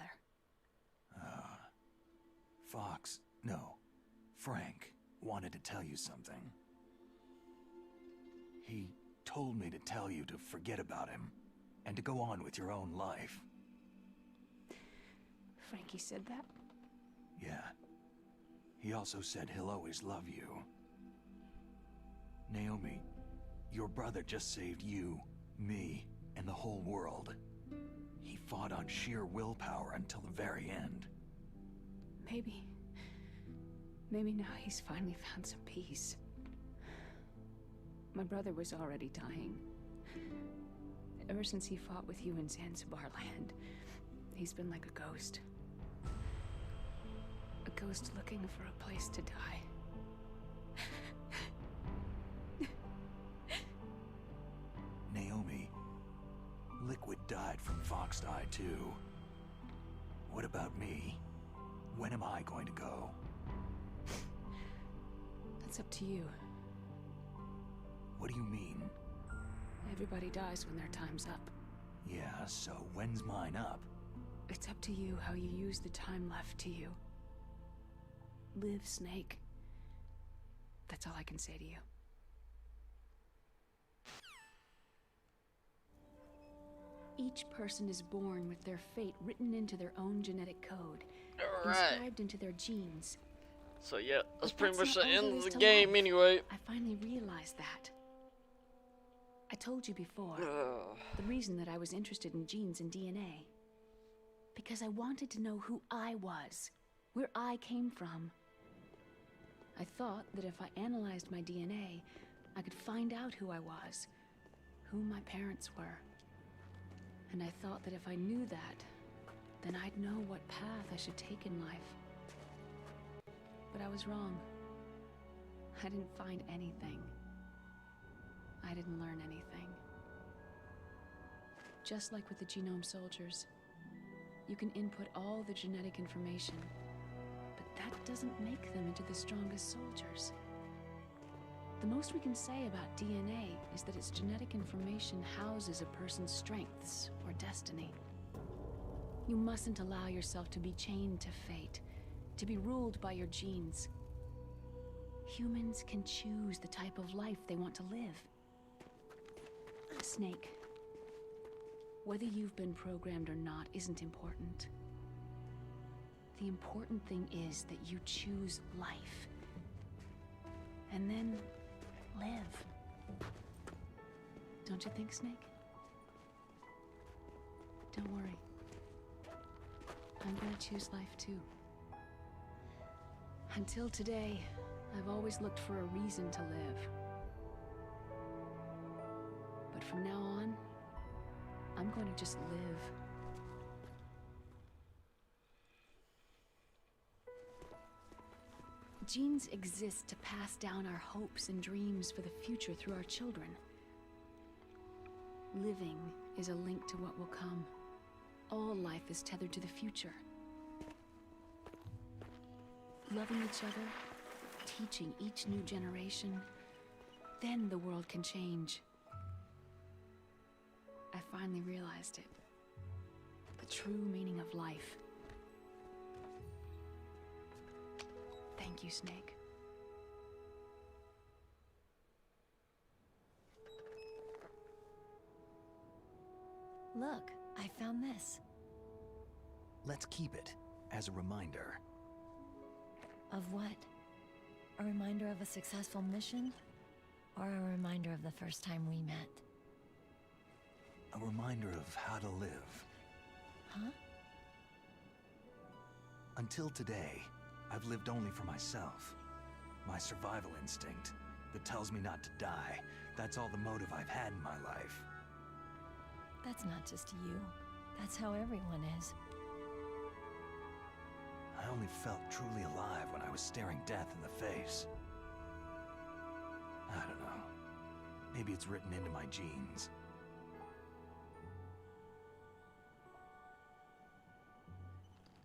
Fox, no, Frank wanted to tell you something. He told me to tell you to forget about him and to go on with your own life. Frankie said that? Yeah. He also said he'll always love you. Naomi, your brother just saved you, me, and the whole world. He fought on sheer willpower until the very end. Maybe now he's finally found some peace. My brother was already dying. Ever since he fought with you in Zanzibar land, he's been like a ghost. A ghost looking for a place to die. Naomi, Liquid died from Fox-Die too. What about me? When am I going to go? That's up to you. What do you mean? Everybody dies when their time's up. Yeah, so when's mine up? It's up to you how you use the time left to you. Live, Snake. That's all I can say to you. Each person is born with their fate written into their own genetic code, inscribed into their genes. So yeah, that's But pretty much not the all end there of is the to game life. anyway. I finally realized that. I told you before, the reason that I was interested in genes and DNA. Because I wanted to know who I was, where I came from. I thought that if I analyzed my DNA, I could find out who I was, who my parents were. And I thought that if I knew that, then I'd know what path I should take in life. But I was wrong. I didn't find anything. I didn't learn anything. Just like with the genome soldiers, you can input all the genetic information, but that doesn't make them into the strongest soldiers. The most we can say about DNA is that its genetic information houses a person's strengths or destiny. You mustn't allow yourself to be chained to fate, to be ruled by your genes. Humans can choose the type of life they want to live. Snake, whether you've been programmed or not isn't important. The important thing is that you choose life. And then live. Don't you think, Snake? Don't worry. I'm gonna choose life too. Until today, I've always looked for a reason to live. But from now on, I'm going to just live. Genes exist to pass down our hopes and dreams for the future through our children. Living is a link to what will come. All life is tethered to the future. Loving each other, teaching each new generation, then the world can change. I finally realized it. The true meaning of life. Thank you, Snake. Look, I found this. Let's keep it as a reminder. Of what? A reminder of a successful mission? Or a reminder of the first time we met? A reminder of how to live. Huh? Until today, I've lived only for myself. My survival instinct that tells me not to die. That's all the motive I've had in my life. That's not just you. That's how everyone is. I only felt truly alive when I was staring death in the face. I don't know. Maybe it's written into my genes.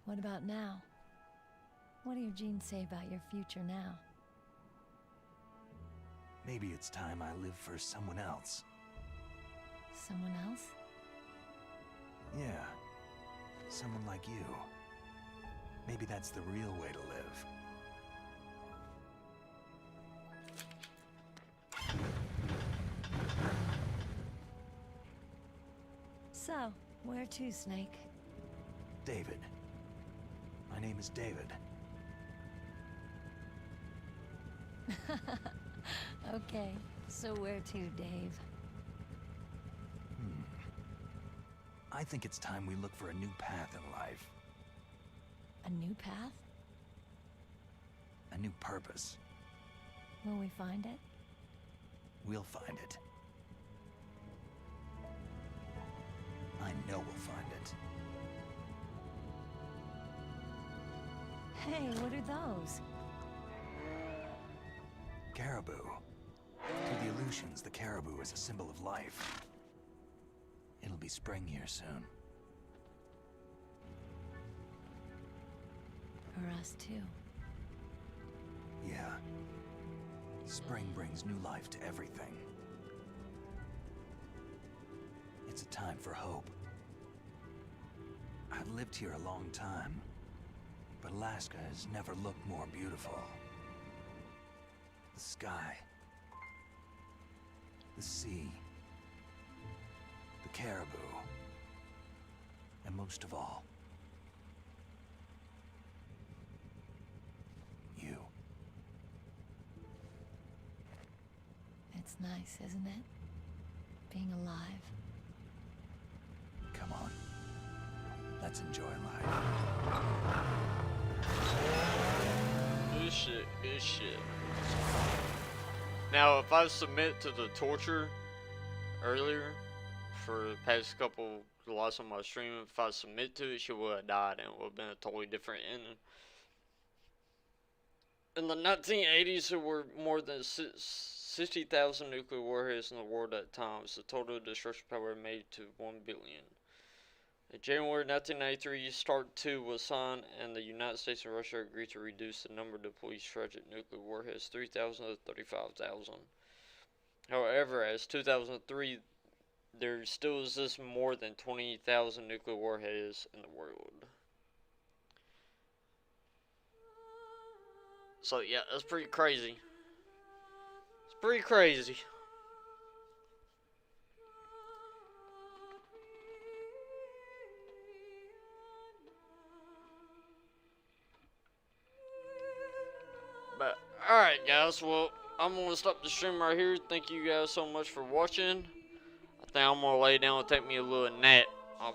What about now? What do your genes say about your future now? Maybe it's time I live for someone else. Someone else? Yeah. Someone like you. Maybe that's the real way to live. So, where to, Snake? David. My name is David. Okay, so where to, Dave? I think it's time we look for a new path in life. A new path? A new purpose. Will we find it? We'll find it. I know we'll find it. Hey, what are those? Caribou. To the Aleutians, the caribou is a symbol of life. It'll be spring here soon. For us, too. Yeah. Spring brings new life to everything. It's a time for hope. I've lived here a long time, but Alaska has never looked more beautiful. The sky, the sea, the caribou, and most of all, you. It's nice, isn't it? Being alive. Come on. Let's enjoy life. Good shit, good shit. Now, if I submit to the torture earlier for the past couple lots on my stream, if I submit to it, she would have died and it would have been a totally different ending. In the 1980s, there were more than 60,000 nuclear warheads in the world at times. The total destruction power made to 1 billion. In January 1993, START 2 was signed, and the United States and Russia agreed to reduce the number of deployed strategic nuclear warheads 3,000 to 35,000. However, as 2003, there still exists more than 20,000 nuclear warheads in the world. So yeah, that's pretty crazy. It's pretty crazy. But alright guys, well, I'm gonna stop the stream right here. Thank you guys so much for watching. I think I'm gonna lay down and take me a little nap. I'm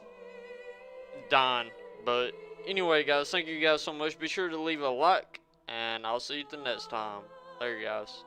dying. But anyway guys, thank you guys so much. Be sure to leave a like, and I'll see you the next time. Later guys.